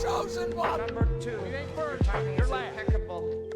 chosen one. Number 2. You ain't first. Your timing is impeccable.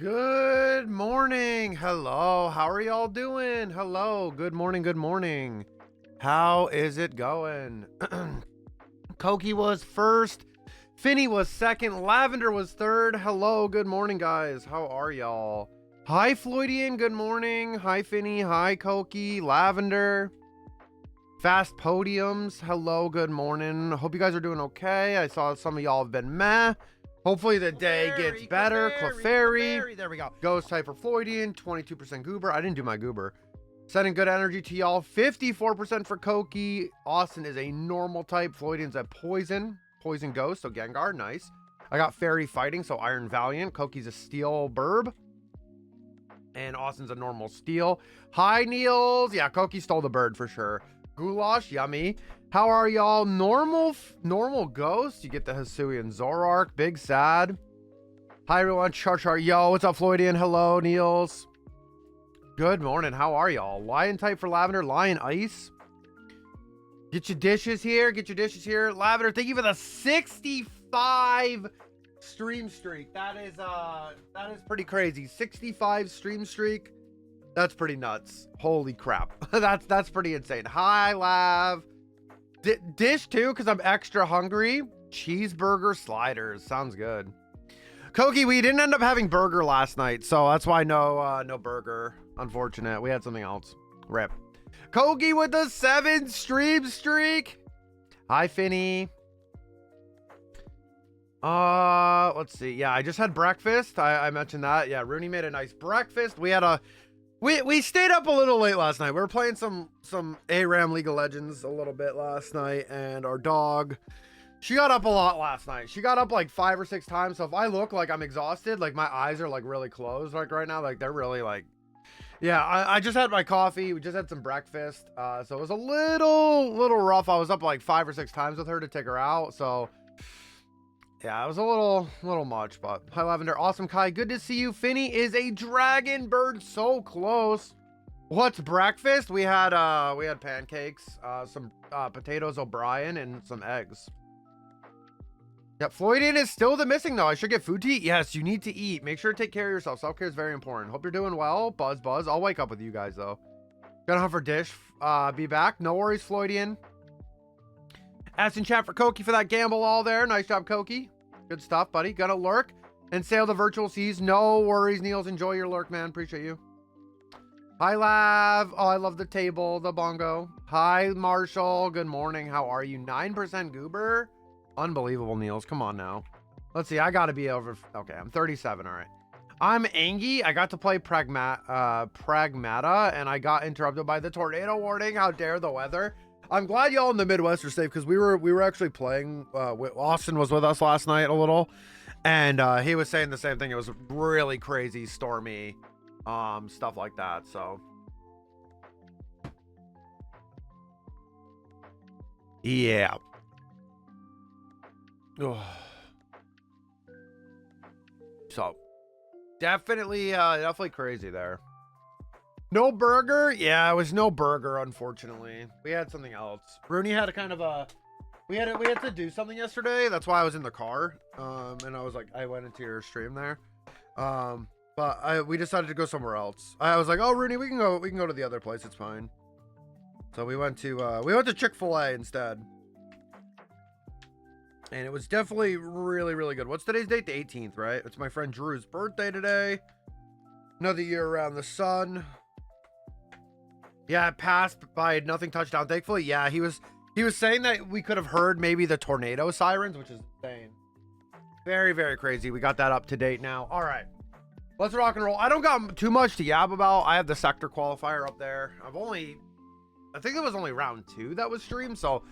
Good morning. Hello. How are y'all doing? Hello. Good morning. Good morning. How is it going? Koki was first. Finny was second. Lavender was third. Hello. Good morning, guys. How are y'all? Hi, Floydian. Good morning. Hi, Finny. Hi, Koki. Lavender. Fast podiums. Hello. Good morning. Hope you guys are doing okay. I saw some of y'all have been meh. Hopefully the day gets better. Clefairy. There we go. Ghost Hyper Floydian. 22% goober. I didn't do my goober. Sending good energy to y'all. 54% for Koki. Austin is a normal type. Floydian's a poison. Poison ghost. So Gengar. Nice. I got Fairy Fighting. So Iron Valiant. Koki's a steel burb. And Austin's a normal steel. Hi, Niels. Yeah, Koki stole the bird for sure. Goulash. Yummy. How are y'all? Normal ghost. You get the Hisuian Zoroark. Big sad. Hi everyone. Char. Yo, what's up, Floydian? Hello, Niels. Good morning. How are y'all? Lion type for Lavender. Lion Ice. Get your dishes here. Get your dishes here. Lavender, thank you for the 65 stream streak. That is pretty crazy. 65 stream streak. That's pretty nuts. Holy crap. That's pretty insane. Hi, Lav. Dish too, because I'm extra hungry. Cheeseburger sliders. Sounds good. Koki, we didn't end up having burger last night, so that's why no burger. Unfortunate. We had something else. Rip. Koki with the 7 stream streak. Hi, Finny. Let's see. Yeah, I just had breakfast. I mentioned that. Yeah, Rooney made a nice breakfast. We had we stayed up a little late last night. We were playing some ARAM League of Legends a little bit last night, and our dog, she got up a lot last night. She got up like 5 or 6 times. So if I look like I'm exhausted, like my eyes are like really closed like right now, like they're really like, yeah, I just had my coffee. We just had some breakfast. So it was a little rough. I was up like 5 or 6 times with her to take her out. So yeah, it was a little much, but hi, Lavender. Awesome, Kai. Good to see you. Finny is a dragon bird. So close. What's breakfast? We had pancakes, some potatoes O'Brien, and some eggs. Yep, Floydian is still the missing though. I should get food to eat. Yes, you need to eat. Make sure to take care of yourself. Self-care is very important. Hope you're doing well. Buzz. I'll wake up with you guys though. Gonna hunt for Dish. Be back. No worries, Floydian. Ask in chat for Koki for that gamble all there. Nice job, Koki. Good stuff, buddy. Gonna lurk and sail the virtual seas. No worries, Niels. Enjoy your lurk, man. Appreciate you. Hi, Lav. Oh, I love the table, the bongo. Hi, Marshall. Good morning. How are you? 9% goober. Unbelievable, Niels. Come on now. Let's see. I gotta be over. Okay, I'm 37. All right. I'm Angie. I got to play Pragmata, and I got interrupted by the tornado warning. How dare the weather? I'm glad y'all in the Midwest are safe, because we were actually playing. Austin was with us last night a little, and he was saying the same thing. It was really crazy, stormy, stuff like that. So yeah. So definitely crazy there. No burger? Yeah, it was no burger, unfortunately. We had something else. Rooney had a kind of a... We had to do something yesterday. That's why I was in the car. And I was like, I went into your stream there. But we decided to go somewhere else. I was like, oh, Rooney, we can go to the other place. It's fine. So we went to Chick-fil-A instead. And it was definitely really, really good. What's today's date? The 18th, right? It's my friend Drew's birthday today. Another year around the sun. Yeah, it passed by nothing touchdown. Thankfully, yeah, he was saying that we could have heard maybe the tornado sirens, which is insane. Very, very crazy. We got that up to date now. All right, let's rock and roll. I don't got too much to yab about. I have the sector qualifier up there. I think it was only round 2 that was streamed. So,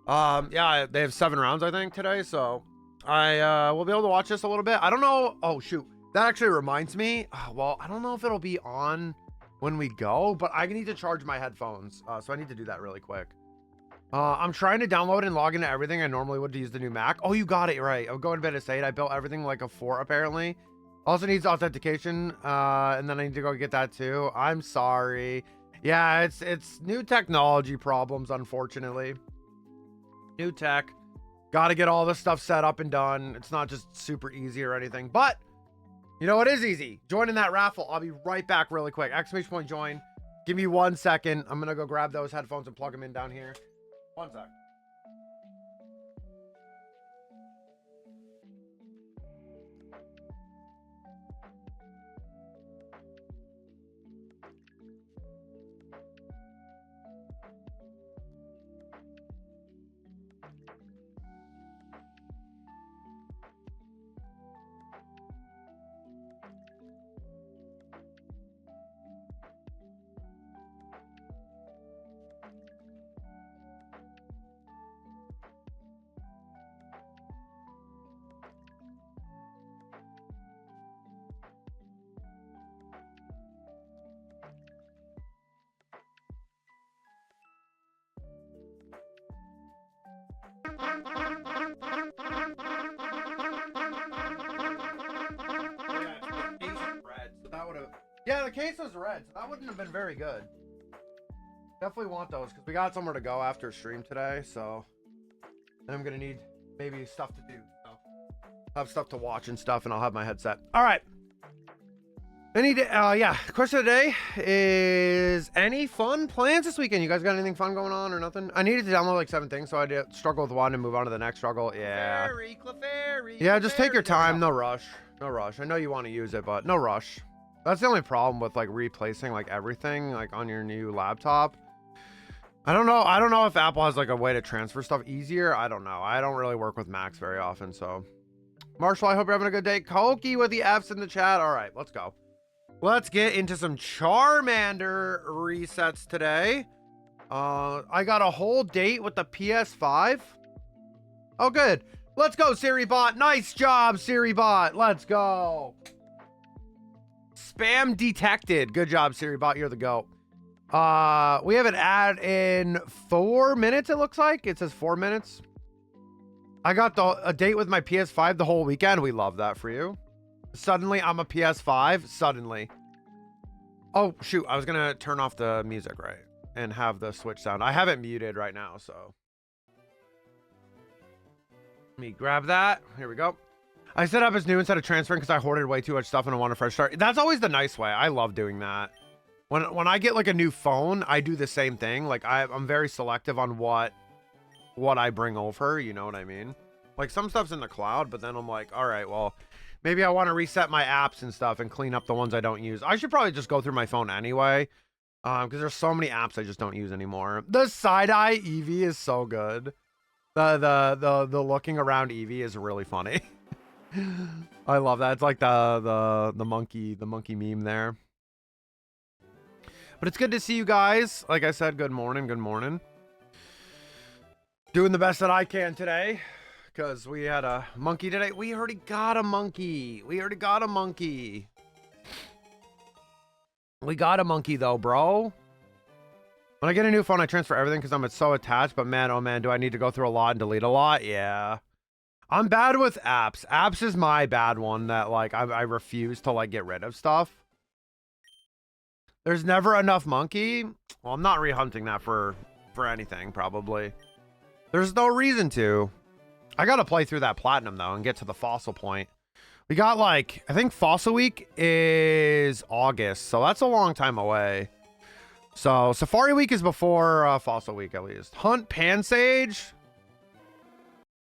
yeah, they have 7 rounds, I think, today. So I will be able to watch this a little bit. I don't know. Oh, shoot. That actually reminds me. Well, I don't know if it'll be on when we go, but I need to charge my headphones. So I need to do that really quick. I'm trying to download and log into everything I normally would to use the new Mac. Oh, you got it right. I'm going to bed at 8. I built everything like a 4 apparently. Also needs authentication, and then I need to go get that too. I'm sorry. Yeah, it's new technology problems, unfortunately. New tech. Got to get all this stuff set up and done. It's not just super easy or anything, but You know, it is easy. Join in that raffle. I'll be right back really quick. Exclamation point join. Give me 1 second. I'm going to go grab those headphones and plug them in down here. 1 sec. Yeah, the case was red, so that wouldn't have been very good. Definitely want those because we got somewhere to go after stream today, so then I'm gonna need maybe stuff to do. So I'll have stuff to watch and stuff, and I'll have my headset. All right. Yeah. Question of the day is any fun plans this weekend? You guys got anything fun going on or nothing? I needed to download like 7 things, so I did struggle with one and move on to the next struggle. Yeah. Yeah, just take your time. No rush. No rush. I know you want to use it, but no rush. That's the only problem with like replacing like everything like on your new laptop. I don't know if Apple has like a way to transfer stuff easier. I don't know. I don't really work with Macs very often, so. Marshall, I hope you're having a good day. Koki with the F's in the chat. All right, let's go. Let's get into some Charmander resets today. I got a whole date with the PS5. Oh, good. Let's go, Siri bot. Nice job, Siri bot. Let's go. Spam detected. Good job, Siri bot. You're the GOAT. We have an ad in 4 minutes, it looks like. It says 4 minutes. I got a date with my PS5 the whole weekend. We love that for you. Suddenly, I'm a PS5. Suddenly. Oh, shoot. I was going to turn off the music, right? And have the Switch sound. I have it muted right now, so. Let me grab that. Here we go. I set up as new instead of transferring because I hoarded way too much stuff and I want a fresh start. That's always the nice way. I love doing that. When I get like a new phone, I do the same thing. Like I'm very selective on what I bring over. You know what I mean? Like some stuff's in the cloud, but then I'm like, all right, well, maybe I want to reset my apps and stuff and clean up the ones I don't use. I should probably just go through my phone anyway. Because there's so many apps I just don't use anymore. The side-eye Eevee is so good. The looking around Eevee is really funny. I love that. It's like the monkey meme there. But it's good to see you guys. Like I said, good morning. Good morning. Doing the best that I can today. Because we had a monkey today. We already got a monkey. We got a monkey though, bro. When I get a new phone, I transfer everything because I'm so attached. But man, oh man, do I need to go through a lot and delete a lot? Yeah. I'm bad with apps. Apps is my bad one that like I refuse to like get rid of stuff. There's never enough monkey. Well, I'm not rehunting that for anything probably. There's no reason to. I gotta play through that platinum though and get to the fossil point. We got like, I think Fossil Week is August, so that's a long time away. So Safari Week is before Fossil Week at least. Hunt Pansage.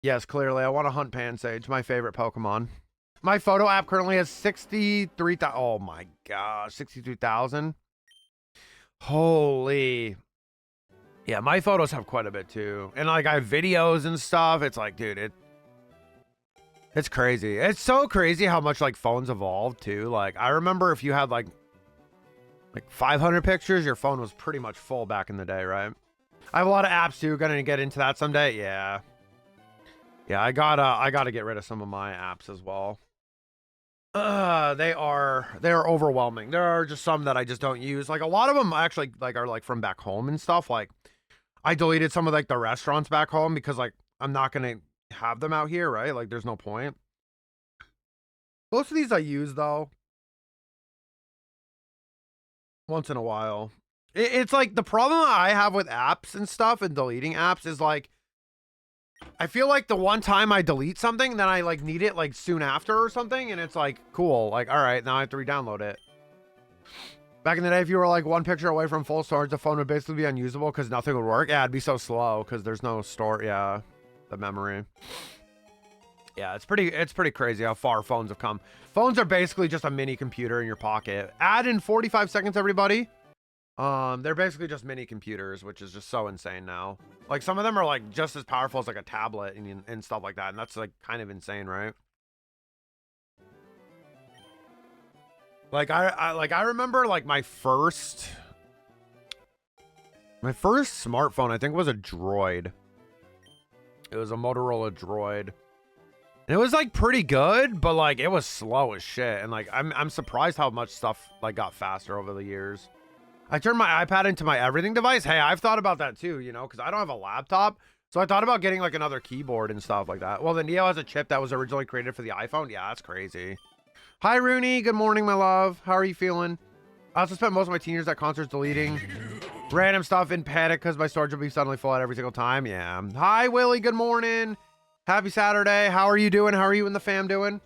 Yes, clearly I want to hunt Pansage, my favorite Pokemon. My photo app currently has 63,000. Oh my gosh, 63,000. Holy. Yeah, my photos have quite a bit too. And like I have videos and stuff. It's like, dude, it's crazy. It's so crazy how much like phones evolved too. Like I remember if you had like 500 pictures, your phone was pretty much full back in the day, right? I have a lot of apps too. Gonna get into that someday. Yeah. Yeah, I gotta get rid of some of my apps as well. They are overwhelming. There are just some that I just don't use. Like a lot of them actually like are like from back home and stuff. Like I deleted some of like the restaurants back home because like I'm not gonna have them out here, right? Like there's no point. Most of these I use though. Once in a while. It's like the problem I have with apps and stuff and deleting apps is like I feel like the one time I delete something, then I like need it like soon after or something, and it's like cool. Like, all right, now I have to re-download it. Back in the day, if you were like one picture away from full storage, the phone would basically be unusable because nothing would work. Yeah, it'd be so slow because there's no store. Yeah, the memory. Yeah, it's pretty crazy how far phones have come. Phones are basically just a mini computer in your pocket. Add in 45 seconds, everybody. They're basically just mini computers, which is just so insane now. Like some of them are like just as powerful as like a tablet and stuff like that, and that's like kind of insane, right? Like I remember like my first smartphone, I think was a Droid. It was a Motorola Droid. And it was like pretty good, but like it was slow as shit. And like I'm surprised how much stuff like got faster over the years. I turned my iPad into my everything device. Hey, I've thought about that too, you know, because I don't have a laptop. So I thought about getting like another keyboard and stuff like that. Well, the Neo has a chip that was originally created for the iPhone. Yeah, that's crazy. Hi, Rooney. Good morning, my love. How are you feeling? I also spent most of my teen years at concerts deleting random stuff in panic because my storage would be suddenly full out every single time. Yeah. Hi, Willie. Good morning. Happy Saturday. How are you doing? How are you and the fam doing?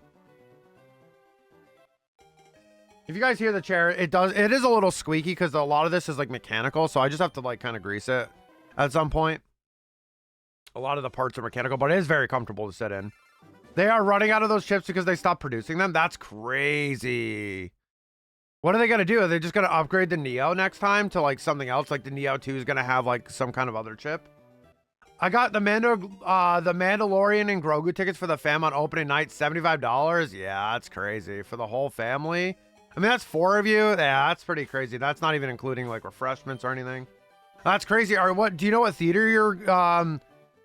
If you guys hear the chair, it is a little squeaky because a lot of this is like mechanical, so I just have to like kind of grease it at some point. A lot of the parts are mechanical, but it is very comfortable to sit in. They are running out of those chips because they stopped producing them. That's crazy. What are they going to do? Are they just going to upgrade the Neo next time to like something else? Like the Neo 2 is going to have like some kind of other chip? I got the Mandalorian and Grogu tickets for the fam on opening night, $75. Yeah, that's crazy. For the whole family? I mean, that's 4 of you. Yeah, that's pretty crazy. That's not even including like refreshments or anything. That's crazy. Or what? Do you know what theater you're?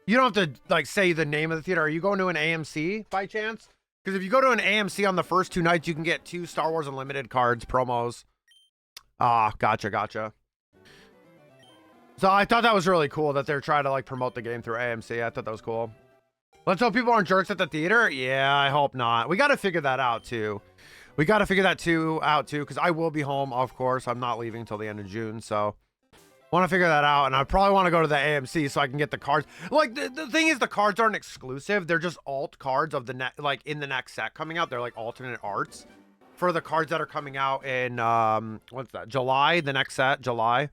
You don't have to like say the name of the theater. Are you going to an AMC by chance? Because if you go to an AMC on the first 2 nights, you can get 2 Star Wars Unlimited cards promos. Ah, gotcha. So I thought that was really cool that they're trying to like promote the game through AMC. I thought that was cool. Let's hope people aren't jerks at the theater. Yeah, I hope not. We got to figure that out too. Because I will be home, of course. I'm not leaving until the end of June, so want to figure that out. And I probably want to go to the AMC so I can get the cards. Like the thing is, the cards aren't exclusive. They're just alt cards of the like in the next set coming out. They're like alternate arts for the cards that are coming out in what's that? July. The next set, July.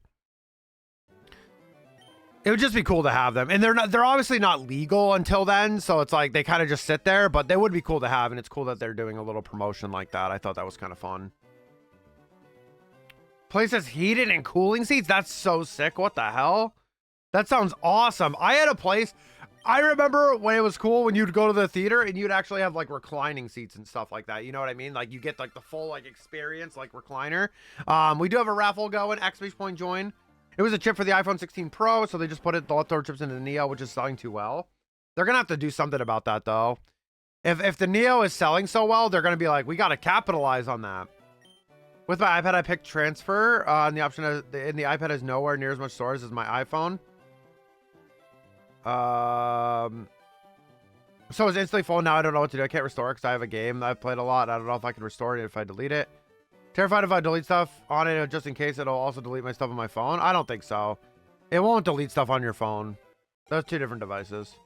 It would just be cool to have them, and they're obviously not legal until then, so it's like they kind of just sit there, but they would be cool to have, and it's cool that they're doing a little promotion like that. I thought that was kind of fun. Place has heated and cooling seats. That's so sick. What the hell? That sounds awesome. I had a place. I remember when it was cool when you'd go to the theater and you'd actually have like reclining seats and stuff like that. You know what I mean? Like you get like the full like experience, like recliner. We do have a raffle going. X-Base Point join. It was a chip for the iPhone 16 Pro, so they just put the leftover chips into the Neo, which is selling too well. They're gonna have to do something about that though. If the Neo is selling so well, they're gonna be like, we gotta capitalize on that. With my iPad, I picked transfer, and the option in the iPad is nowhere near as much storage as my iPhone. So it's instantly full. Now I don't know what to do. I can't restore it because I have a game that I've played a lot. I don't know if I can restore it if I delete it. Terrified if I delete stuff on it, just in case it'll also delete my stuff on my phone. I don't think so. It won't delete stuff on your phone. Those 2 different devices.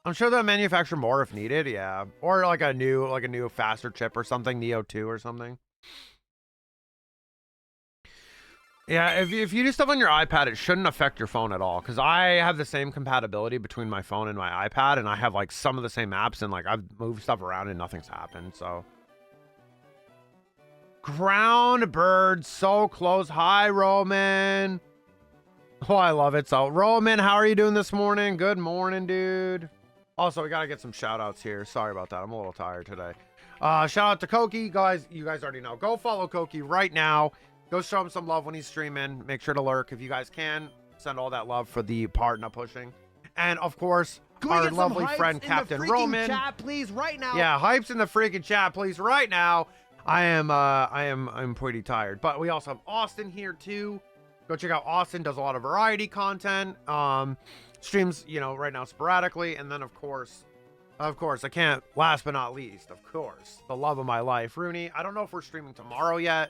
I'm sure they'll manufacture more if needed. Yeah, or like a new faster chip or something, Neo 2 or something. Yeah, if you do stuff on your iPad, it shouldn't affect your phone at all. Because I have the same compatibility between my phone and my iPad, and I have like some of the same apps, and like I've moved stuff around and nothing's happened. So, ground bird, so close. Hi, Roman. Oh, I love it. So, Roman, how are you doing this morning? Good morning, dude. Also, we gotta get some shout outs here. Sorry about that. I'm a little tired today. Shout out to Koki, guys. You guys already know. Go follow Koki right now. Go show him some love when he's streaming. Make sure to lurk if you guys can. Send all that love for the partner pushing. And of course, our lovely friend Captain Roman. Chat, please, right now. Yeah, hypes in the freaking chat, please, right now. I'm pretty tired. But we also have Austin here too. Go check out Austin. Does a lot of variety content. Streams, you know, right now sporadically. And then of course, I can't. Last but not least, of course, the love of my life, Rooney. I don't know if we're streaming tomorrow yet.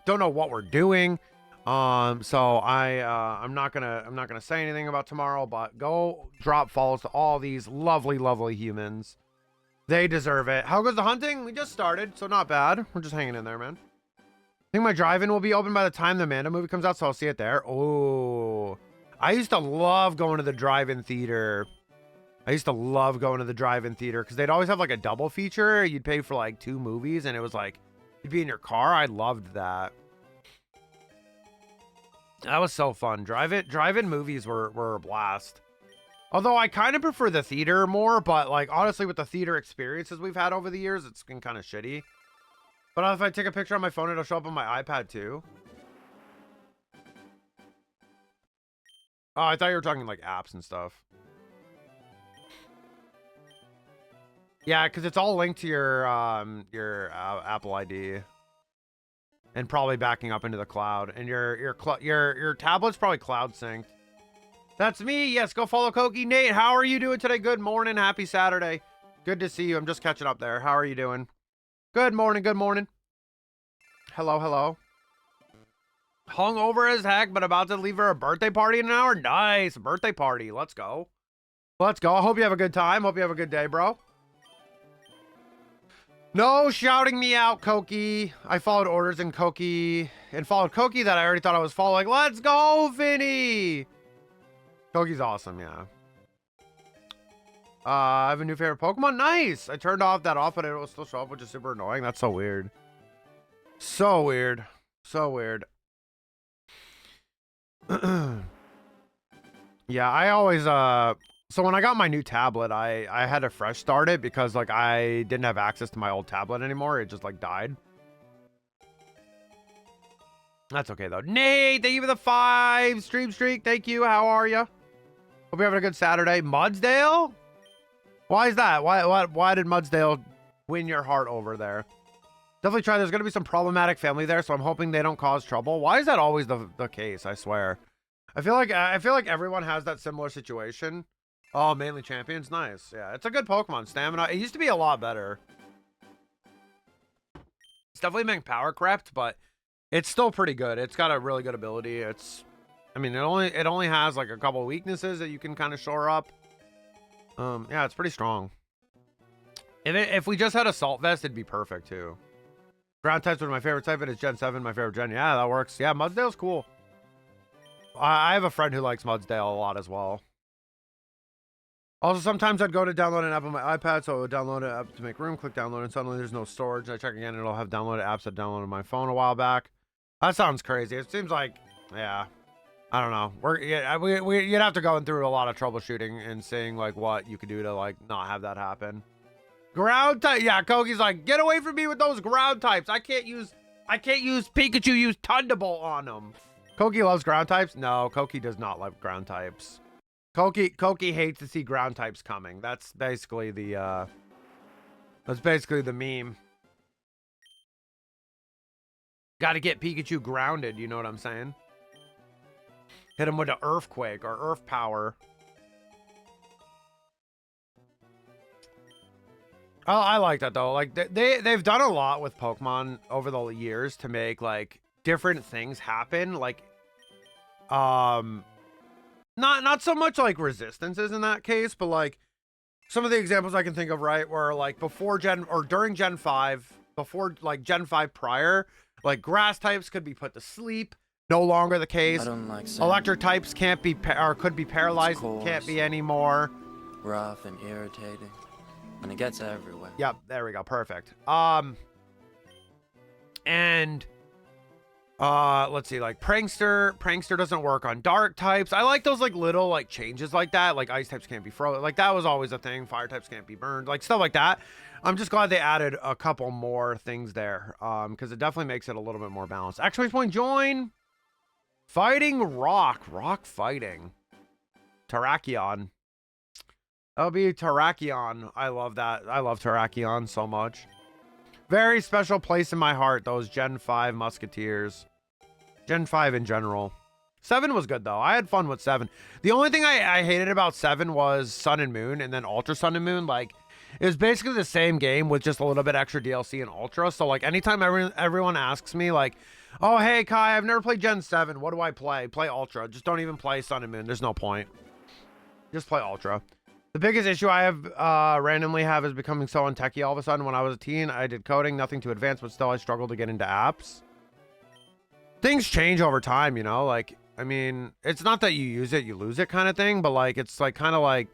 Don't know what we're doing. So I'm not gonna say anything about tomorrow, but go drop follows to all these lovely, lovely humans. They deserve it. How goes the hunting? We just started, so not bad. We're just hanging in there, man. I think my drive-in will be open by the time the Amanda movie comes out, so I'll see it there. Oh, I used to love going to the drive-in theater. Because they'd always have like a double feature. You'd pay for like 2 movies, and it was like you'd be in your car. I loved that. That was so fun. Drive-in movies were a blast. Although I kind of prefer the theater more, but like honestly, with the theater experiences we've had over the years, it's been kind of shitty. But if I take a picture on my phone, it'll show up on my iPad too. Oh, I thought you were talking like apps and stuff. Yeah, because it's all linked to your Apple ID, and probably backing up into the cloud. And your tablet's probably cloud synced. That's me. Yes, go follow Koki. Nate, how are you doing today? Good morning. Happy Saturday. Good to see you. I'm just catching up there. How are you doing? Good morning. Good morning. Hello, hello. Hungover as heck, but about to leave for a birthday party in an hour. Nice. Birthday party. Let's go. Let's go. I hope you have a good time. Hope you have a good day, bro. No shouting me out, Koki. I followed orders and Koki that I already thought I was following. Let's go, Vinny. Koki's awesome, yeah. I have a new favorite Pokemon. Nice. I turned that off, but it will still show up, which is super annoying. That's so weird. So weird. So weird. Yeah, I always so when I got my new tablet, I had to fresh start it because like I didn't have access to my old tablet anymore. It just like died. That's okay though. Nate, thank you for the 5 stream streak. Thank you. How are you? Hope you're having a good Saturday. Mudsdale? Why is that? Why did Mudsdale win your heart over there? Definitely try. There's going to be some problematic family there, so I'm hoping they don't cause trouble. Why is that always the case? I swear. I feel like everyone has that similar situation. Oh, mainly champions. Nice. Yeah, it's a good Pokemon. Stamina. It used to be a lot better. It's definitely being power crept, but it's still pretty good. It's got a really good ability. I mean, it only has like a couple weaknesses that you can kind of shore up. Yeah, it's pretty strong. If we just had Assault Vest, it'd be perfect too. Ground types are my favorite type, and it's Gen 7, my favorite gen. Yeah, that works. Yeah, Mudsdale's cool. I have a friend who likes Mudsdale a lot as well. Also, sometimes I'd go to download an app on my iPad, so I would download an app to make room, click download, and suddenly there's no storage. I check again, and it'll have downloaded apps that downloaded my phone a while back. That sounds crazy. It seems like, yeah, I don't know. You'd have to go through a lot of troubleshooting and seeing like what you could do to like not have that happen. Ground type, yeah. Koki's like, get away from me with those ground types. I can't use Pikachu. Use Thunderbolt on them. Koki loves ground types. No, Koki does not love ground types. Koki hates to see ground types coming. That's basically the meme. Got to get Pikachu grounded. You know what I'm saying? Hit him with an earthquake or earth power. Oh, I like that though. Like they've done a lot with Pokemon over the years to make like different things happen. Like, not so much like resistances in that case, but like some of the examples I can think of, right, where like before Gen or during Gen 5, before like Gen 5 prior, like grass types could be put to sleep. No longer the case. I don't like sand. Electric types can't be or could be paralyzed. Can't be anymore. Rough and irritating. And it gets everywhere. Yep, there we go. Perfect. And let's see, like prankster doesn't work on dark types. I like those like little like changes like that. Like ice types can't be frozen. Like that was always a thing. Fire types can't be burned. Like stuff like that. I'm just glad they added a couple more things there. Because it definitely makes it a little bit more balanced. Exclamation point join. Fighting rock fighting. Terrakion. That'll be Terrakion. I love that. I love Terrakion so much. Very special place in my heart, those Gen 5 Musketeers. Gen 5 in general. 7 was good, though. I had fun with 7. The only thing I hated about 7 was Sun and Moon, and then Ultra Sun and Moon. Like, It was basically the same game with just a little bit extra DLC and Ultra. So like anytime everyone asks me like, oh, hey, Kai, I've never played Gen 7. What do I play? Play Ultra. Just don't even play Sun and Moon. There's no point. Just play Ultra. The biggest issue I have randomly have is becoming so untechy all of a sudden. When I was a teen, I did coding, nothing too advanced, but still I struggled to get into apps. Things change over time, you know? Like, I mean, it's not that you use it, you lose it kind of thing, but like, it's like kind of like,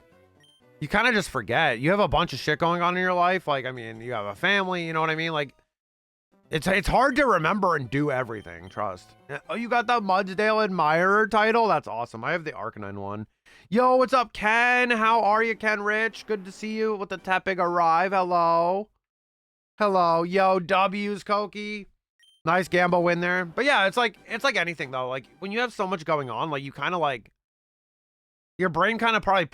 you kind of just forget. You have a bunch of shit going on in your life. Like, I mean, you have a family, you know what I mean? Like, it's hard to remember and do everything, trust. Oh, you got the Mudsdale Admirer title? That's awesome. I have the Arcanine one. Yo, what's up, Ken? How are you, Ken Rich? Good to see you with the Tepig arrive. Hello. Hello. Yo, W's, Koki. Nice gamble win there. But yeah, it's like anything, though. Like, when you have so much going on, like, you kind of, like, your brain kind of probably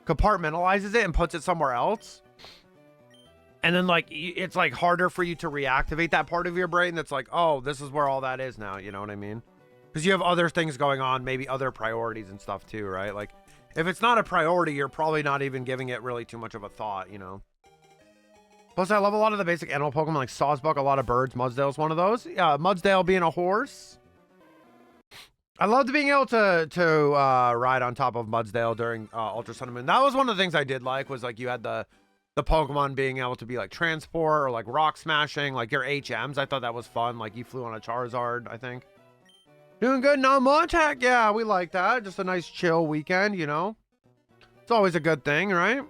compartmentalizes it and puts it somewhere else. And then like it's like harder for you to reactivate that part of your brain that's like, oh, this is where all that is now, you know what I mean? Because you have other things going on, maybe other priorities and stuff too, right? Like if it's not a priority, you're probably not even giving it really too much of a thought, you know? Plus I love a lot of the basic animal Pokemon like Sawsbuck, a lot of birds. Mudsdale's one of those. Yeah, Mudsdale being a horse. I loved being able to ride on top of Mudsdale during Ultra Sun and Moon. That was one of the things I did like, was like you had the Pokemon being able to be like transport or like rock smashing, like your HMs. I thought that was fun. Like you flew on a Charizard, I think. Doing good, not much. Heck yeah, we like that. Just a nice chill weekend, you know. It's always a good thing, right?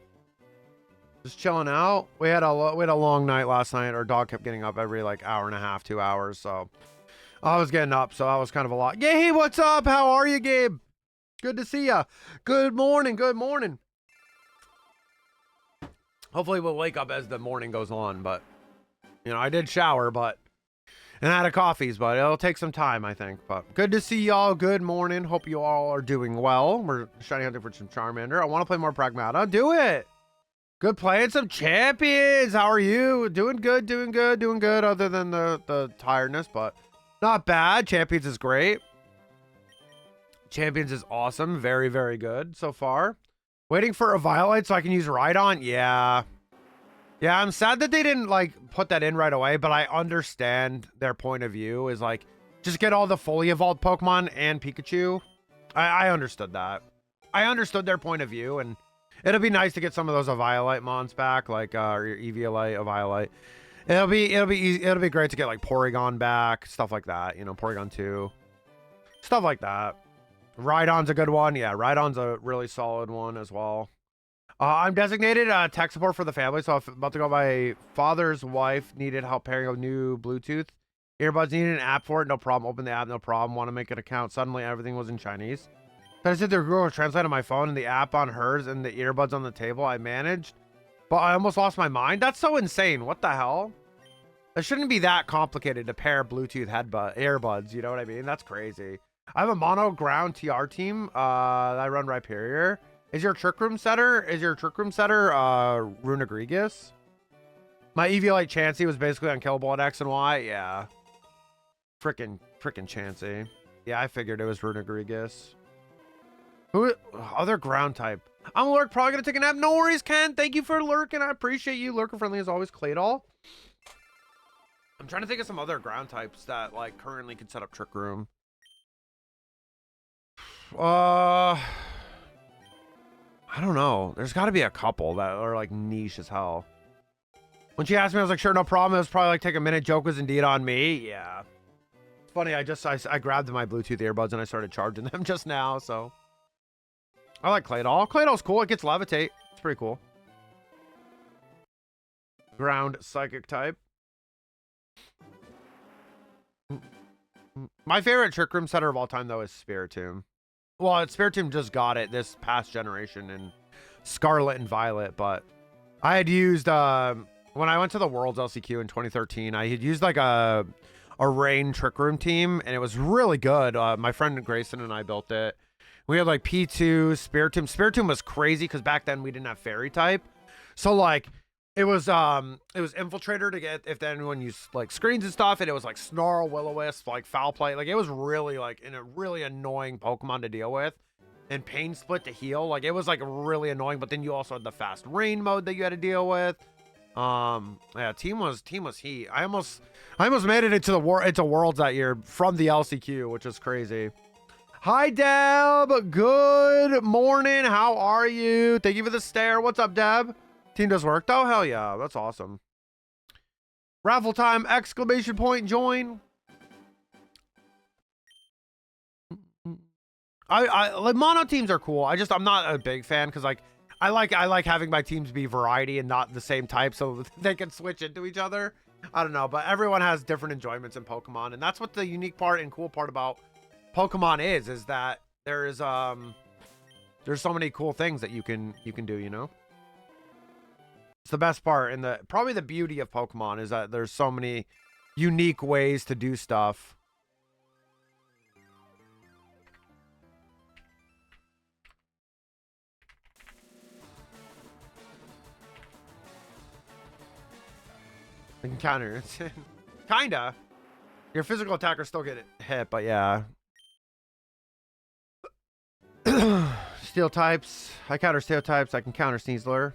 Just chilling out. We had a long night last night. Our dog kept getting up every like hour and a half, 2 hours. So I was getting up, so that was kind of a lot. Yeah, hey, what's up? How are you, Gabe? Good to see ya. Good morning. Good morning. Hopefully we'll wake up as the morning goes on, but you know, I did shower, and had a coffees, but it'll take some time, I think. But good to see y'all. Good morning. Hope you all are doing well. We're shiny hunting for some Charmander. I want to play more Pragmata. Do it. Good playing some champions. How are you? Doing good, doing good, doing good, other than the tiredness, but not bad. Champions is great. Champions is awesome. Very, very good so far. Waiting for a Violet so I can use Rhydon? Yeah. Yeah, I'm sad that they didn't, like, put that in right away, but I understand their point of view is, like, just get all the fully evolved Pokemon and Pikachu. I understood that. I understood their point of view, and it'll be nice to get some of those Eviolite mons back, like, your Eviolite, Eviolite. It'll be great to get, like, Porygon back, stuff like that, you know, Porygon 2. Stuff like that. Rhydon's a good one. Yeah, Rhydon's a really solid one as well. I'm designated tech support for the family, so I'm about to go. My father's wife needed help pairing a new Bluetooth earbuds. Needed an app for it. No problem. Open the app. No problem. Want to make an account. Suddenly, everything was in Chinese. So I said their Google Translate on my phone and the app on hers and the earbuds on the table. I managed, but I almost lost my mind. That's so insane. What the hell? It shouldn't be that complicated to pair Bluetooth earbuds. You know what I mean? That's crazy. I have a mono ground TR team that I run Rhyperior. Is your Trick Room setter Runegregas? My Eviolite Chansey was basically unkillable at X and Y. Yeah. Frickin' Chansey. Yeah, I figured it was Runegregas. Who other ground type? I'm Lurk, probably gonna take a nap. No worries, Ken. Thank you for lurking. I appreciate you. Lurker friendly as always, Claydol. I'm trying to think of some other ground types that like currently could set up Trick Room. I don't know. There's got to be a couple that are like niche as hell. When she asked me, I was like, sure, no problem. It was probably like take a minute. Joke was indeed on me. Yeah. It's funny. I grabbed my Bluetooth earbuds and I started charging them just now. So I like Claydol. Claydol's cool. It gets levitate. It's pretty cool. Ground psychic type. My favorite Trick Room setter of all time though is Spiritomb. Well, Spiritomb just got it this past generation in Scarlet and Violet, but I had used when I went to the Worlds LCQ in 2013, I had used like a Rain Trick Room team, and it was really good. My friend Grayson and I built it. We had like P2, Spiritomb. Spiritomb was crazy because back then we didn't have Fairy type, so like it was Infiltrator to get if anyone used like screens and stuff, and it was like Snarl, Will-O-Wisp, like Foul Play. Like it was really like a really annoying Pokemon to deal with. and pain split to heal. Like, it was like really annoying, but then you also had the fast rain mode that you had to deal with. Yeah, team was heat. I almost made it into Worlds that year from the LCQ, which is crazy. Hi, Deb. Good morning. How are you? Thank you for the stare. What's up, Deb? Team does work though? Hell yeah. That's awesome. Raffle time, exclamation point, join. I like mono teams are cool. I'm not a big fan because like I like having my teams be variety and not the same type so they can switch into each other. I don't know, but everyone has different enjoyments in Pokemon, and that's what the unique part and cool part about Pokemon is that there's so many cool things that you can do, you know? It's the best part, and probably the beauty of Pokemon is that there's so many unique ways to do stuff. I can counter it. Kinda. Your physical attackers still get hit, but yeah. Steel types. I counter steel types. I can counter Sneasler.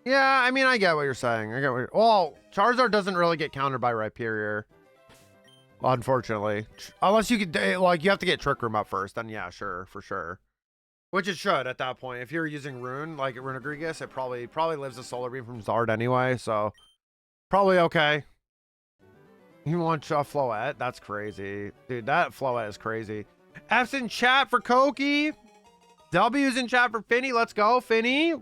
Yeah, I mean, I get what you're saying. Well, Charizard doesn't really get countered by Rhyperior. Unfortunately. Unless you could, like, you have to get Trick Room up first. Then, yeah, sure, for sure. Which it should at that point. If you're using Rune, like Runegrigus, it probably lives a Solar Beam from Zard anyway, so probably okay. You want Floette? That's crazy. Dude, that Floette is crazy. F's in chat for Koki. W's in chat for Finny. Let's go, Finny.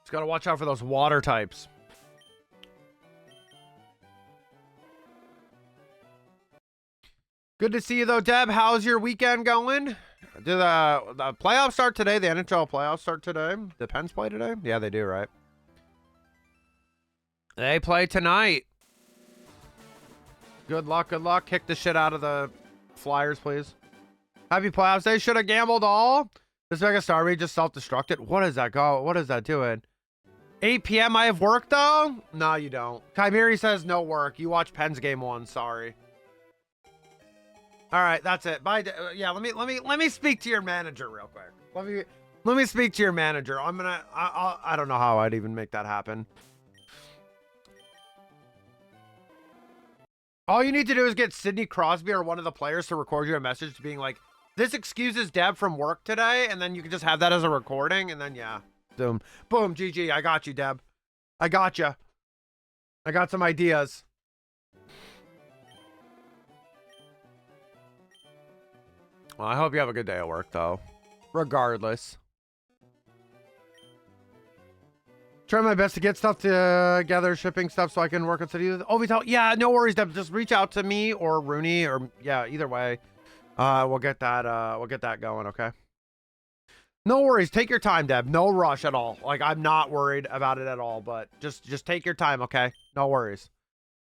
Just gotta watch out for those water types. Good to see you though, Deb. How's your weekend going? Do the playoffs start today? The NHL playoffs start today? The Pens play today? Yeah, they do, right? They play tonight. Good luck, good luck. Kick the shit out of the Flyers, please. Happy playoffs day. Should have gambled all. This Mega Starmie just self-destructed. What is that go? What is that doing? 8 p.m. I have work though? No, you don't. Chimeri says no work. You watch Pens game 1. Sorry. All right, that's it. Bye. Yeah, let me speak to your manager real quick. Let me speak to your manager. I don't know how I'd even make that happen. All you need to do is get Sidney Crosby or one of the players to record you a message being like, "This excuses Deb from work today," and then you can just have that as a recording, and then yeah, boom, GG. I got you, Deb. I got you. I got some ideas. Well, I hope you have a good day at work, though. Regardless. Try my best to get stuff together, shipping stuff, so I can work on city. Oh, yeah, no worries, Deb. Just reach out to me or Rooney, or yeah, either way. We'll get that going, okay? No worries. Take your time, Deb. No rush at all. Like, I'm not worried about it at all, but just take your time, okay? No worries.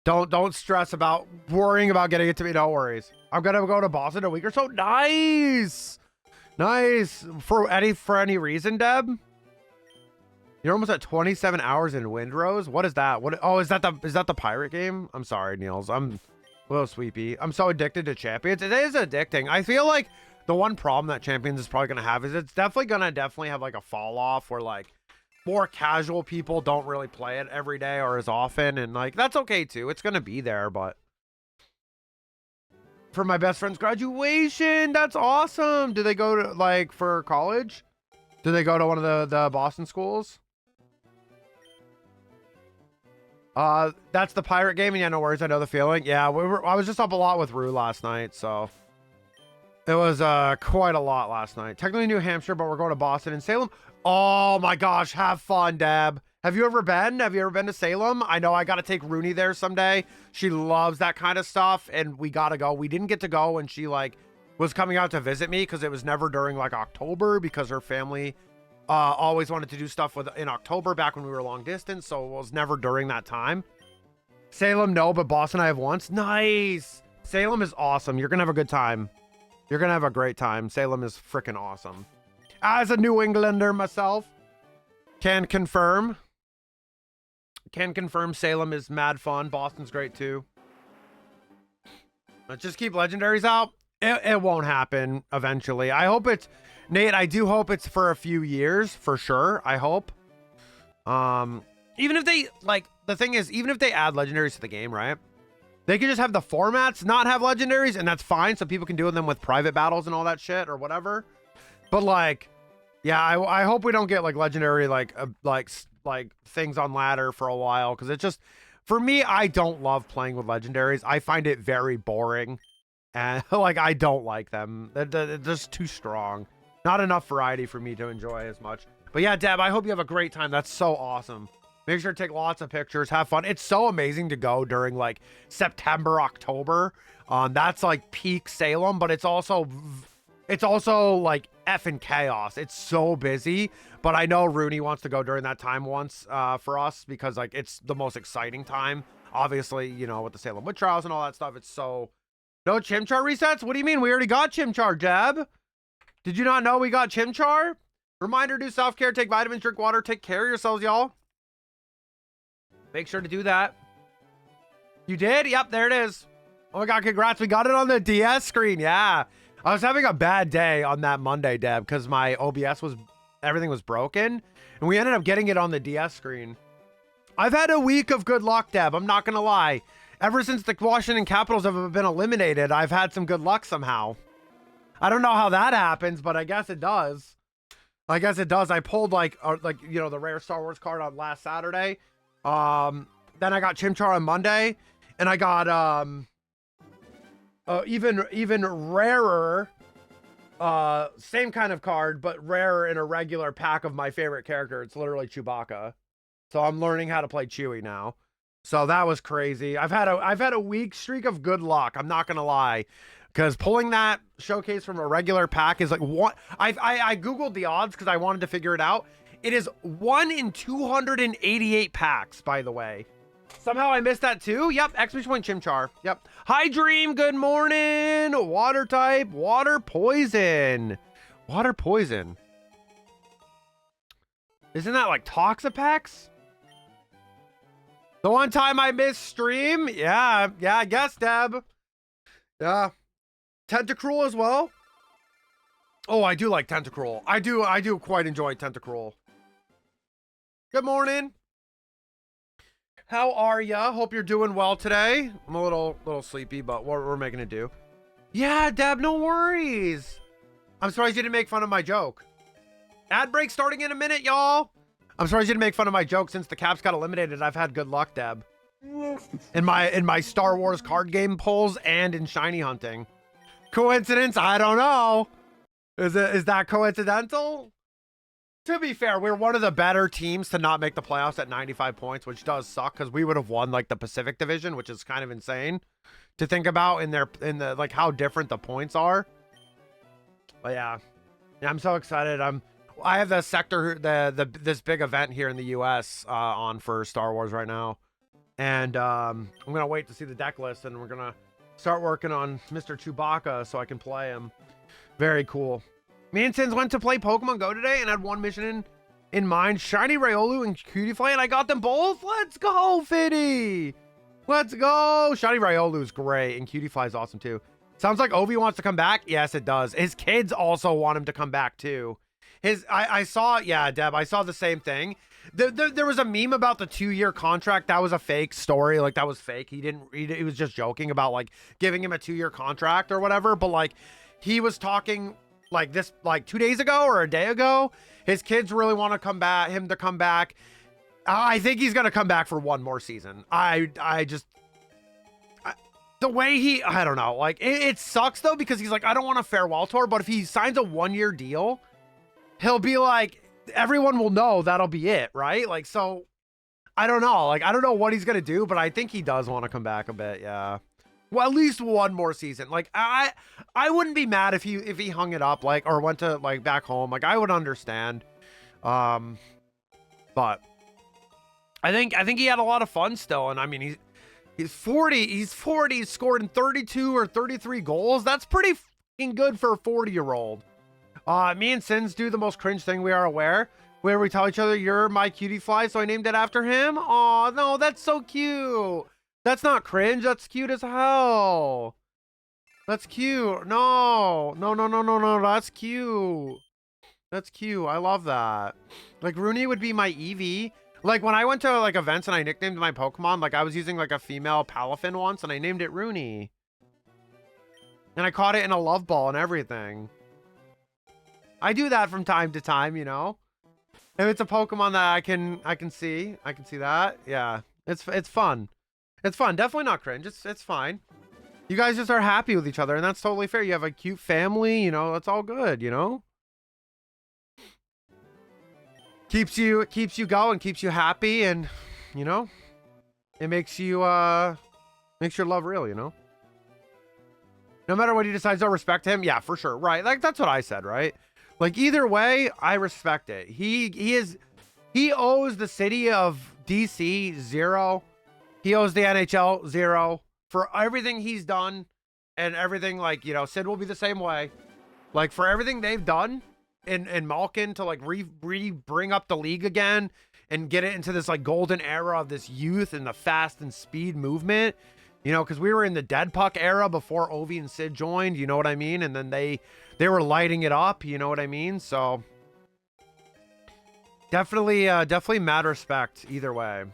Don't stress about worrying about getting it to me. No worries. I'm gonna go to Boston in a week or so. Nice. For any reason, Deb? You're almost at 27 hours in Windrose. What is that? Is that the pirate game? I'm sorry, Niels. I'm a little sweepy. I'm so addicted to Champions. It is addicting. I feel like the one problem that Champions is probably gonna have is it's definitely gonna have like a fall off where like more casual people don't really play it every day or as often, and like that's okay too. It's gonna be there, but for my best friend's graduation, that's awesome. Do they go to like for college? Do they go to one of the Boston schools? That's the pirate game, and yeah, no worries. I know the feeling. Yeah, I was just up a lot with Rue last night, so it was quite a lot last night. Technically New Hampshire, but we're going to Boston and Salem. Oh my gosh, have fun, Deb. Have you ever been to Salem? I know I got to take Rooney there someday. She loves that kind of stuff, and we got to go. We didn't get to go when she like was coming out to visit me because it was never during like October because her family always wanted to do stuff in October back when we were long distance, so it was never during that time. Salem, no, but Boston I have once. Nice. Salem is awesome. You're gonna have a good time. You're gonna have a great time. Salem is freaking awesome. As a New Englander myself, can confirm. Can confirm Salem is mad fun. Boston's great too. Let's just keep legendaries out. It won't happen eventually. I hope it's, Nate, I do hope it's for a few years for sure. I hope. Even if they, like, the thing is, even if they add legendaries to the game, right? They can just have the formats not have legendaries, and that's fine. So people can do them with private battles and all that shit or whatever. But like, yeah, I hope we don't get like legendary, like things on ladder for a while. Cause it just, for me, I don't love playing with legendaries. I find it very boring. And like, I don't like them. They're just too strong. Not enough variety for me to enjoy as much. But yeah, Deb, I hope you have a great time. That's so awesome. Make sure to take lots of pictures, have fun. It's so amazing to go during like September, October. That's like peak Salem, but it's also like effing chaos. It's so busy, but I know Rooney wants to go during that time once for us because like it's the most exciting time. Obviously, you know, with the Salem Witch Trials and all that stuff, it's so... No Chimchar resets? What do you mean? We already got Chimchar, Deb. Did you not know we got Chimchar? Reminder, do self-care, take vitamins, drink water, take care of yourselves, y'all. Make sure to do that. You did? Yep, there it is. Oh my God, congrats. We got it on the DS screen. Yeah. I was having a bad day on that Monday, Deb, because my OBS everything was broken. And we ended up getting it on the DS screen. I've had a week of good luck, Deb. I'm not going to lie. Ever since the Washington Capitals have been eliminated, I've had some good luck somehow. I don't know how that happens, but I guess it does. I guess it does. I pulled like you know, the rare Star Wars card on last Saturday. Then I got Chimchar on Monday, and I got even rarer, same kind of card, but rarer in a regular pack of my favorite character. It's literally Chewbacca. So I'm learning how to play Chewie now. So that was crazy. I've had a week streak of good luck. I'm not gonna lie, because pulling that showcase from a regular pack is like one. I googled the odds because I wanted to figure it out. It is 1 in 288 packs, by the way. Somehow I missed that too. Yep, exclamation point Chimchar. Yep. Hi Dream. Good morning. Water type. Water poison. Water poison. Isn't that like Toxapex? The one time I missed stream? Yeah, I guess, Deb. Yeah. Tentacruel as well? Oh, I do like Tentacruel. I do quite enjoy Tentacruel. Good morning. How are ya? Hope you're doing well today. I'm a little sleepy, but we're making it do. Yeah, Deb, no worries. I'm surprised you didn't make fun of my joke. Ad break starting in a minute, y'all. I'm surprised you didn't make fun of my joke since the Caps got eliminated. I've had good luck, Deb. In my Star Wars card game pulls and in shiny hunting. Coincidence? I don't know. Is that coincidental? To be fair, we're one of the better teams to not make the playoffs at 95 points, which does suck because we would have won like the Pacific Division, which is kind of insane to think about in the like how different the points are. But yeah, I'm so excited. I have the sector, this big event here in the U.S. On for Star Wars right now, and I'm gonna wait to see the deck list, and we're gonna start working on Mr. Chewbacca so I can play him. Very cool. Me and Sins went to play Pokemon Go today and had one mission in mind: Shiny Riolu and Cutiefly, and I got them both. Let's go, Fiddy! Let's go! Shiny Riolu is great, and Cutiefly is awesome too. Sounds like Ovi wants to come back. Yes, it does. His kids also want him to come back too. I saw, yeah, Deb, I saw the same thing. There was a meme about the 2-year contract. That was a fake story. Like, that was fake. He was just joking about like giving him a 2-year contract or whatever. But like, he was talking like this, like 2 days ago or a day ago. His kids really want to come back, him to come back. I think he's going to come back for one more season. The way I don't know, like it sucks though, because he's like, I don't want a farewell tour, but if he signs a 1-year deal, he'll be like, everyone will know that'll be it, right? Like, so I don't know. Like, I don't know what he's going to do, but I think he does want to come back a bit. Yeah. Well, at least one more season. Like, I wouldn't be mad if he hung it up, like, or went to like back home. Like, I would understand. But I think he had a lot of fun still. And I mean, he's 40. He's 40. He's scored in 32 or 33 goals. That's pretty fucking good for a 40-year-old. Me and Sins do the most cringe thing we are aware, where we tell each other, you're my cutie fly, so I named it after him. Oh, no, that's so cute. That's not cringe. That's cute as hell. That's cute. No. No, no, no, no, no. That's cute. That's cute. I love that. Like, Rooney would be my Eevee. Like, when I went to, like, events and I nicknamed my Pokemon, like, I was using, like, a female Palafin once, and I named it Rooney. And I caught it in a love ball and everything. I do that from time to time, you know? If it's a Pokemon that I can see that. Yeah. It's fun. It's fun. Definitely not cringe. It's fine. You guys just are happy with each other, and that's totally fair. You have a cute family, you know, that's all good, you know? Keeps you going, keeps you happy, and you know, it makes you makes your love real, you know? No matter what he decides, I'll respect him. Yeah, for sure. Right. Like, that's what I said, right? Like, either way, I respect it. He owes the city of DC 0. He owes the NHL 0 for everything he's done, and everything, like, you know, Sid will be the same way. Like, for everything they've done in Malkin to, like, bring up the league again and get it into this, like, golden era of this youth and the fast and speed movement. You know, because we were in the dead puck era before Ovi and Sid joined, you know what I mean? And then they were lighting it up, you know what I mean? So definitely mad respect either way.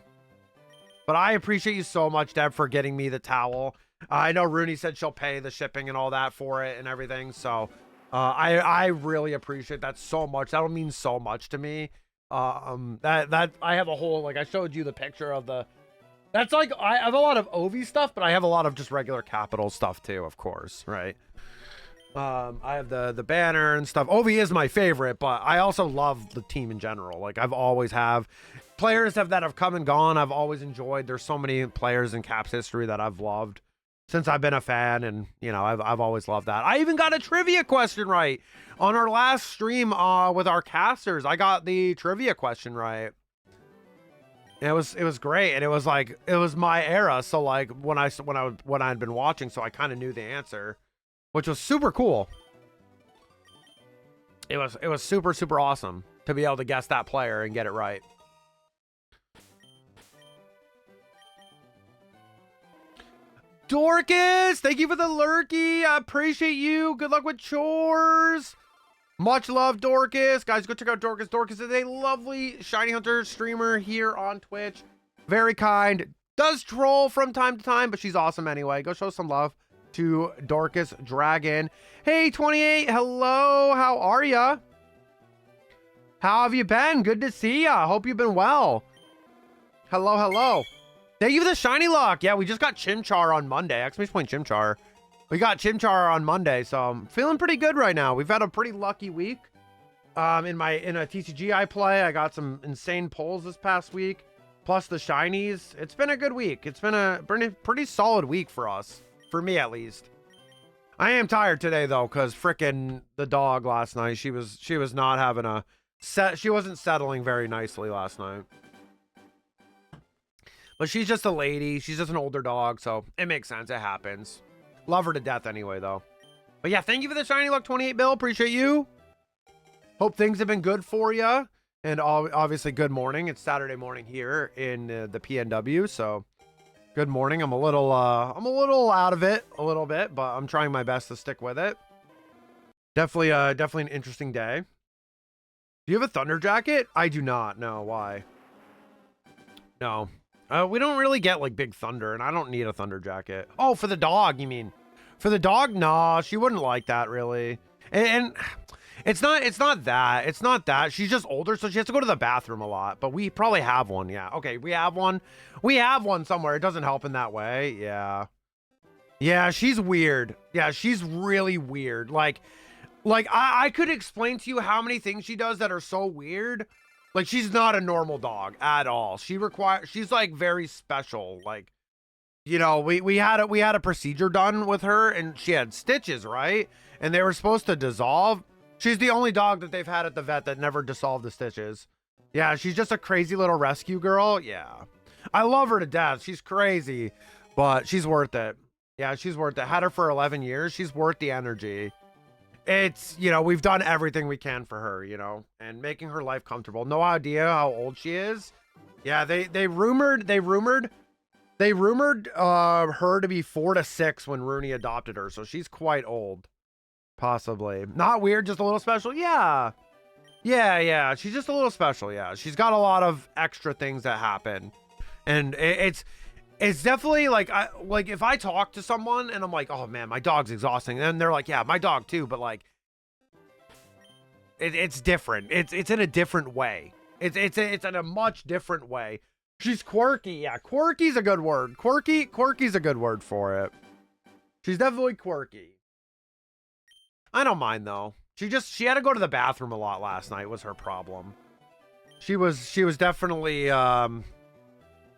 But I appreciate you so much, Deb, for getting me the towel. I know Rooney said she'll pay the shipping and all that for it and everything. So I really appreciate that so much. That'll mean so much to me. That I have a whole, like, I showed you the picture of the. That's like, I have a lot of Ovi stuff, but I have a lot of just regular Capital stuff too, of course, right? I have the banner and stuff. Ovi is my favorite, but I also love the team in general. Like, I've always have. Players that have come and gone, I've always enjoyed. There's so many players in Caps history that I've loved since I've been a fan, and, you know, I've always loved that. I even got a trivia question right on our last stream with our casters. I got the trivia question right. It was great, and it was like, it was my era. So, like, when I'd been watching, so I kind of knew the answer, which was super cool. It was super awesome to be able to guess that player and get it right. Dorcas, thank you for the lurky. I appreciate you. Good luck with chores. Much love, Dorcas. Guys, go check out Dorcas. Dorcas is a lovely Shiny Hunter streamer here on Twitch. Very kind. Does troll from time to time, but she's awesome anyway. Go show some love to Dorcas Dragon. Hey, 28. Hello. How are ya? How have you been? Good to see ya. Hope you've been well. Hello, hello. Thank you for the shiny luck. Yeah, we just got Chimchar on Monday. Exclamation Chimchar. We got Chimchar on Monday, so I'm feeling pretty good right now. We've had a pretty lucky week. In a TCG I play, I got some insane pulls this past week, plus the shinies. It's been a good week. It's been a pretty solid week for us, for me at least. I am tired today though, because frickin' the dog last night. She was not having a set. She wasn't settling very nicely last night. But she's just a lady. She's just an older dog, so it makes sense. It happens. Love her to death anyway, though. But yeah, thank you for the shiny luck, 28 Bill. Appreciate you. Hope things have been good for you. And obviously, good morning. It's Saturday morning here in the PNW, so good morning. I'm a little out of it a little bit, but I'm trying my best to stick with it. Definitely an interesting day. Do you have a thunder jacket? I do not. No, why? No. We don't really get, like, big thunder, and I don't need a thunder jacket. Oh, for the dog, you mean? For the dog? No, she wouldn't like that, really. And it's not that. It's not that. She's just older, so she has to go to the bathroom a lot. But we probably have one, yeah. Okay, we have one. We have one somewhere. It doesn't help in that way, yeah. Yeah, she's weird. Yeah, she's really weird. Like I could explain to you how many things she does that are so weird. Like, she's not a normal dog at all. She's like very special. Like, you know, we had a procedure done with her, and she had stitches, right? And they were supposed to dissolve. She's the only dog that they've had at the vet that never dissolved the stitches. Yeah, she's just a crazy little rescue girl. Yeah. I love her to death. She's crazy, but she's worth it. Yeah, she's worth it. Had her for 11 years. She's worth the energy. it's, you know, we've done everything we can for her, you know, and making her life comfortable. No idea how old she is. Yeah, they rumored her to be 4 to 6 when Rooney adopted her, so she's quite old. Possibly. Not weird, just a little special. Yeah. Yeah. She's just a little special. Yeah. She's got a lot of extra things that happen. And it's definitely like, if I talk to someone and I'm like, oh man, my dog's exhausting. And they're like, yeah, my dog too. But like, it's different. It's in a different way. It's in a much different way. She's quirky. Yeah. Quirky's a good word. Quirky's a good word for it. She's definitely quirky. I don't mind though. She had to go to the bathroom a lot last night was her problem. She was definitely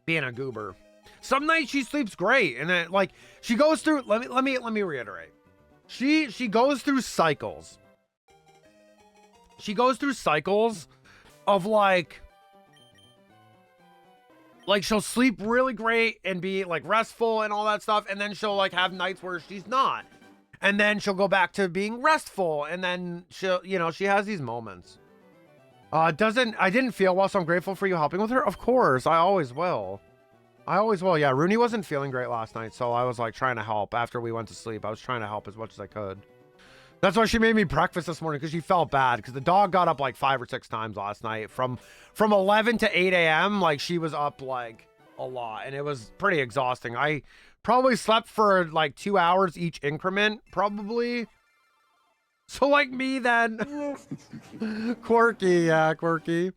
being a goober. Some nights she sleeps great, and then like she goes through. Let me reiterate. She goes through cycles. She goes through cycles of like she'll sleep really great and be like restful and all that stuff, and then she'll like have nights where she's not. And then she'll go back to being restful. And then she'll, you know, she has these moments. I didn't feel well, so I'm grateful for you helping with her. Of course, I always will. Yeah, Rooney wasn't feeling great last night, so I was like trying to help after we went to sleep. I was trying to help as much as I could. That's why she made me breakfast this morning, because she felt bad, because the dog got up like 5 or 6 times last night. From 11 to 8 a.m., like she was up like a lot, and it was pretty exhausting. I probably slept for like 2 hours each increment, probably. So like me then. Quirky, yeah, quirky.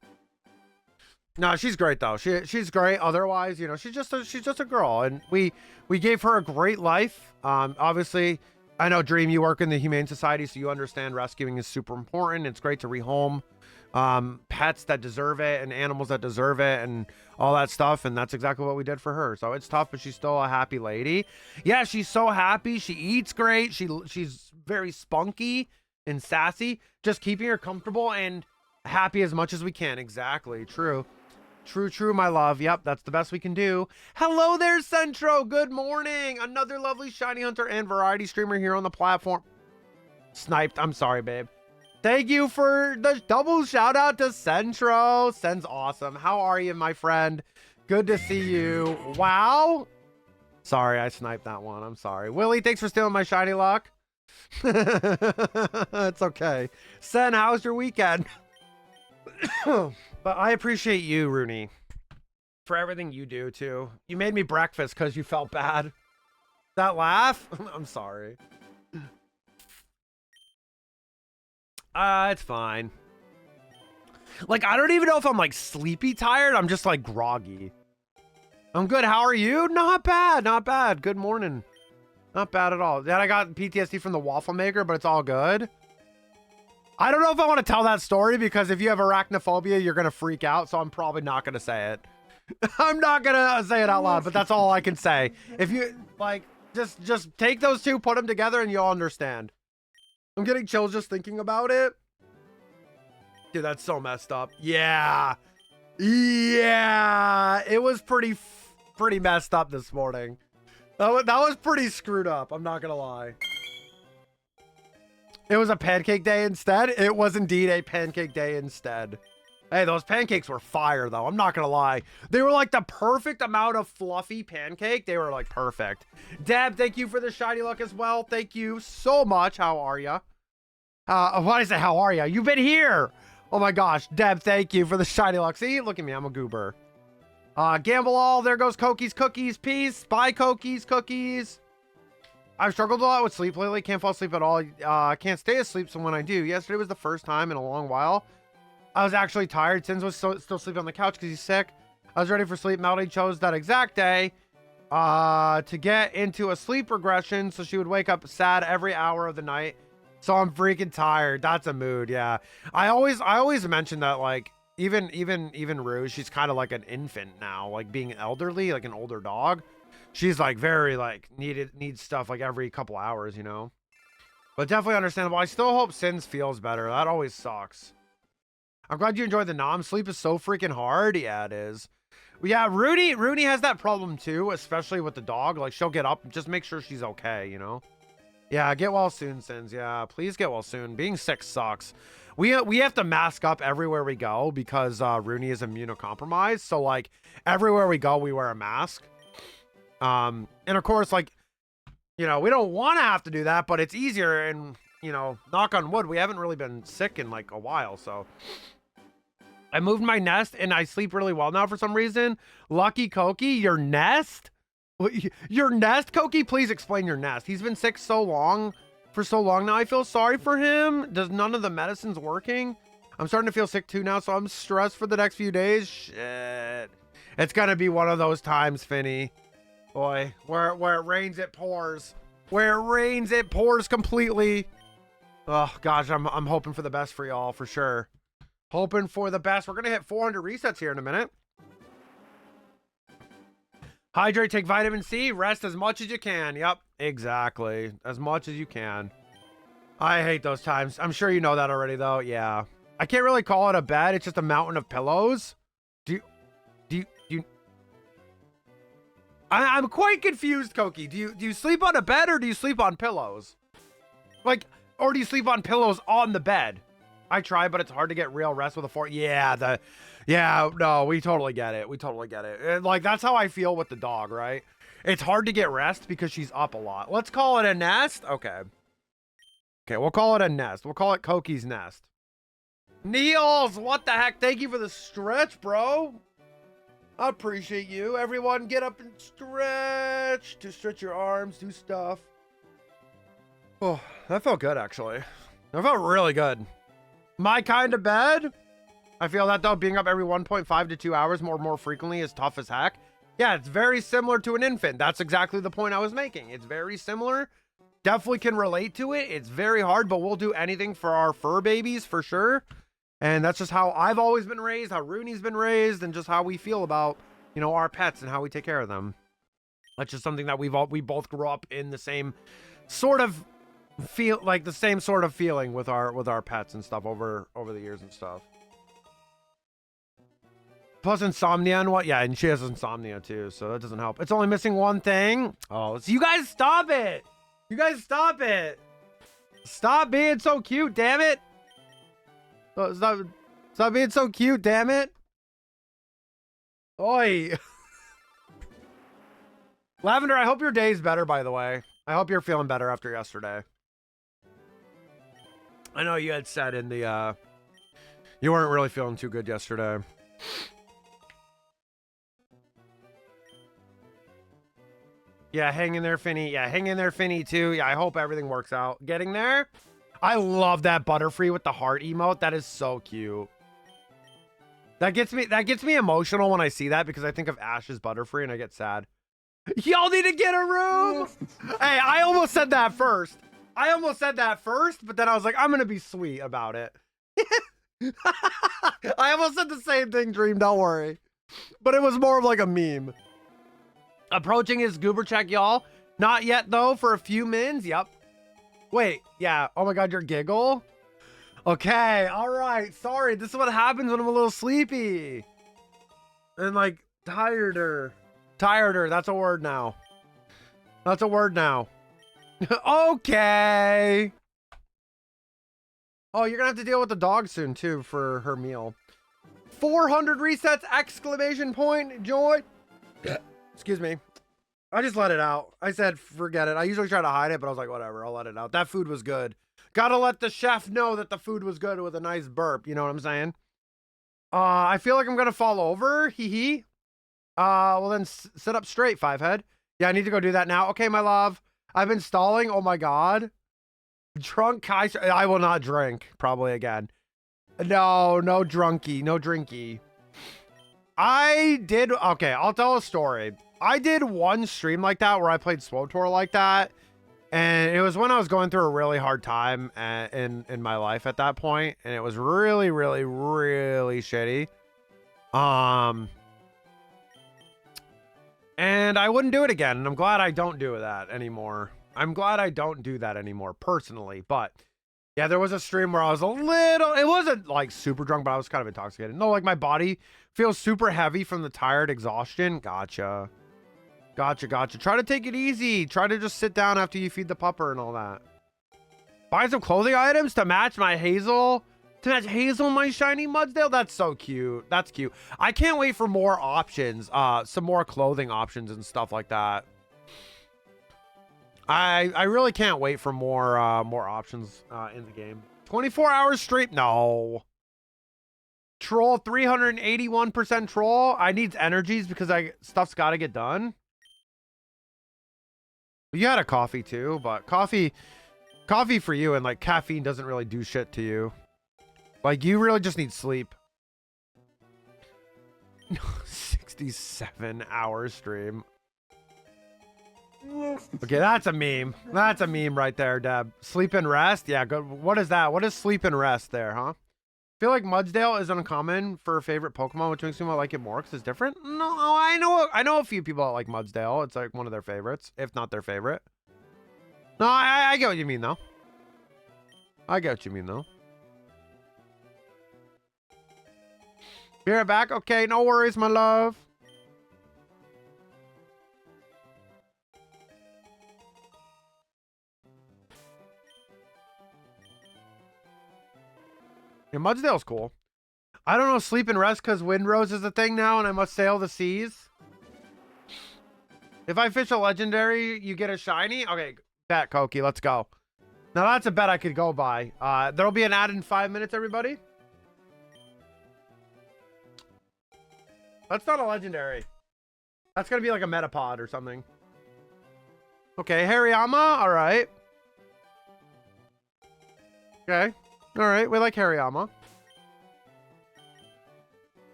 No, she's great though. She's great. Otherwise, you know, she's just a girl, and we gave her a great life. Obviously, I know Dream, you work in the Humane Society, so you understand rescuing is super important. It's great to rehome pets that deserve it and animals that deserve it and all that stuff, and that's exactly what we did for her. So it's tough, but she's still a happy lady. Yeah, she's so happy. She eats great. She's very spunky and sassy. Just keeping her comfortable and happy as much as we can. Exactly. True, my love. Yep, that's the best we can do. Hello there, Centro. Good morning. Another lovely shiny hunter and variety streamer here on the platform. Sniped. I'm sorry, babe. Thank you for the double shout out to Centro. Sen's awesome. How are you, my friend? Good to see you. Wow. Sorry, I sniped that one. I'm sorry. Willie, thanks for stealing my shiny lock. It's okay. Sen, how's your weekend? But I appreciate you, Rooney, for everything you do too. You made me breakfast because you felt bad. That laugh? I'm sorry. It's fine. Like, I don't even know if I'm like sleepy tired. I'm just like groggy. I'm good. How are you? Not bad. Not bad. Good morning. Not bad at all. Then I got PTSD from the waffle maker, but it's all good. I don't know if I want to tell that story because if you have arachnophobia, you're going to freak out. So I'm probably not going to say it. I'm not going to say it out loud, but that's all I can say. If you like, just take those two, put them together and you'll understand. I'm getting chills just thinking about it. Dude, that's so messed up. Yeah. Yeah. It was pretty messed up this morning. That was pretty screwed up. I'm not going to lie. It was a pancake day instead. It was indeed a pancake day instead. Hey, those pancakes were fire though. I'm not going to lie. They were like the perfect amount of fluffy pancake. They were like perfect. Deb, thank you for the shiny luck as well. Thank you so much. How are you? Why did I say how are you? You've been here. Oh my gosh. Deb, thank you for the shiny luck. See, look at me. I'm a goober. Gamble all. There goes Cokies, cookies. Peace. Bye, Cokies, cookies. I've struggled a lot with sleep lately. Can't fall asleep at all. Can't stay asleep. So when I do, yesterday was the first time in a long while. I was actually tired. Sins was still sleeping on the couch because he's sick. I was ready for sleep. Melody chose that exact day to get into a sleep regression. So she would wake up sad every hour of the night. So I'm freaking tired. That's a mood. Yeah. I always mention that, like, even Rue, she's kind of like an infant now, like being elderly, like an older dog. She's like very like needs stuff like every couple hours, you know, but definitely understandable. I still hope Sins feels better. That always sucks. I'm glad you enjoyed the nom. Sleep is so freaking hard. Yeah, it is. Yeah. Rooney has that problem too, especially with the dog. Like she'll get up, just make sure she's okay, you know? Yeah, get well soon, Sins. Yeah, please get well soon. Being sick sucks. We have to mask up everywhere we go because Rooney is immunocompromised. So like everywhere we go, we wear a mask. And of course, like, you know, we don't want to have to do that, but it's easier. And you know, knock on wood, we haven't really been sick in like a while. So I moved my nest and I sleep really well now for some reason. Lucky Koki, your nest? Your nest, Koki? Please explain your nest. He's been sick for so long now. I feel sorry for him. Does none of the medicines working? I'm starting to feel sick too now, so I'm stressed for the next few days. Shit. It's gonna be one of those times, Finny. Boy, where it rains, it pours. Where it rains, it pours completely. Oh gosh, I'm hoping for the best for y'all for sure. Hoping for the best. We're gonna hit 400 resets here in a minute. Hydrate, take vitamin C, rest as much as you can. Yep, exactly. As much as you can. I hate those times. I'm sure you know that already, though. Yeah. I can't really call it a bed. It's just a mountain of pillows. I'm quite confused, Koki. Do you sleep on a bed or do you sleep on pillows? Like, or do you sleep on pillows on the bed? I try, but it's hard to get real rest with a Yeah, no, we totally get it. We totally get it. And like, that's how I feel with the dog, right? It's hard to get rest because she's up a lot. Let's call it a nest. Okay. Okay, we'll call it a nest. We'll call it Koki's nest. Niels, what the heck? Thank you for the stretch, bro. I appreciate you. Everyone get up and stretch. To stretch your arms, do stuff. Oh, that felt good, actually. That felt really good. My kind of bed? I feel that though, being up every 1.5 to 2 hours more frequently is tough as heck. Yeah, it's very similar to an infant. That's exactly the point I was making. It's very similar. Definitely can relate to it. It's very hard, but we'll do anything for our fur babies for sure. And that's just how I've always been raised, how Rooney's been raised, and just how we feel about, you know, our pets and how we take care of them. That's just something that we both grew up in the same sort of feeling with our pets and stuff over the years and stuff. Plus insomnia and what? Yeah, and she has insomnia too, so that doesn't help. It's only missing one thing. Oh, so you guys stop it. You guys stop it. Stop being so cute, damn it. Stop being so cute, damn it. Oi. Lavender, I hope your day's better, by the way. I hope you're feeling better after yesterday. I know you had said in the, you weren't really feeling too good yesterday. Yeah, hang in there, Finny. Yeah, hang in there, Finny, too. Yeah, I hope everything works out. Getting there? I love that Butterfree with the heart emote. That is so cute. That gets me emotional when I see that because I think of Ash's Butterfree and I get sad. Y'all need to get a room. Hey, I almost said that first. But then I was like, I'm gonna be sweet about it. I almost said the same thing, Dream. Don't worry. But it was more of like a meme. Approaching his goober check, y'all. Not yet though. For a few mins. Yep. Wait. Yeah. Oh my God, your giggle. Okay. All right. Sorry. This is what happens when I'm a little sleepy and like tireder. That's a word now. Okay. Oh, you're gonna have to deal with the dog soon too for her meal. 400 resets! Exclamation point! Joy. Excuse me. I just let it out. I said, forget it. I usually try to hide it, but I was like, whatever. I'll let it out. That food was good. Gotta let the chef know that the food was good with a nice burp. You know what I'm saying? I feel like I'm gonna fall over. Hee hee. Well then sit up straight, Fivehead. Yeah, I need to go do that now. Okay, my love. I've been stalling. Oh my God. Drunk Kaiser. I will not drink. Probably again. No drunky. No drinky. Okay, I'll tell a story. I did one stream like that where I played SWTOR like that. And it was when I was going through a really hard time in my life at that point. And it was really, really, really shitty. And I wouldn't do it again. And I'm glad I don't do that anymore. Personally. But yeah, there was a stream where I was it wasn't like super drunk, but I was kind of intoxicated. No, like my body feels super heavy from the tired exhaustion. Gotcha. Gotcha, gotcha. Try to take it easy. Try to just sit down after you feed the pupper and all that. Buy some clothing items to match my Hazel. To match Hazel and my shiny Mudsdale. That's so cute. That's cute. I can't wait for more options. Some more clothing options and stuff like that. I really can't wait for more options in the game. 24 hours straight. No. Troll 381% troll. I need energies because stuff's got to get done. You had a coffee too, but coffee for you and like caffeine doesn't really do shit to you. Like you really just need sleep. 67 hours stream. Okay, that's a meme. That's a meme right there, Deb. Sleep and rest. Yeah, good. What is that? What is sleep and rest there, huh? I feel like Mudsdale is uncommon for a favorite Pokemon, which makes me like it more because it's different. No, I know a few people that like Mudsdale. It's like one of their favorites, if not their favorite. No, I get what you mean though. I get what you mean though. Be right back. Okay, no worries, my love. Yeah, Mudsdale's cool. I don't know, sleep and rest because Windrose is a thing now and I must sail the seas. If I fish a legendary, you get a shiny? Okay, bet, Koki, let's go. Now that's a bet I could go by. There'll be an ad in 5 minutes, everybody. That's not a legendary. That's gonna be like a Metapod or something. Okay, Hariyama, alright. Okay. Alright, we like Hariyama.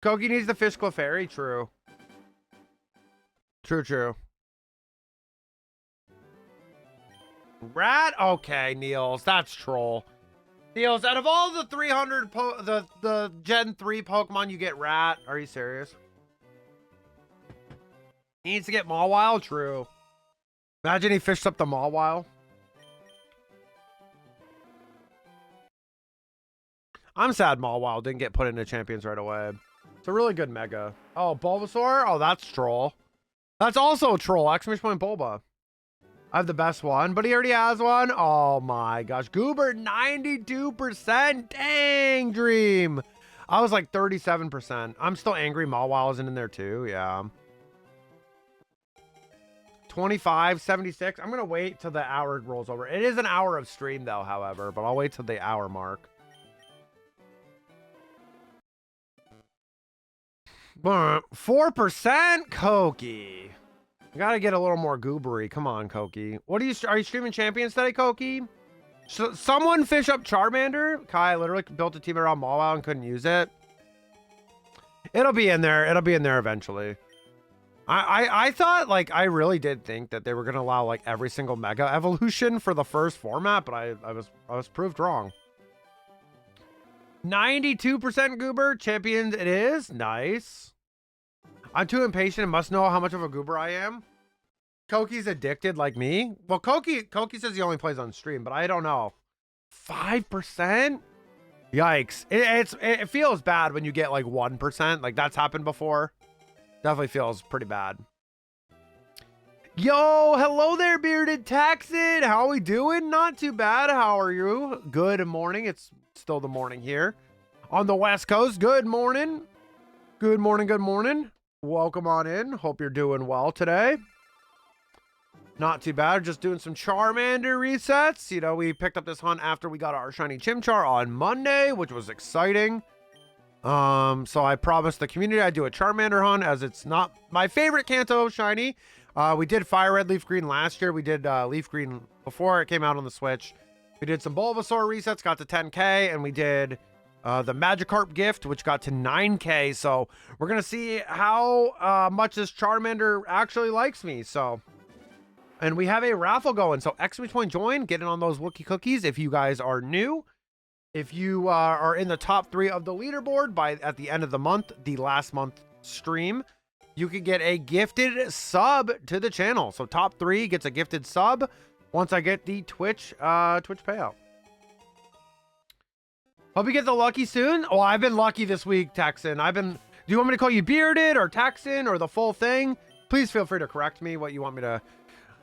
Koki needs the fish Clefairy. True. True. Rat? Okay, Niels. That's troll. Niels, out of all the 300 the Gen 3 Pokemon, you get Rat. Are you serious? He needs to get Mawile? True. Imagine he fished up the Mawile. I'm sad Mawile didn't get put into Champions right away. It's a really good Mega. Oh, Bulbasaur? Oh, that's troll. That's also a troll. Exclamation point Bulba. I have the best one, but he already has one. Oh my gosh. Goober, 92%. Dang, Dream. I was like 37%. I'm still angry Mawile isn't in there too. Yeah. 25, 76. I'm going to wait till the hour rolls over. It is an hour of stream though, however, but I'll wait till the hour mark. 4%? Koki. I gotta get a little more goobery. Come on, Koki. What are you streaming Champions today, Koki? So, someone fish up Charmander? Kai literally built a team around Mawile and couldn't use it. It'll be in there. It'll be in there eventually. I thought, like, I really did think that they were gonna allow like every single Mega Evolution for the first format, but I was proved wrong. 92% goober. Champions it is. Nice. I'm too impatient and must know how much of a goober I am. Koki's addicted like me. Well, Koki says he only plays on stream, but I don't know. 5%? Yikes. It feels bad when you get like 1%. Like that's happened before. Definitely feels pretty bad. Yo, hello there, Bearded Texan. How we doing? Not too bad. How are you? Good morning. It's still the morning here on the West Coast. Good morning. Good morning. Good morning. Welcome on in. Hope you're doing well today. Not too bad. Just doing some Charmander resets. You know, we picked up this hunt after we got our shiny Chimchar on Monday, which was exciting. So I promised the community I'd do a Charmander hunt as it's not my favorite Kanto shiny. We did Fire Red, Leaf Green last year. We did Leaf Green before it came out on the Switch. We did some Bulbasaur resets, got to 10K, and we did the Magikarp gift, which got to 9K. So we're going to see how much this Charmander actually likes me. So, and we have a raffle going. So exclamation point join, get in on those Wookie cookies if you guys are new. If you are in the top 3 of the leaderboard at the end of the month, the last month stream, you could get a gifted sub to the channel. So top 3 gets a gifted sub once I get the Twitch payout. Hope you get the lucky soon. Oh, I've been lucky this week, Texan. Do you want me to call you Bearded or Texan or the full thing? Please feel free to correct me what you want me to.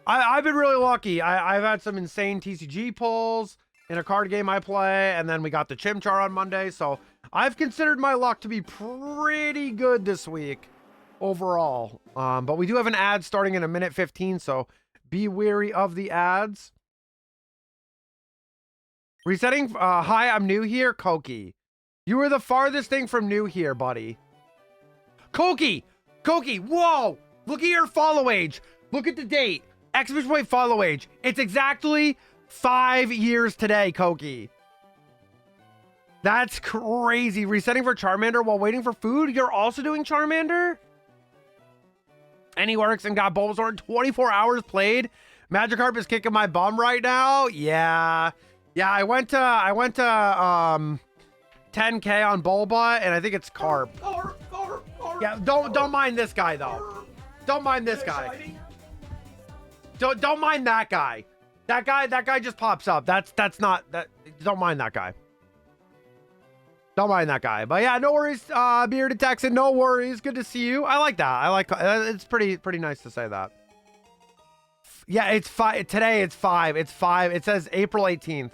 I've been really lucky. I've had some insane TCG pulls in a card game I play, and then we got the Chimchar on Monday, so I've considered my luck to be pretty good this week overall. But we do have an ad starting in a minute 15, so be wary of the ads. Resetting. Hi, I'm new here. Koki. You were the farthest thing from new here, buddy. Koki! Koki, whoa! Look at your follow age. Look at the date. Exclamation point follow age. It's exactly 5 years today, Koki. That's crazy. Resetting for Charmander while waiting for food? You're also doing Charmander? And he works and got Bulbasaur in 24 hours played. Magikarp is kicking my bum right now. Yeah. Yeah, I went to 10K on Bulba, and I think it's Carp. Yeah, don't mind this guy though. Don't mind this guy. Don't mind that guy. That guy just pops up. That's not that. Don't mind that guy. Don't mind that guy. But yeah, no worries, Bearded Texan. No worries. Good to see you. I like that. I like. It's pretty nice to say that. Yeah, it's 5 today. It's 5. It's 5. It says April 18th.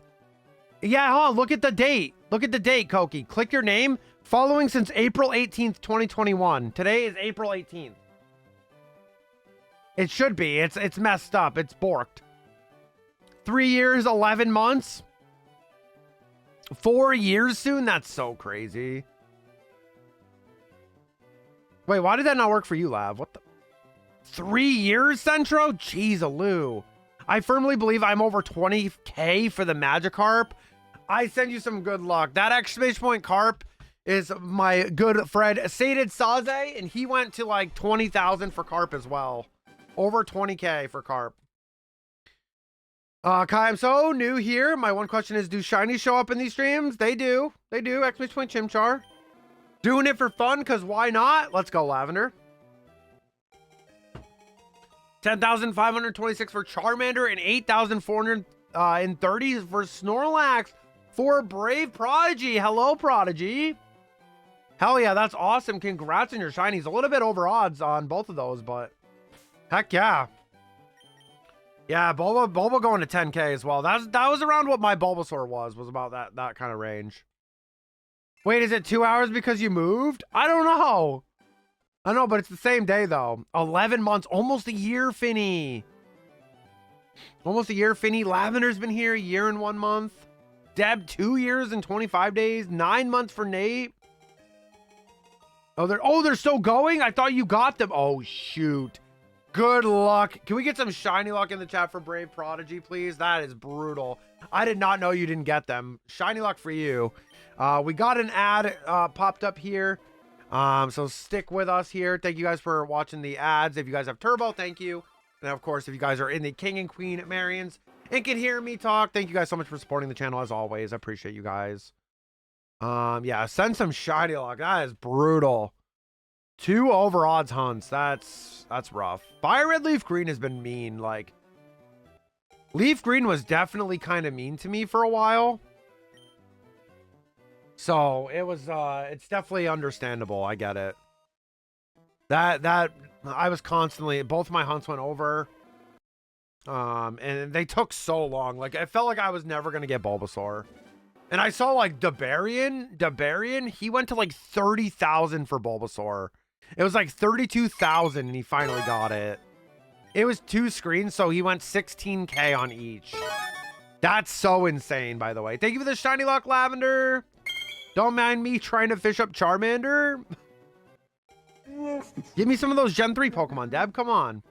Yeah, hold on. Look at the date. Look at the date, Koki. Click your name. Following since April 18th, 2021. Today is April 18th. It should be. It's messed up. It's borked. 3 years, 11 months. 4 years soon? That's so crazy. Wait, why did that not work for you, Lav? What the? 3 years, Centro? Jeez, Aloo. I firmly believe I'm over 20K for the Magikarp. I send you some good luck. That exclamation point Carp is my good friend Sated Saze, and he went to like 20,000 for Carp as well. Over 20K for Carp. Kai, I'm so new here. My one question is, do shinies show up in these streams? They do. They do. Exclamation point Chimchar. Doing it for fun, because why not? Let's go, Lavender. 10,526 for Charmander and 8,430 for Snorlax for Brave Prodigy. Hello, Prodigy. Hell yeah, that's awesome. Congrats on your shinies. A little bit over odds on both of those, but heck yeah. Yeah, Bulba going to 10K as well. That was around what my Bulbasaur was about that kind of range. Wait, is it 2 hours because you moved? I don't know. I know, but it's the same day though. 11 months, almost a year, Finny. Almost a year, Finny. Lavender's been here a year and 1 month. Deb, 2 years and 25 days. 9 months for Nate. Oh, they're still going? I thought you got them. Oh, shoot. Good luck. Can we get some shiny luck in the chat for Brave Prodigy, please? That is brutal. I did not know you didn't get them. Shiny luck for you. We got an ad popped up here. So stick with us here. Thank you guys for watching the ads. If you guys have Turbo, thank you. And of course, if you guys are in the King and Queen Marions and can hear me talk, thank you guys so much for supporting the channel as always. I appreciate you guys. Yeah, send some shiny luck. That is brutal. 2 over odds hunts. That's rough. Fire Red Leaf Green has been mean. Like, Leaf Green was definitely kind of mean to me for a while. So it was, it's definitely understandable. I get it. That I was constantly, both my hunts went over. And they took so long. Like, I felt like I was never going to get Bulbasaur. And I saw like Debarian, he went to like 30,000 for Bulbasaur. It was like 32,000 and he finally got it. It was 2 screens, so he went 16K on each. That's so insane, by the way. Thank you for the shiny luck, Lavender. Don't mind me trying to fish up Charmander. Give me some of those Gen 3 Pokemon, Deb. Come on.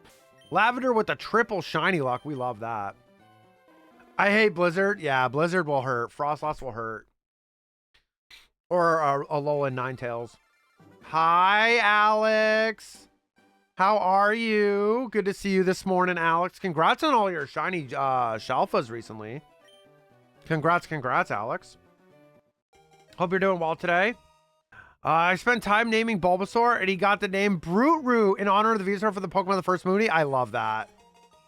Lavender with the triple shiny luck. We love that. I hate Blizzard. Yeah, Blizzard will hurt. Frostlass will hurt. Or Alolan Ninetales. Hi, Alex. How are you? Good to see you this morning, Alex. Congrats on all your shiny Shalfas recently. Congrats, Alex. Hope you're doing well today. I spent time naming Bulbasaur, and he got the name Brute Root in honor of the Venusaur for the Pokemon of the first movie. I love that.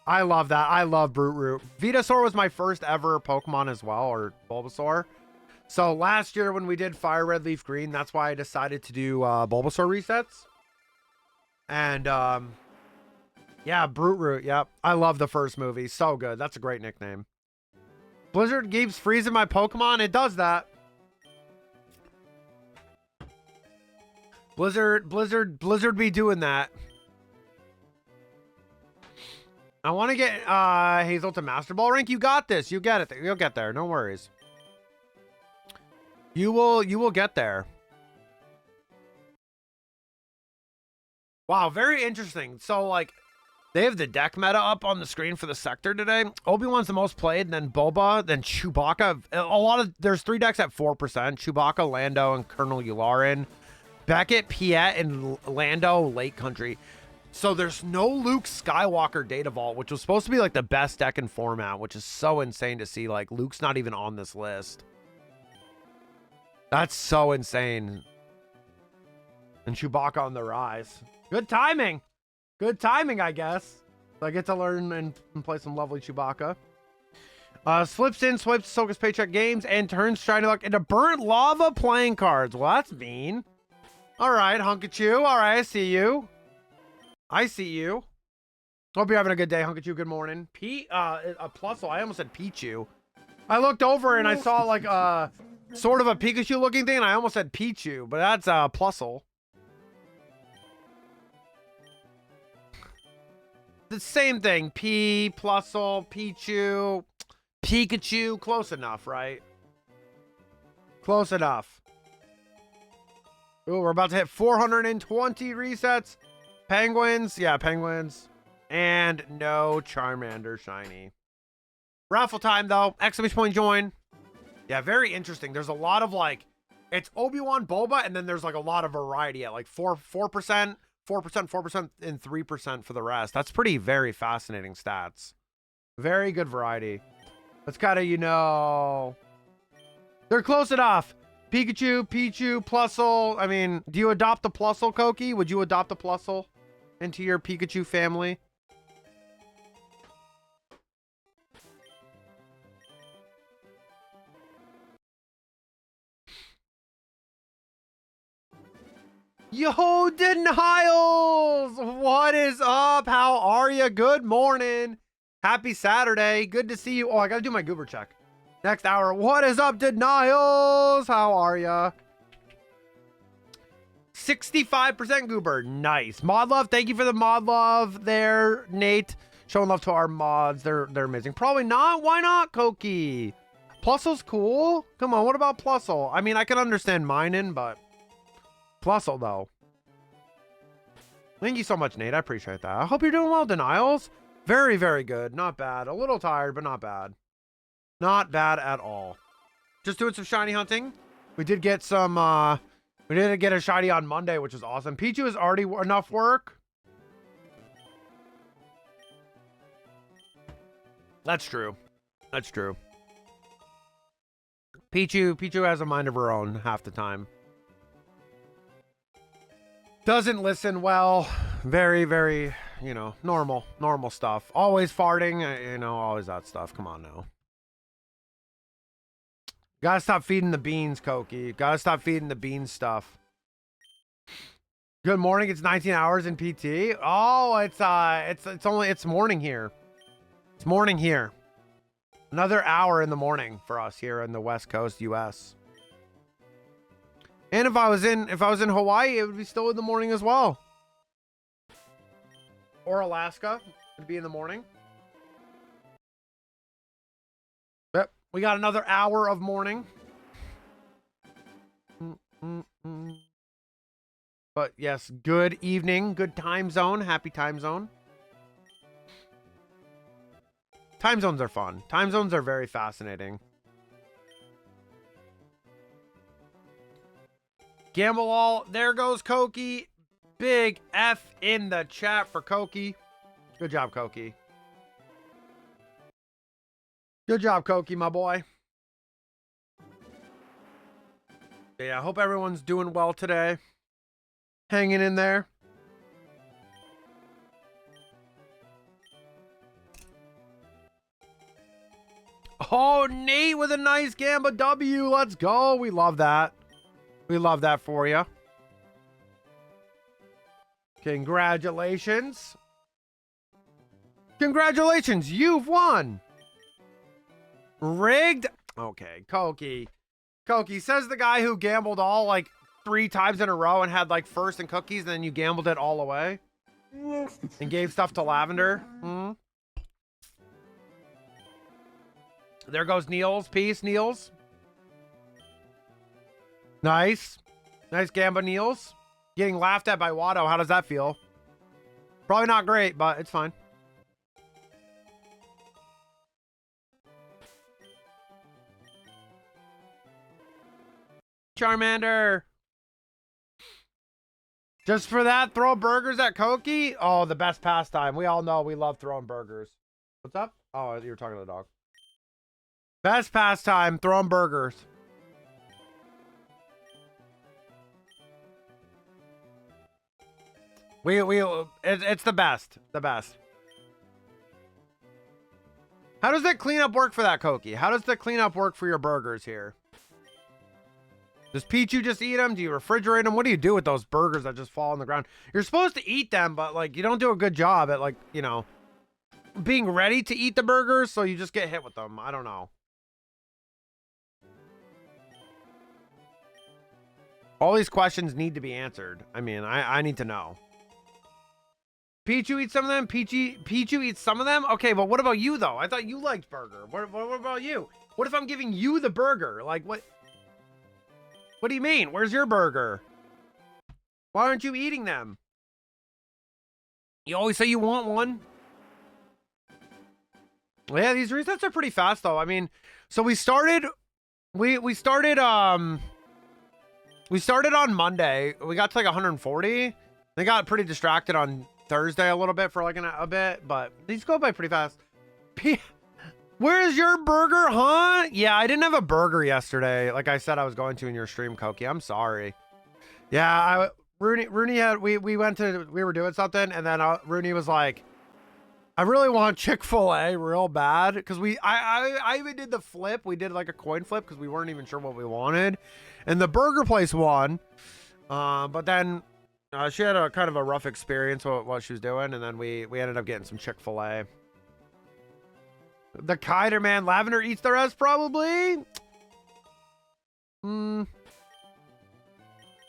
I love that. I love Brute Root. Venusaur was my first ever Pokemon as well, or Bulbasaur. So last year when we did Fire Red Leaf Green, that's why I decided to do Bulbasaur resets. And yeah, Brute Root. Yep. I love the first movie. So good. That's a great nickname. Blizzard keeps freezing my Pokemon. It does that. Blizzard be doing that. I want to get Hazel to Master Ball rank. You got this. You get it. You'll get there. No worries. You will get there. Wow, very interesting. So like they have the deck meta up on the screen for the sector today. Obi-Wan's the most played, then Boba, then Chewbacca. There's 3 decks at 4%. Chewbacca, Lando, and Colonel Yularen. Beckett, Piet, and Lando, Lake Country. So there's no Luke Skywalker Data Vault, which was supposed to be like the best deck in format, which is so insane to see. Like Luke's not even on this list. That's so insane. And Chewbacca on the rise. Good timing. Good timing, I guess. So I get to learn and play some lovely Chewbacca. Slips in, swipes Soka's Paycheck Games, and turns Shiny Luck into Burnt Lava playing cards. Well, that's mean. All right, Hunkachu. All right, I see you. I see you. Hope you're having a good day, Hunkachu. Good morning. A Plusle. I almost said Pichu. I looked over and I saw like sort of a Pikachu looking thing, and I almost said Pichu, but that's Plusle. The same thing. Plusle, Pichu, Pikachu. Close enough, right? Close enough. Ooh, we're about to hit 420 resets. Penguins. Yeah, Penguins. And no Charmander shiny. Raffle time, though. Exclamation point join. Yeah, very interesting. There's a lot of, like, it's Obi-Wan, Boba, and then there's, like, a lot of variety at, like, 4%, 4%, and 3% for the rest. That's very fascinating stats. Very good variety. That's kind of, you know... They're close enough. Pikachu, Pichu, Plusle. I mean, do you adopt the Plusle, Koki? Would you adopt the Plusle into your Pikachu family? Yo, Denials! What is up? How are you? Good morning. Happy Saturday. Good to see you. Oh, I gotta do my goober check. Next hour. What is up, Denials? How are ya? 65% goober. Nice. Mod love. Thank you for the mod love there, Nate. Showing love to our mods. They're amazing. Probably not. Why not, Koki? Plusle's cool. Come on. What about Plusle? I mean, I can understand mining, but Plusle, though. Thank you so much, Nate. I appreciate that. I hope you're doing well, Denials. Very, very good. Not bad. A little tired, but not bad. Not bad at all. Just doing some shiny hunting. We did get some, we did get a shiny on Monday, which is awesome. Pichu is already enough work. That's true. That's true. Pichu has a mind of her own half the time. Doesn't listen well. Very, very, you know, normal stuff. Always farting, you know, always that stuff. Come on now. Gotta stop feeding the beans, Koki. Gotta stop feeding the beans stuff. Good morning. It's 19 hours in PT. Oh, it's morning here. It's morning here. Another hour in the morning for us here in the West Coast, US. And if I was in Hawaii, it would be still in the morning as well. Or Alaska, it'd be in the morning. Yep, we got another hour of morning. But yes, good evening, good time zone, happy time zone. Time zones are fun. Time zones are very fascinating. Gamble all. There goes Koki. Big F in the chat for Koki. Good job, Koki. Good job, Koki, my boy. Yeah, I hope everyone's doing well today. Hanging in there. go, Nate with a nice Gamba W. Let's go. We love that. We love that for you. Congratulations. Congratulations. You've won. Rigged. Okay, Koki. Koki says the guy who gambled all like 3 times in a row and had like first and cookies, and then you gambled it all away and gave stuff to Lavender. Hmm. There goes Niels. Peace, Niels. Nice. Nice Gamba, Niels. Getting laughed at by Watto. How does that feel? Probably not great, but it's fine. Charmander. Just for that, throw burgers at Koki? Oh, the best pastime. We all know we love throwing burgers. What's up? Oh, you were talking to the dog. Best pastime, throwing burgers. It's the best. The best. How does the cleanup work for that, Koki? How does the cleanup work for your burgers here? Does Pichu just eat them? Do you refrigerate them? What do you do with those burgers that just fall on the ground? You're supposed to eat them, but like you don't do a good job at like, you know, being ready to eat the burgers, so you just get hit with them. I don't know. All these questions need to be answered. I mean, I need to know. Pichu eats some of them? Pichu eats some of them? Okay, but what about you, though? I thought you liked burger. What about you? What if I'm giving you the burger? Like, what? What do you mean? Where's your burger? Why aren't you eating them? You always say you want one. Well, yeah, these resets are pretty fast, though. I mean, so we started on Monday. We got to like 140. They got pretty distracted on Thursday a little bit for like a bit, but these go by pretty fast. Where's your burger, huh? Yeah, I didn't have a burger yesterday. Like I said, I was going to in your stream, Koki. I'm sorry. Yeah, Rooney had, we were doing something, and then Rooney was like, I really want Chick-fil-A real bad, because I even did the flip. We did like a coin flip because we weren't even sure what we wanted, and the burger place won. But then she had a kind of a rough experience with what she was doing, and then we ended up getting some Chick-fil-A. The Kiter man, Lavender eats the rest probably.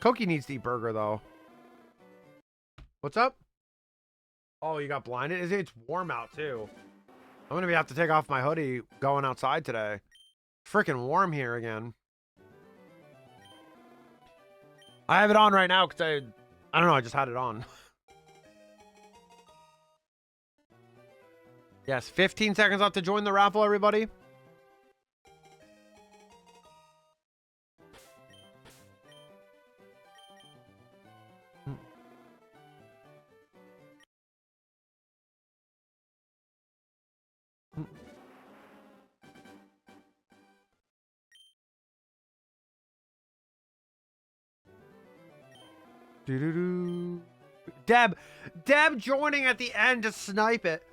Koki needs to eat burger though. What's up? Oh, you got blinded? It's warm out too. I'm gonna have to take off my hoodie going outside today. Freaking warm here again. I have it on right now because I don't know, I just had it on. Yes, 15 seconds left to join the raffle, everybody. Deb joining at the end to snipe it.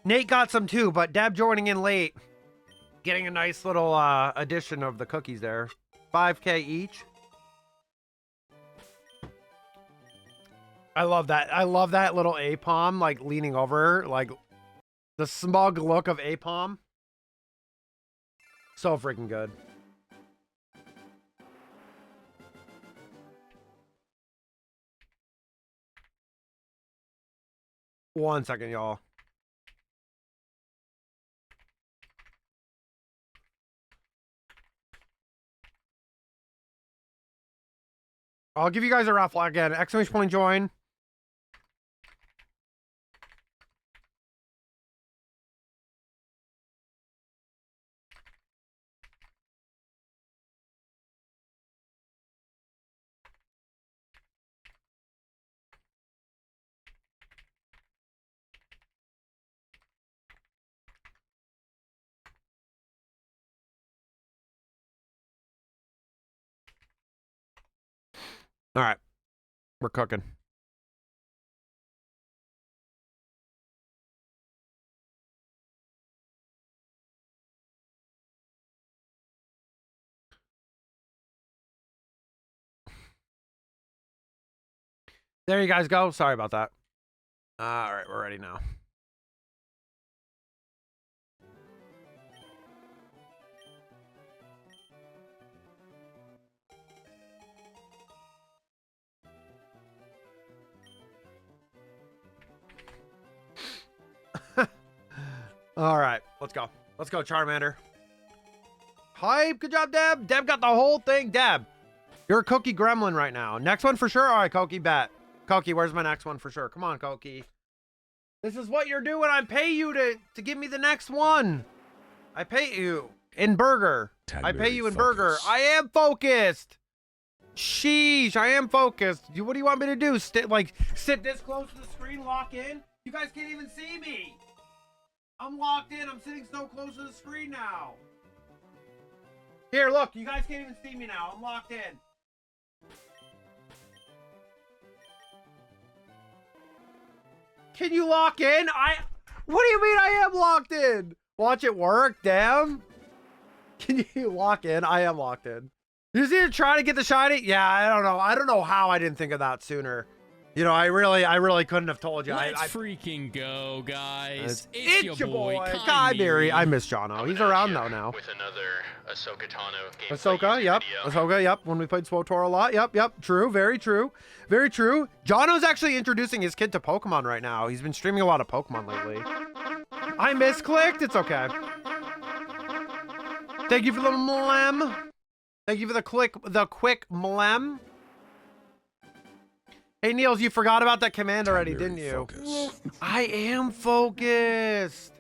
Nate got some too, but Deb joining in late, getting a nice little addition of the cookies there. 5K each. I love that. I love that little Apom like leaning over, like the smug look of Apom. So freaking good. One second, y'all. I'll give you guys a raffle again. Exclamation point join. All right. We're cooking. There you guys go. Sorry about that. All right, we're ready now. All right, let's go. Let's go, Charmander. Hype. Good job, Deb. Deb got the whole thing. Deb, you're a Cookie Gremlin right now. Next one for sure. All right, Koki, bet. Koki, where's my next one for sure? Come on, Koki. This is what you're doing. I pay you to give me the next one. I pay you in burger. I pay you in burger. I am focused. Sheesh, I am focused. What do you want me to do? Sit this close to the screen, lock in? You guys can't even see me. I'm locked in. I'm sitting so close to the screen now. Here, look. You guys can't even see me now. I'm locked in. Can you lock in? What do you mean I am locked in? Watch it work, damn. Can you lock in? I am locked in. You see her trying to get the shiny? Yeah, I don't know. I don't know how I didn't think of that sooner. You know, I really couldn't have told you. Let's freaking go, guys. It's your boy, Kyberi. I miss Jono. He's around though now. With another Ahsoka Tano gameplay Ahsoka, yep. video. Ahsoka, yep. When we played SWTOR a lot. Yep. True. Very true. Very true. Jono's actually introducing his kid to Pokemon right now. He's been streaming a lot of Pokemon lately. I misclicked. It's okay. Thank you for the mlem. Thank you for the quick mlem. Hey, Niels, you forgot about that command already, didn't you? I am focused.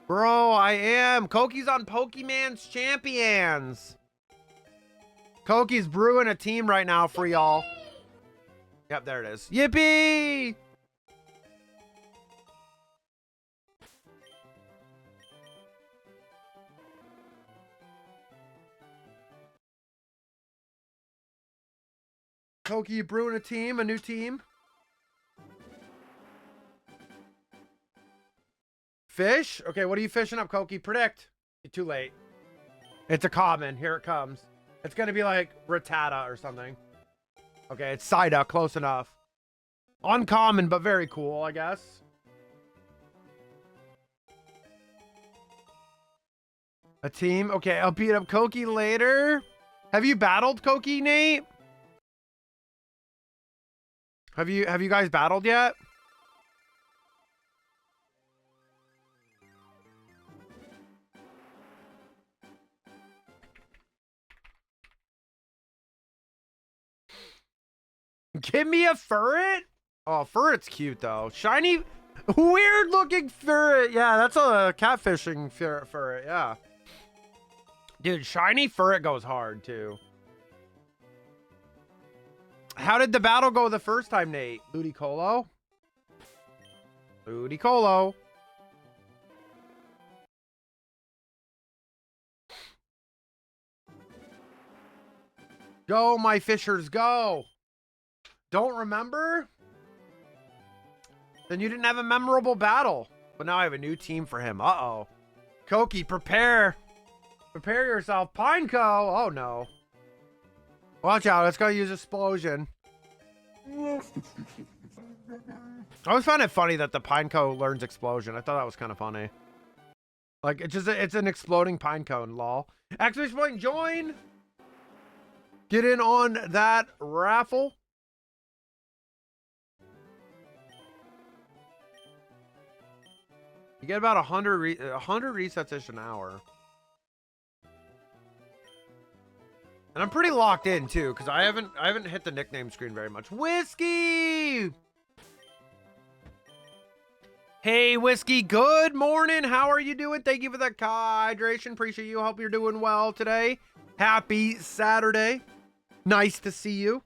Bro, I am. Koki's on Pokemon's Champions. Koki's brewing a team right now for y'all. Yep, there it is. Yippee! Koki, you brewing a team, a new team. Fish? Okay, what are you fishing up, Koki? Predict. You're too late. It's a common. Here it comes. It's going to be like Rattata or something. Okay, it's Psyduck. Close enough. Uncommon, but very cool, I guess. A team? Okay, I'll beat up Koki later. Have you battled Koki, Nate? Have you guys battled yet? Give me a ferret? Oh, ferret's cute though. Shiny, weird looking ferret. Yeah, that's a catfishing ferret. Yeah. Dude, shiny ferret goes hard too. How did the battle go the first time, Nate? Ludicolo? Ludicolo. Go, my fishers, go. Don't remember? Then you didn't have a memorable battle. But now I have a new team for him. Uh-oh. Koki, prepare. Prepare yourself. Pineco. Oh, no. Watch out. Let's go use explosion. I always find it funny that the Pineco learns explosion. I thought that was kind of funny. Like, it's an exploding Pinecone, lol. Exclamation point, join. Get in on that raffle. You get about 100 resets ish an hour. And I'm pretty locked in too, because I haven't hit the nickname screen very much. Whiskey! Hey Whiskey, good morning. How are you doing? Thank you for the hydration. Appreciate you. Hope you're doing well today. Happy Saturday. Nice to see you.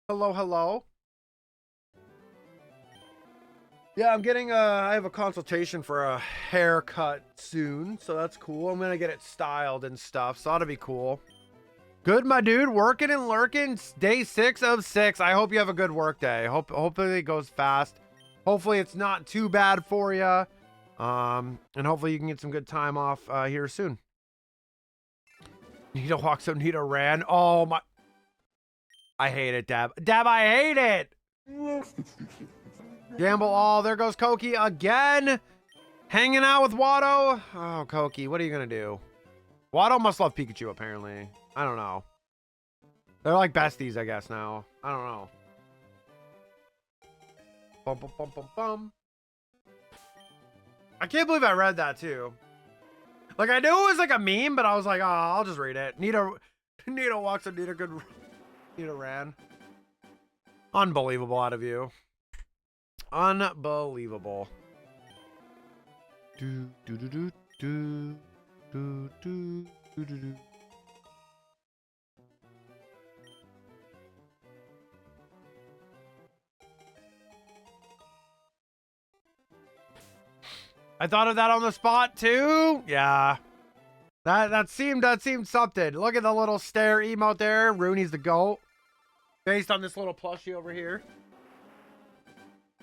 Hello, hello. Yeah, I'm getting I have a consultation for a haircut soon, so that's cool. I'm gonna get it styled and stuff, so that'll be cool. Good, my dude. Working and lurking. Day 6 of 6. I hope you have a good work day. Hopefully it goes fast. Hopefully it's not too bad for you. And hopefully you can get some good time off here soon. Nita walks up. Nita ran. Oh my. I hate it, Dab. Dab, I hate it. Gamble all. There goes Koki again. Hanging out with Watto. Oh, Koki, what are you going to do? Watto must love Pikachu, apparently. I don't know. They're like besties, I guess, now. I don't know. Bum, bum, bum, bum, bum. I can't believe I read that, too. Like, I knew it was like a meme, but I was like, oh, I'll just read it. Nita walks and Nita ran. Unbelievable out of you. Unbelievable. Do do do do do do do do do. I thought of that on the spot too. Yeah. That seemed something. Look at the little stare emote there. Rooney's the GOAT. Based on this little plushie over here.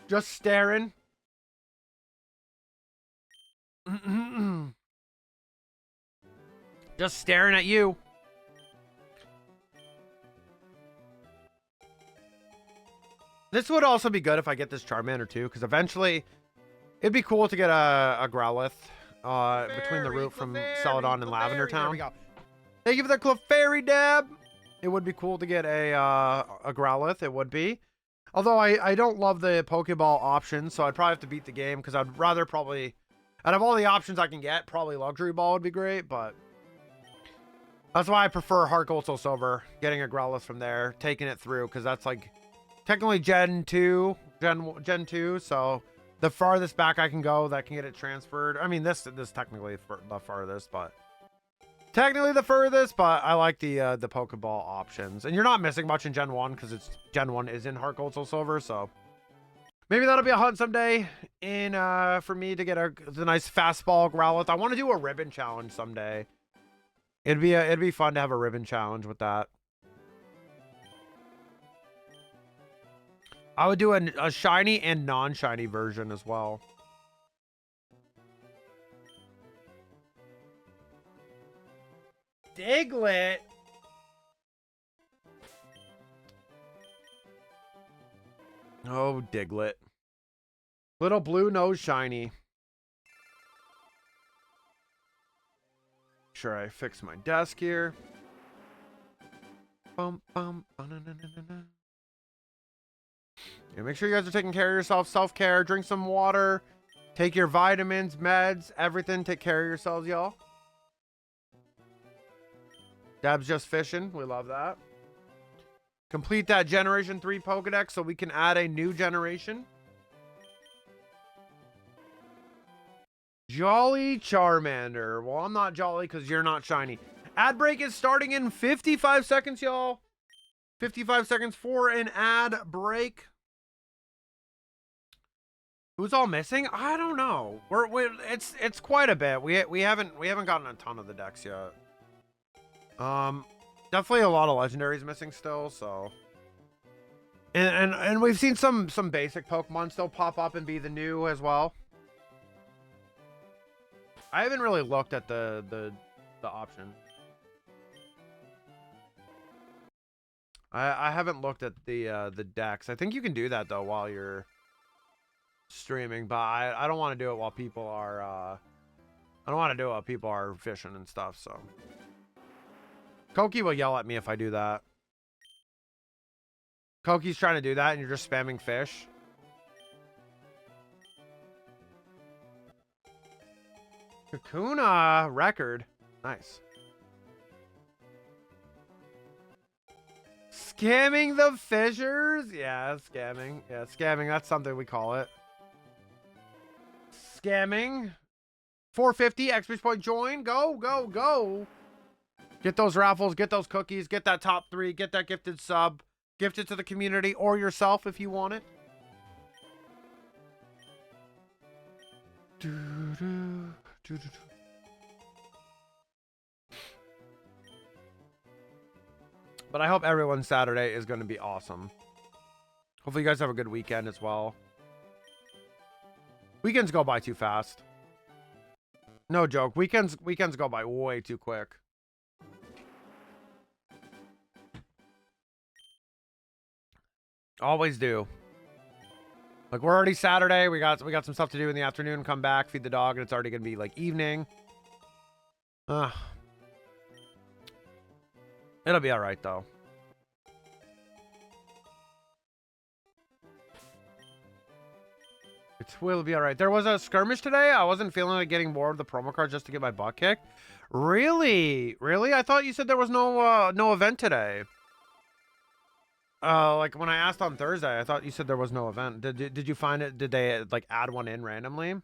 Just staring. Just staring at you. This would also be good if I get this Charmander too, because eventually it'd be cool to get a Growlithe between the route from Celadon and Lavender Town. There we go. Thank you for the Clefairy dab. It would be cool to get a Growlithe. It would be. Although I don't love the Pokeball options, so I'd probably have to beat the game because I'd rather probably, out of all the options I can get, probably Luxury Ball would be great, but that's why I prefer Heart Gold Soul Silver, getting a Growlithe from there, taking it through, because that's like technically Gen 2, so the farthest back I can go that can get it transferred. I mean, this technically the farthest, but technically the furthest, but I like the Pokeball options. And you're not missing much in Gen 1 because Gen 1 is in Heart Gold Soul Silver, so maybe that'll be a hunt someday in for me to get the nice fastball Growlithe. I want to do a ribbon challenge someday. It'd be fun to have a ribbon challenge with that. I would do a shiny and non-shiny version as well. Diglett. Oh, Diglett. Little blue nose shiny. Sure, I fix my desk here. Bum, bum, na, na, na, na, na. Yeah, make sure you guys are taking care of yourself. Self-care. Drink some water. Take your vitamins, meds, everything. Take care of yourselves, y'all. Dab's just fishing. We love that. Complete that Generation 3 Pokedex so we can add a new generation. Jolly Charmander. Well, I'm not jolly because you're not shiny. Ad break is starting in 55 seconds, y'all. 55 seconds for an ad break. Who's all missing? I don't know. It's quite a bit. We haven't gotten a ton of the decks yet. Definitely a lot of legendaries missing still, so. And we've seen some basic Pokemon still pop up and be the new as well. I haven't really looked at the option. I haven't looked at the decks. I think you can do that though while you're streaming, but I don't want to do it while people are I don't want to do it while people are fishing and stuff, so. Koki will yell at me if I do that. Koki's trying to do that and you're just spamming fish. Kakuna record. Nice. Scamming the fishers? Yeah, scamming. Yeah, scamming. That's something we call it. Scamming. 450 experience point join. Go, go, go. Get those raffles. Get those cookies. Get that top 3. Get that gifted sub. Gift it to the community or yourself if you want it. But I hope everyone's Saturday is going to be awesome. Hopefully you guys have a good weekend as well. Weekends go by too fast. No joke. Weekends go by way too quick. Always do. Like, we're already Saturday. We got some stuff to do in the afternoon. Come back, feed the dog, and it's already gonna be like evening. It'll be all right though. It will be all right. There was a skirmish today. I wasn't feeling like getting more of the promo cards just to get my butt kicked. Really? Really? I thought you said there was no event today. Like when I asked on Thursday, I thought you said there was no event. Did you find it? Did they like add one in randomly?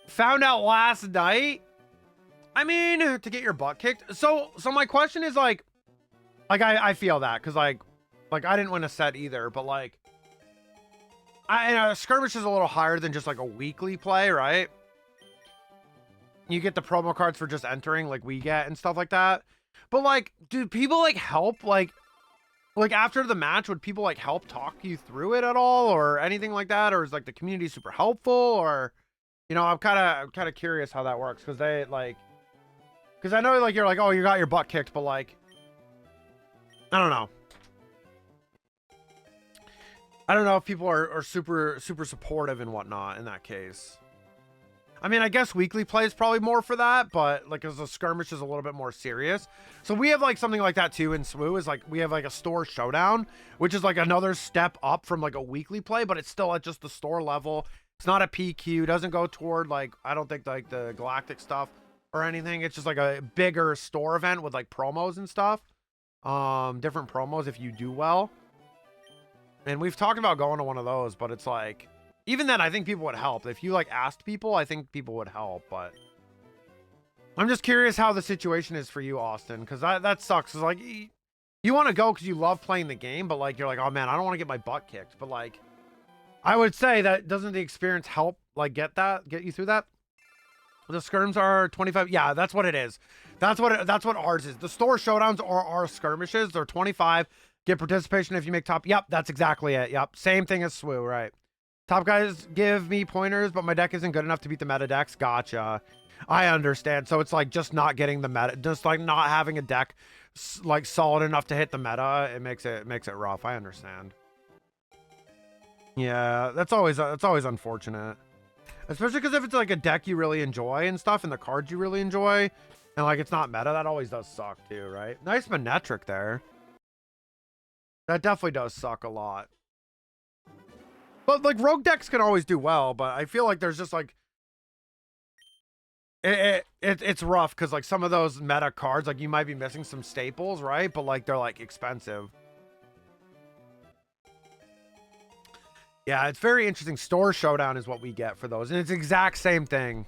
Found out last night. I mean, to get your butt kicked. So my question is like I feel that because like I didn't win a set either, but like skirmish is a little higher than just like a weekly play, right? You get the promo cards for just entering, like we get and stuff like that. But like, do people like help like after the match? Would people like help talk you through it at all, or anything like that? Or is like the community super helpful? Or, you know, I'm kind of curious how that works because they like, because I know like you're like, oh, you got your butt kicked, but like, I don't know. I don't know if people are super supportive and whatnot in that case. I mean, I guess weekly play is probably more for that, but like as a skirmish is a little bit more serious. So we have like something like that too in SWU, is like we have like a store showdown, which is like another step up from like a weekly play, but it's still at just the store level. It's not a PQ, doesn't go toward like, I don't think like the galactic stuff or anything. It's just like a bigger store event with like promos and stuff. Different promos if you do well. And we've talked about going to one of those, but it's like, even then, I think people would help. If you like asked people, I think people would help. But I'm just curious how the situation is for you, Austin, because that sucks. It's like you want to go because you love playing the game, but like you're like, oh man, I don't want to get my butt kicked. But like, I would say that doesn't the experience help like get you through that? The skirms are 25. Yeah, that's what it is. That's what ours is. The store showdowns are our skirmishes. They're 25. Get participation if you make top. Yep, that's exactly it. Yep, same thing as SWU, right? Top guys give me pointers, but my deck isn't good enough to beat the meta decks. Gotcha. I understand. So it's like just not getting the meta, just like not having a deck like solid enough to hit the meta. It makes it rough. I understand. Yeah, that's always unfortunate, especially because if it's like a deck you really enjoy and stuff, and the cards you really enjoy, and like it's not meta, that always does suck too, right? Nice Manetric there. That definitely does suck a lot. But like rogue decks can always do well, but I feel like there's just like it's rough because like some of those meta cards, like you might be missing some staples, right? But like they're like expensive. Yeah, it's very interesting. Store showdown is what we get for those, and it's exact same thing.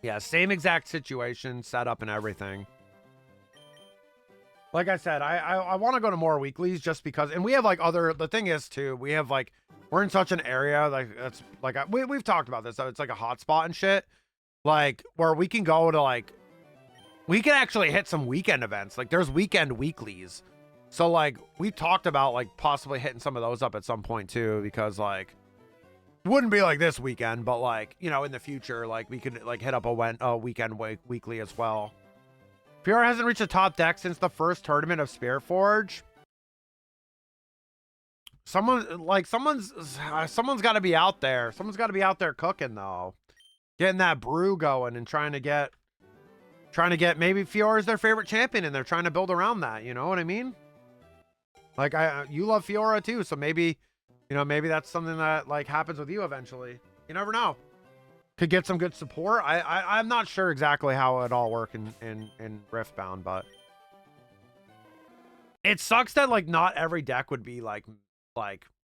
Yeah, same exact situation, setup and everything. Like I said, I want to go to more weeklies just because, and we have like the thing is too, we have like, we're in such an area, like that's like, we've talked about this, so it's like a hot spot and shit, like where we can go to like, we can actually hit some weekend events. Like there's weekend weeklies. So like we talked about like possibly hitting some of those up at some point too, because like, it wouldn't be like this weekend, but like, you know, in the future, like we could like hit up a weekend weekly as well. PR hasn't reached the top deck since the first tournament of Spirit Forge. Someone's got to be out there. Someone's got to be out there cooking though, getting that brew going and trying to get maybe Fiora is their favorite champion and they're trying to build around that. You know what I mean? Like you love Fiora too, so maybe, you know, maybe that's something that like happens with you eventually. You never know. Could get some good support. I'm not sure exactly how it all work in Riftbound, but it sucks that like not every deck would be like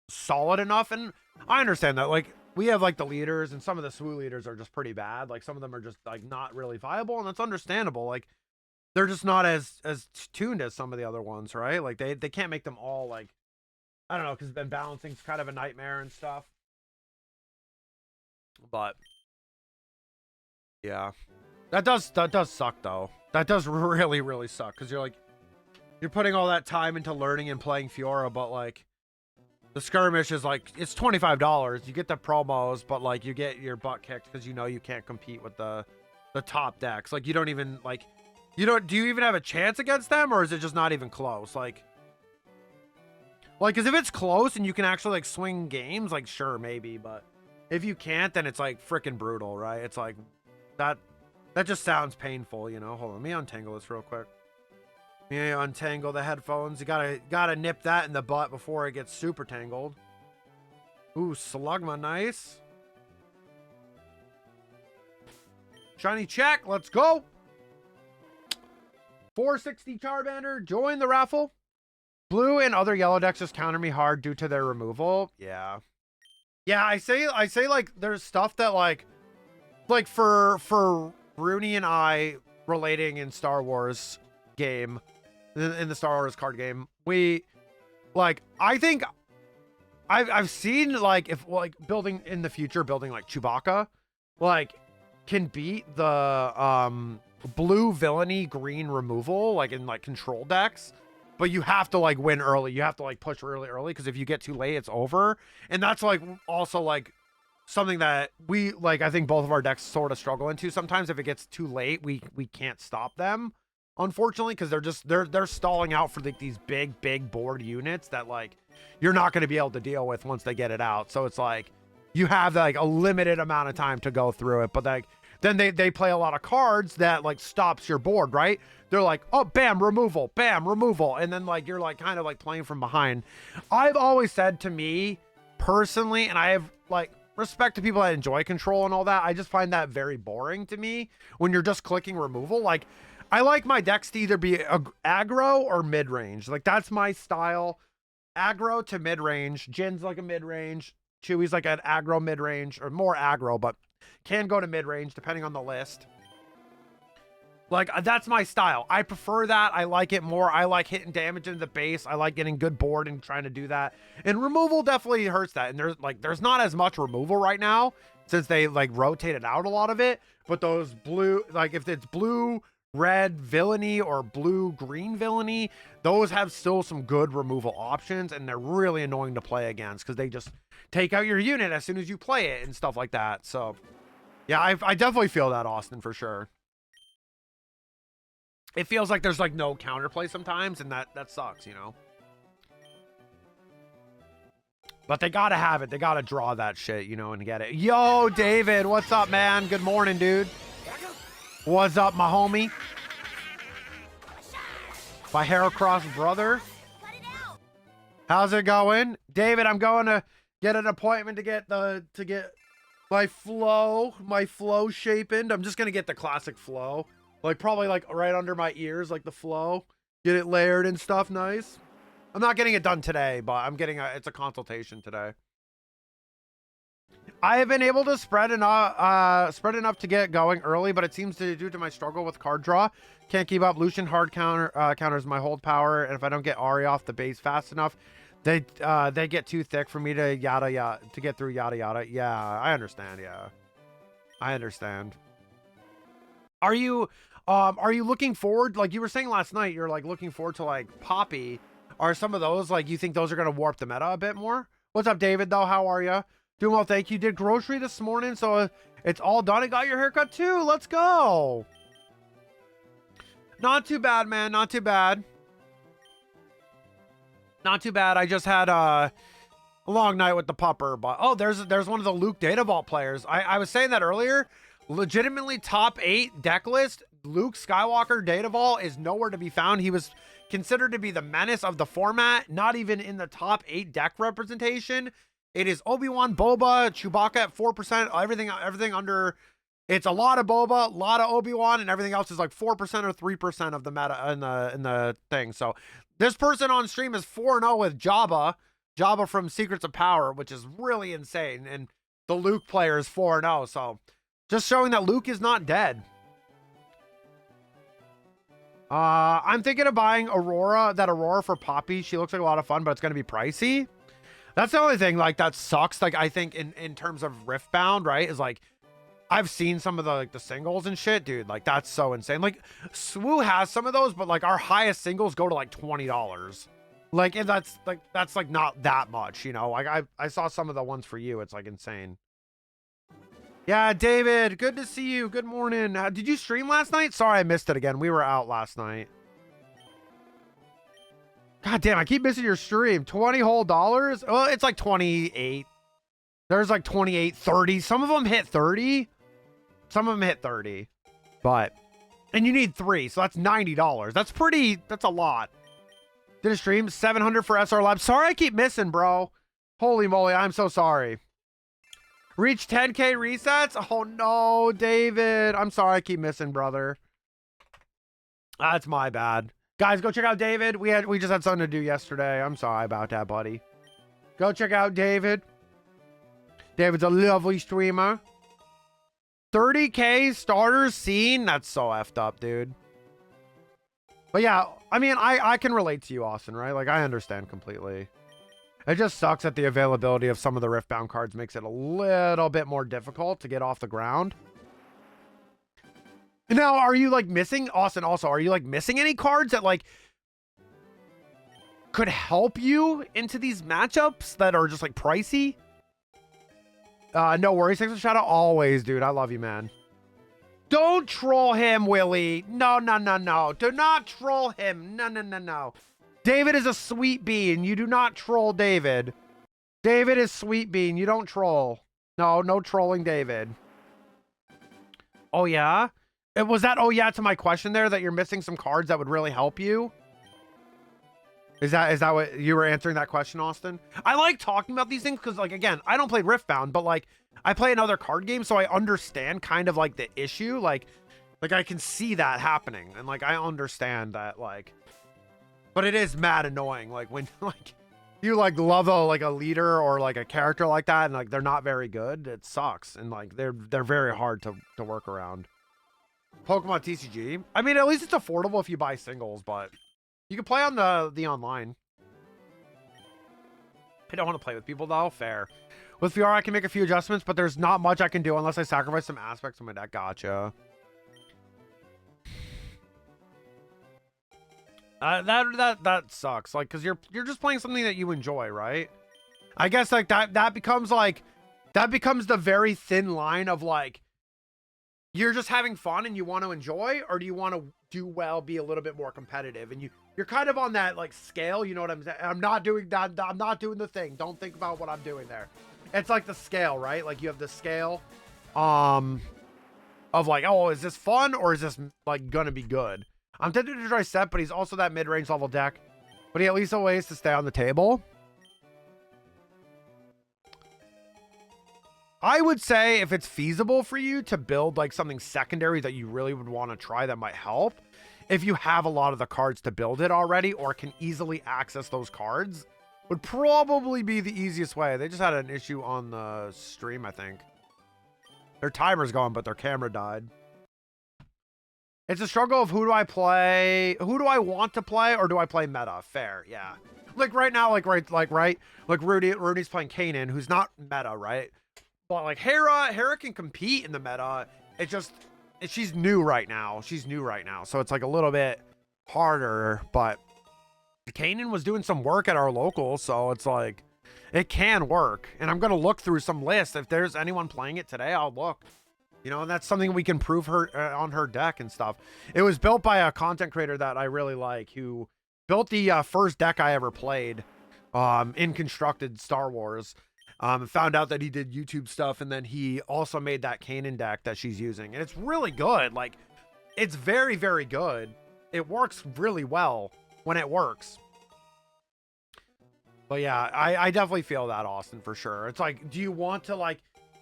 solid enough. And I understand that like we have like the leaders and some of the SWU leaders are just pretty bad. Like some of them are just like not really viable, and that's understandable. Like they're just not as tuned as some of the other ones, right? Like they can't make them all like, I don't know, because then balancing's kind of a nightmare and stuff. But yeah, that does suck though. That does really suck because you're putting all that time into learning and playing Fiora, but like the skirmish is like, it's $25. You get the promos, but like you get your butt kicked because you know you can't compete with the top decks. Like you don't even like, do you even have a chance against them, or is it just not even close? Like Like, because if it's close and you can actually like swing games, like sure, maybe, but if you can't, then it's like freaking brutal, right? It's like that just sounds painful, you know. Hold on, let me untangle this real quick. Let me untangle the headphones. You gotta nip that in the butt before it gets super tangled. Ooh, Slugma, nice. Shiny check, let's go. 460 Charmander, join the raffle. Blue and other yellow decks just counter me hard due to their removal. Yeah. Yeah, I say like there's stuff that like for Rooney and I relating in Star Wars game, in the Star Wars card game, we like, I think I've seen like if like building in the future, building like Chewbacca, like can beat the blue villainy green removal like in like control decks, but you have to like win early. You have to like push really early, because if you get too late, it's over. And that's like also like something that we like, I think both of our decks sort of struggle into sometimes. If it gets too late, we can't stop them, unfortunately, because they're stalling out for like these big board units that like you're not going to be able to deal with once they get it out. So it's like you have like a limited amount of time to go through it, but like then they play a lot of cards that like stops your board, right? They're like, oh, bam, removal, and then like you're like kind of like playing from behind. I've always said, to me personally, and I have like respect to people that enjoy control and all that, I just find that very boring to me when you're just clicking removal. Like, I like my decks to either be aggro or mid-range. Like, that's my style. Aggro to mid-range. Jin's like a mid-range. Chewy's like an aggro mid-range, or more aggro, but can go to mid-range depending on the list. Like, that's my style. I prefer that. I like it more. I like hitting damage into the base. I like getting good board and trying to do that. And removal definitely hurts that. And there's not as much removal right now since they like rotated out a lot of it. But those blue, like if it's blue red villainy or blue green villainy, those have still some good removal options, and they're really annoying to play against because they just take out your unit as soon as you play it and stuff like that. So yeah, I definitely feel that, Austin, for sure. It feels like there's like no counterplay sometimes, and that sucks, you know. But they gotta have it. They gotta draw that shit, you know, and get it. Yo, David, what's up, man? Good morning, dude. What's up, my homie? My Heracross brother. How's it going, David? I'm going to get an appointment to get my flow shapened. I'm just gonna get the classic flow. Like, probably, like, right under my ears, like, the flow. Get it layered and stuff nice. I'm not getting it done today, but I'm getting it's a consultation today. I have been able to spread enough to get going early, but it seems to due to my struggle with card draw. Can't keep up. Lucian hard counters my hold power, and if I don't get Ari off the base fast enough, they get too thick for me to get through yada yada. Yeah, I understand. Yeah, I understand. Are you looking forward, like you were saying last night, you're like looking forward to like Poppy? Are some of those, like, you think those are going to warp the meta a bit more? What's up, David, though? How are you? Doing well, thank you. Did grocery this morning, so it's all done. I got your haircut too. Let's go. Not too bad, man. Not too bad. Not too bad. I just had a long night with the pupper, but oh, there's one of the Luke Data Vault players. I was saying that earlier. Legitimately top 8 deck list. Luke Skywalker Data Vault is nowhere to be found. He was considered to be the menace of the format, not even in the top 8 deck representation. It is Obi-Wan, Boba, Chewbacca at 4%, everything under. It's a lot of Boba, a lot of Obi-Wan, and everything else is like 4% or 3% of the meta in the thing. So this person on stream is 4-0 with Jabba from Secrets of Power, which is really insane. And the Luke player is 4-0. So just showing that Luke is not dead. I'm thinking of buying Aurora for Poppy. She looks like a lot of fun, but it's going to be pricey. That's the only thing, like, that sucks. Like, I think in terms of Riftbound, right, is like, I've seen some of the singles and shit, dude. Like, that's so insane. Like, Swoo has some of those, but like our highest singles go to like $20. Like, and that's like not that much, you know. Like, I saw some of the ones for you. It's like insane. Yeah, David, good to see you. Good morning. Did you stream last night? Sorry, I missed it again. We were out last night. God damn, I keep missing your stream. 20 whole dollars? Well, it's like 28. There's like 28, 30. Some of them hit 30. Some of them hit 30. But, and you need 3, so that's $90. That's a lot. Did a stream, 700 for SR Lab. Sorry I keep missing, bro. Holy moly, I'm so sorry. Reach 10K resets? Oh no, David. I'm sorry I keep missing, brother. That's my bad. Guys, go check out David. We just had something to do yesterday. I'm sorry about that, buddy. Go check out David. David's a lovely streamer. 30K starters seen? That's so effed up, dude. But yeah, I mean, I can relate to you, Austin, right? Like, I understand completely. It just sucks that the availability of some of the Riftbound cards makes it a little bit more difficult to get off the ground. Now, are you like missing, Austin, also, are you like missing any cards that like could help you into these matchups that are just like pricey? No worries. Thanks for shout out always, dude. I love you, man. Don't troll him, Willie. No, no, no, no. Do not troll him. No, no, no, no. David is a sweet bean. You do not troll David. David is sweet bean. You don't troll. No, no trolling David. Oh, yeah? Was that, oh, yeah, to my question there, that you're missing some cards that would really help you? Is that what you were answering that question, Austin? I like talking about these things because, like, again, I don't play Riftbound, but, like, I play another card game, so I understand kind of, like, the issue. Like I can see that happening, and, like, I understand that, like... But it is mad annoying, like, when, like, you, like, love a leader or, like, a character like that, and, like, they're not very good. It sucks, and, like, they're very hard to work around. Pokemon TCG. I mean, at least it's affordable if you buy singles, but you can play on the online. I don't want to play with people, though. Fair. With VR, I can make a few adjustments, but there's not much I can do unless I sacrifice some aspects of my deck. Gotcha. That sucks. Like, because you're just playing something that you enjoy, right? I guess, like, that becomes the very thin line of, like, you're just having fun and you want to enjoy, or do you want to do well, be a little bit more competitive? And you're kind of on that, like, scale, you know what I'm saying? I'm not doing that. I'm not doing the thing. Don't think about what I'm doing there. It's like the scale, right? Like, you have the scale of, like, oh, is this fun or is this, like, gonna be good? I'm tempted to try Set, but he's also that mid-range level deck. But he at least has ways to stay on the table. I would say if it's feasible for you to build like something secondary that you really would want to try that might help, if you have a lot of the cards to build it already or can easily access those cards, would probably be the easiest way. They just had an issue on the stream, I think. Their timer's gone, but their camera died. It's a struggle of who do I play? Who do I want to play, or do I play meta? Fair, yeah. Like right now, like Rudy's playing Kanan, who's not meta, right? But like Hera can compete in the meta. It's just she's new right now. So it's like a little bit harder, but Kanan was doing some work at our local, so it's like it can work. And I'm gonna look through some lists. If there's anyone playing it today, I'll look. You know, and that's something we can prove her on her deck and stuff. It was built by a content creator that I really like, who built the first deck I ever played in constructed Star Wars. Found out that he did YouTube stuff, and then he also made that Kanan deck that she's using. And it's really good. Like, it's very, very good. It works really well when it works. But yeah, I definitely feel that, Austin, for sure. It's like, do you want to, like,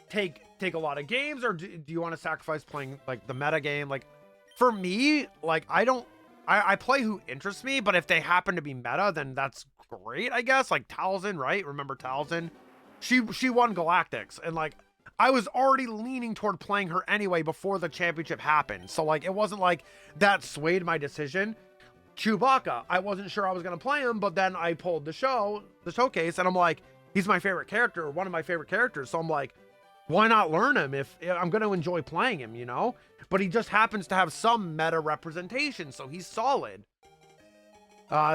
take a lot of games, or do you want to sacrifice playing, like, the meta game? Like, for me, like, I play who interests me, but if they happen to be meta, then that's great, I guess. Like, Talzin, right? Remember Talzin? She won Galactics, and like I was already leaning toward playing her anyway before the championship happened. So like it wasn't like that swayed my decision. Chewbacca, I wasn't sure I was gonna play him, but then I pulled the showcase, and I'm like, he's my favorite character, one of my favorite characters. So I'm like, why not learn him if I'm gonna enjoy playing him, you know? But he just happens to have some meta representation, so he's solid.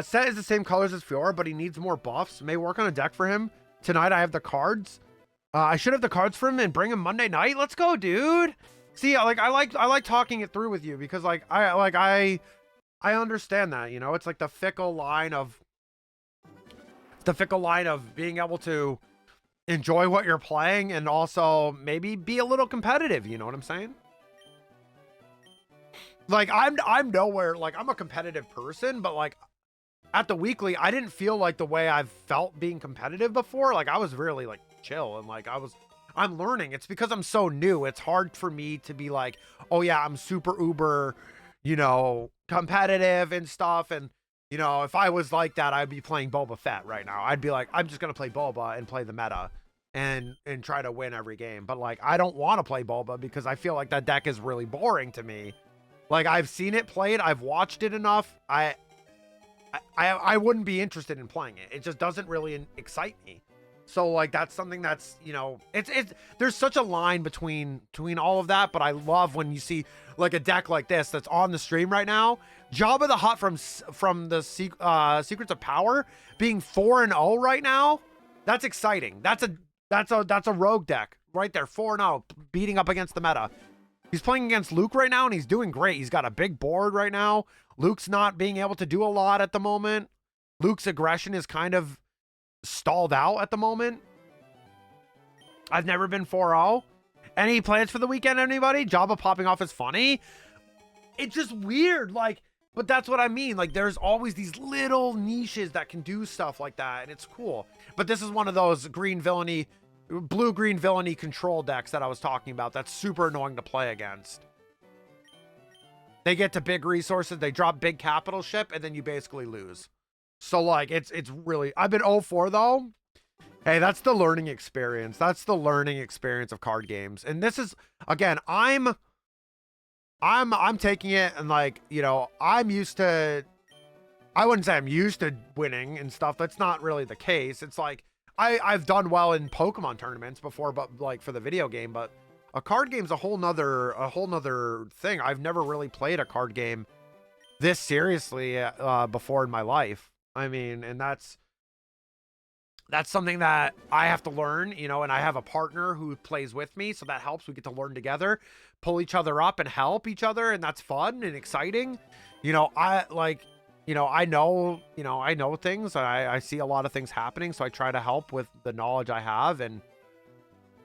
Set is the same colors as Fiora, but he needs more buffs. May work on a deck for him. Tonight I have the cards. I should have the cards for him and bring him Monday night. Let's go, dude. See, like I like talking it through with you, because like I understand that, you know, it's like the fickle line of the fickle line of being able to enjoy what you're playing and also maybe be a little competitive. You know what I'm saying? Like I'm nowhere, like I'm a competitive person, but like at the weekly, I didn't feel like the way I've felt being competitive before. Like I was really like chill and like I'm learning. It's because I'm so new. It's hard for me to be like, oh yeah, I'm super uber, you know, competitive and stuff. And you know, if I was like that, I'd be playing Boba Fett right now. I'd be like, I'm just gonna play Boba and play the meta and try to win every game. But like I don't want to play Boba because I feel like that deck is really boring to me. Like I've seen it played, I've watched it enough. I wouldn't be interested in playing it. It just doesn't really excite me. So like that's something that's, you know, it's there's such a line between all of that, but I love when you see like a deck like this that's on the stream right now. Jabba the Hutt from the Secrets of Power being 4-0 right now. That's exciting. That's a rogue deck right there, 4-0, beating up against the meta. He's playing against Luke right now, and he's doing great. He's got a big board right now. Luke's not being able to do a lot at the moment. Luke's aggression is kind of stalled out at the moment. I've never been 4-0. Any plans for the weekend, anybody? Jabba popping off is funny. It's just weird, like, but that's what I mean. Like, there's always these little niches that can do stuff like that, and it's cool. But this is one of those blue-green villainy control decks that I was talking about that's super annoying to play against. They get to big resources, they drop big capital ship, and then you basically lose. So like it's really, I've been 0-4 though. Hey, that's the learning experience. That's the learning experience of card games. And this is, again, I'm taking it and like, you know, I'm used to, I wouldn't say I'm used to winning and stuff. That's not really the case. It's like I've done well in Pokemon tournaments before, but like for the video game, but a card game's a whole nother thing. I've never really played a card game this seriously before in my life. I mean, and that's something that I have to learn, you know, and I have a partner who plays with me, so that helps. We get to learn together, pull each other up and help each other, and that's fun and exciting. You know, I know things. I see a lot of things happening, so I try to help with the knowledge I have. And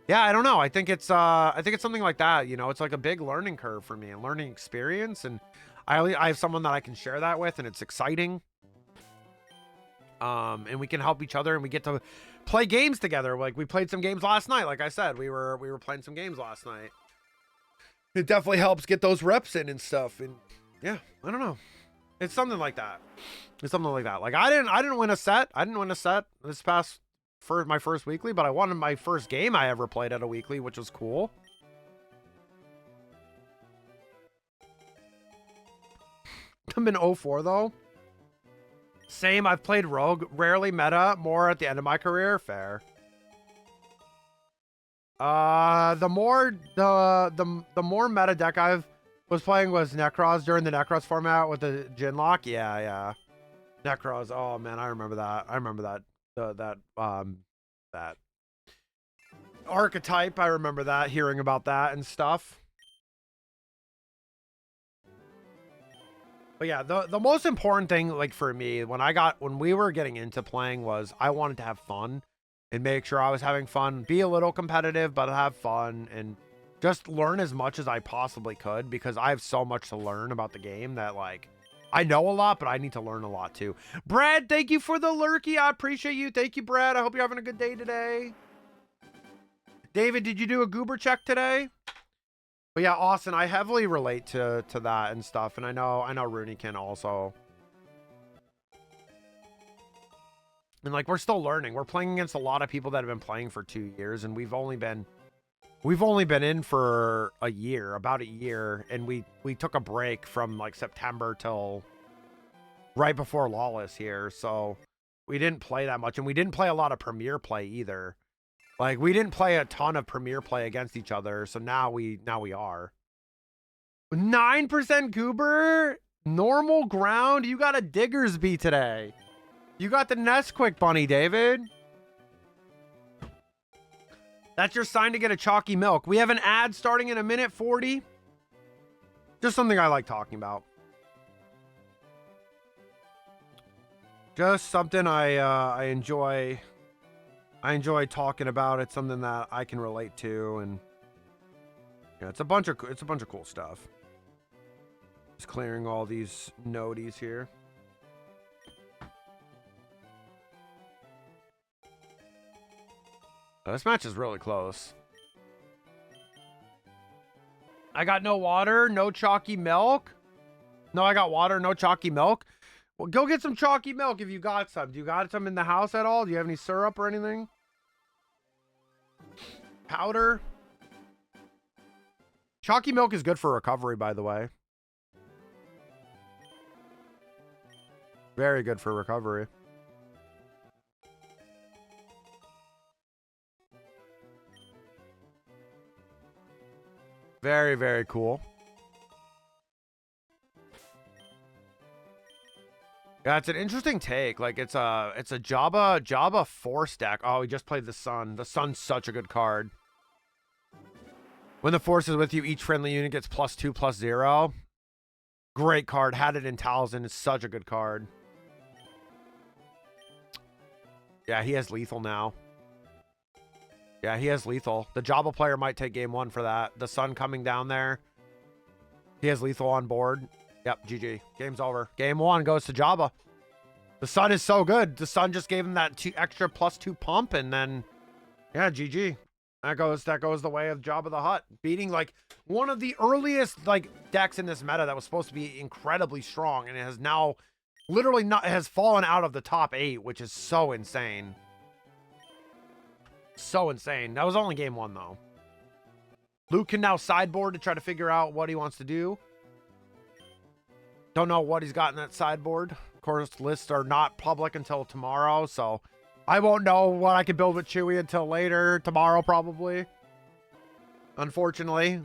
yeah, I don't know. I think it's something like that. You know, it's like a big learning curve for me, a learning experience, and I have someone that I can share that with, and it's exciting. And we can help each other, and we get to play games together. Like we played some games last night. Like I said, we were playing some games last night. It definitely helps get those reps in and stuff. And yeah, I don't know. It's something like that. Like I didn't win a set. This past for my first weekly, but I won my first game I ever played at a weekly, which was cool. I've been 0-4 though. Same, I've played Rogue, rarely meta, more at the end of my career. Fair. The more meta deck was playing was Necros during the Necros format with the Jinlock. Yeah. Necros. Oh man, I remember that. That archetype. I remember that, hearing about that and stuff. But yeah, the most important thing, like for me, when we were getting into playing, was I wanted to have fun and make sure I was having fun, be a little competitive, but have fun and just learn as much as I possibly could, because I have so much to learn about the game that like I know a lot, but I need to learn a lot too. Brad, thank you for the lurky. I appreciate you. Thank you, Brad. I hope you're having a good day today. David, did you do a goober check today? But yeah, Austin, I heavily relate to that and stuff, and I know Rooney can also. And like we're still learning. We're playing against a lot of people that have been playing for 2 years, and we've only been in for about a year, and we took a break from like September till right before Lawless here, so we didn't play that much, and we didn't play a lot of Premier play either. Like, we didn't play a ton of Premier play against each other, so now we are. 9% Goober? Normal ground? You got a Diggersby today. You got the Nesquik bunny, David. That's your sign to get a chalky milk. We have an ad starting in a minute 40. Just something I like talking about. Just something I enjoy. I enjoy talking about. It's something that I can relate to, and yeah, it's a bunch of cool stuff. Just clearing all these noties here. This match is really close. I got no water, no chalky milk. No, I got water, no chalky milk. Well, go get some chalky milk if you got some. Do you got some in the house at all? Do you have any syrup or anything? Powder? Chalky milk is good for recovery, by the way. Very good for recovery. Very, very cool. Yeah, it's an interesting take. Like it's a Jabba Force deck. Oh, we just played the Sun. The Sun's such a good card. When the Force is with you, each friendly unit gets +2/+0. Great card. Had it in Talzin. It's such a good card. Yeah, he has lethal now. Yeah, he has lethal. The Jabba player might take game 1 for that. The Sun coming down there. He has lethal on board. Yep, GG. Game's over. Game 1 goes to Jabba. The Sun is so good. The Sun just gave him that extra +2 pump, and then, yeah, GG. That goes the way of Jabba the Hutt, beating like one of the earliest like decks in this meta that was supposed to be incredibly strong, and it has now literally has fallen out of the top 8, which is so insane. So insane. That was only game 1 though. Luke can now sideboard to try to figure out what he wants to do. Don't know what he's got in that sideboard. Of course, lists are not public until tomorrow, so I won't know what I can build with Chewie until later. Tomorrow, probably. Unfortunately.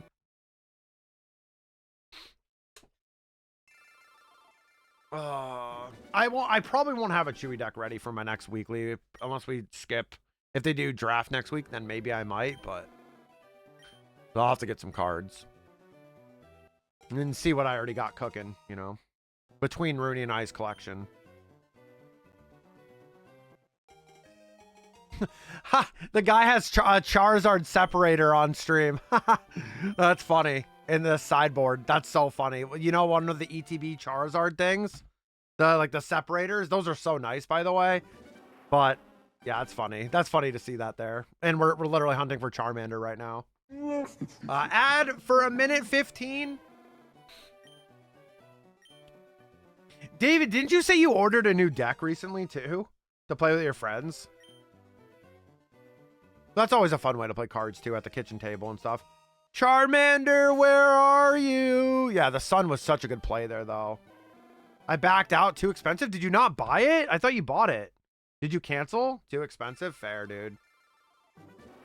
I probably won't have a Chewie deck ready for my next weekly unless we skip. If they do draft next week, then maybe I might, but I'll have to get some cards. And see what I already got cooking, you know, between Rooney and I's collection. Ha! The guy has a Charizard separator on stream. That's funny. In the sideboard. That's so funny. You know, one of the ETB Charizard things? The separators? Those are so nice, by the way. But, yeah, it's funny. That's funny to see that there. And we're literally hunting for Charmander right now. Ad for a minute 15. David, didn't you say you ordered a new deck recently, too? To play with your friends? That's always a fun way to play cards, too, at the kitchen table and stuff. Charmander, where are you? Yeah, the Sun was such a good play there, though. I backed out. Too expensive? Did you not buy it? I thought you bought it. Did you cancel? Too expensive? Fair, dude.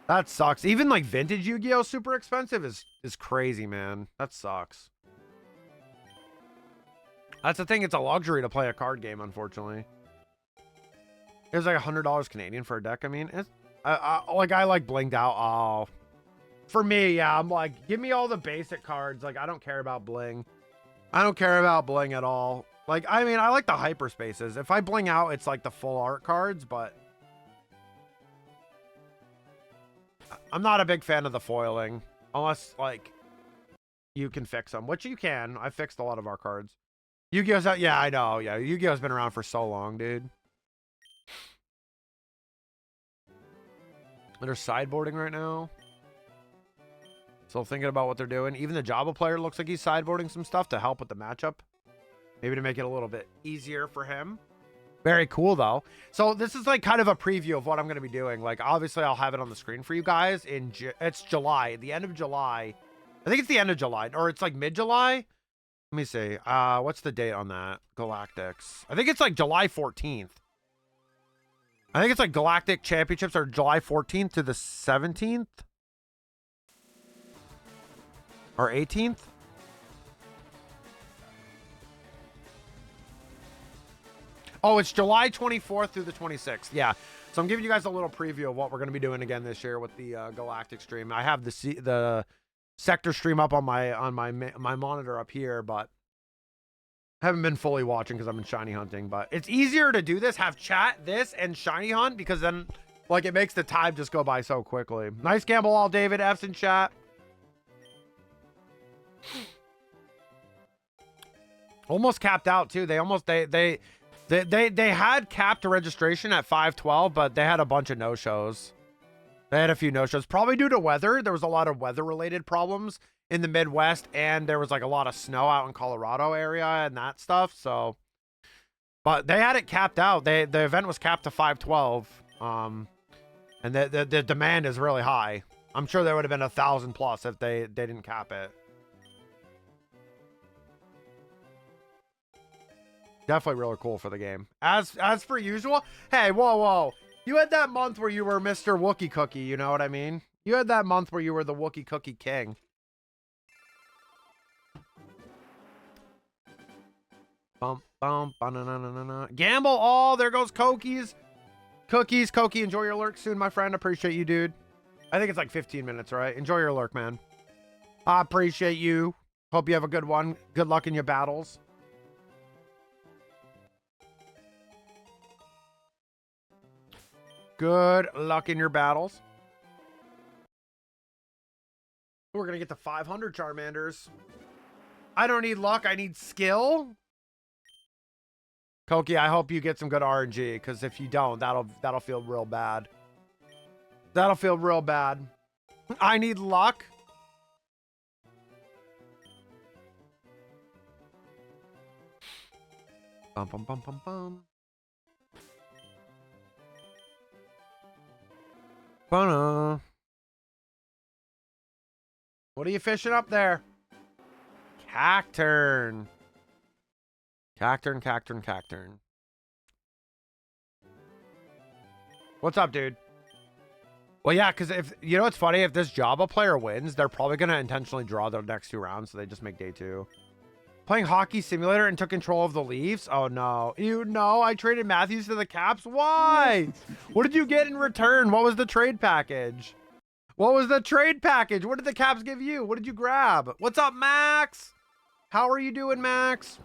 That sucks. Even, like, vintage Yu-Gi-Oh! Super expensive is crazy, man. That sucks. That's the thing. It's a luxury to play a card game, unfortunately. It was like $100 Canadian for a deck. I mean, it's... I like blinged out. Oh, for me, yeah, I'm like, give me all the basic cards. Like, I don't care about bling. I don't care about bling at all. Like, I mean, I like the hyperspaces. If I bling out, it's like the full art cards, but I'm not a big fan of the foiling unless like you can fix them, which you can. I fixed a lot of our cards. Yu-Gi-Oh's out. Yeah, I know. Yeah, Yu-Gi-Oh's been around for so long, dude. They're sideboarding right now. Still thinking about what they're doing. Even the Jabba player looks like he's sideboarding some stuff to help with the matchup. Maybe to make it a little bit easier for him. Very cool, though. So this is like kind of a preview of what I'm going to be doing. Like, obviously, I'll have it on the screen for you guys. It's July. The end of July. I think it's the end of July. Or it's like mid-July. Let me see. What's the date on that? Galactics. I think it's like July 14th. I think it's like Galactic Championships are July 14th to the 17th. Or 18th. Oh, it's July 24th through the 26th. Yeah. So I'm giving you guys a little preview of what we're going to be doing again this year with the Galactic stream. I have the sector stream up on my monitor up here, but Haven't been fully watching because I've been shiny hunting, but it's easier to do this, have chat, this, and shiny hunt, because then, like, it makes the time just go by so quickly. Nice gamble all, David. F's in chat. Almost capped out, too. They almost, they had capped the registration at 512, but they had a bunch of no-shows. They had a few no-shows, probably due to weather. There was a lot of weather-related problems in the Midwest, and there was like a lot of snow out in Colorado area and that stuff. So, but they had it capped out. The event was capped to 512. And the demand is really high. I'm sure there would have been 1,000 plus if they didn't cap it. Definitely really cool for the game. As for usual, hey, whoa. You had that month where you were Mr. Wookie Cookie, you know what I mean? You had that month where you were the Wookie Cookie King. Gamble all. There goes Cokies. Cookie, enjoy your lurk soon, my friend. Appreciate you, dude. I think it's like 15 minutes, right? Enjoy your lurk, man. I appreciate you. Hope you have a good one. Good luck in your battles. Good luck in your battles. We're going to get to 500 Charmanders. I don't need luck. I need skill. Koki, I hope you get some good RNG, because if you don't, that'll feel real bad. That'll feel real bad. I need luck. Bum, bum, bum, bum, bum. Ba-na. What are you fishing up there? Cacturn. Cacturn. What's up, dude? Well, yeah, because if you know what's funny, if this Java player wins, they're probably gonna intentionally draw their next 2 rounds, so they just make day 2. Playing Hockey Simulator and took control of the Leafs. Oh no, I traded Matthews to the Caps. Why? What did you get in return? What was the trade package? What was the trade package? What did the Caps give you? What did you grab? What's up, Max? How are you doing, Max?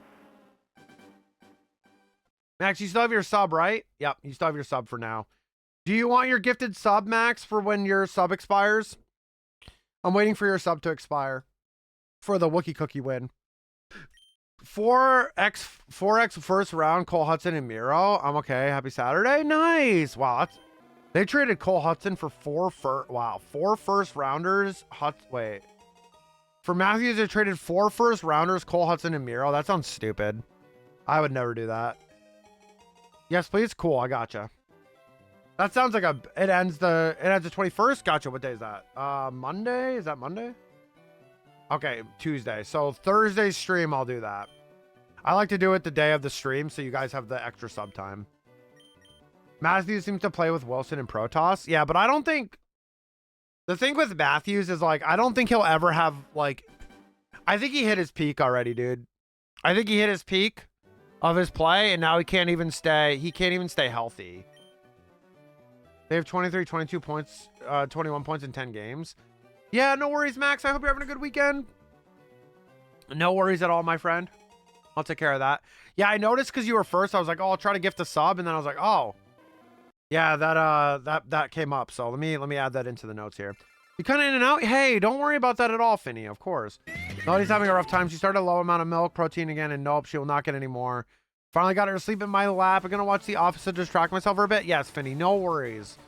Max, you still have your sub, right? Yep, you still have your sub for now. Do you want your gifted sub, Max, for when your sub expires? I'm waiting for your sub to expire for the Wookie Cookie win. 4x first round, Cole Hudson and Miro. I'm okay. Happy Saturday. Nice. Wow, they traded Cole Hudson for 4 first rounders. Wait. For Matthews, they traded 4 first rounders, Cole Hudson and Miro. That sounds stupid. I would never do that. Yes, please. Cool. I gotcha. That sounds like it ends the 21st. Gotcha. What day is that? Monday? Is that Monday? Okay, Tuesday. So Thursday's stream, I'll do that. I like to do it the day of the stream, so you guys have the extra sub time. Matthews seems to play with Wilson and Protoss. Yeah, but I don't think... The thing with Matthews is, like, I don't think he'll ever have, like... I think he hit his peak already, dude. I think he hit his peak of his play, and now he can't even stay healthy. They have 23, 22 points, 21 points in 10 games. Yeah, no worries, Max. I hope you're having a good weekend. No worries at all, my friend. I'll take care of that. Yeah, I noticed because you were first. I was like, oh, I'll try to gift a sub, and then I was like, oh, yeah, that came up. So let me add that into the notes here. You kind of in and out. Hey, don't worry about that at all, Finny. Of course. Melody's having a rough time. She started a low amount of milk protein again, and nope, she will not get any more. Finally got her to sleep in my lap. I'm gonna watch The Office to distract myself for a bit. Yes, Finny. No worries.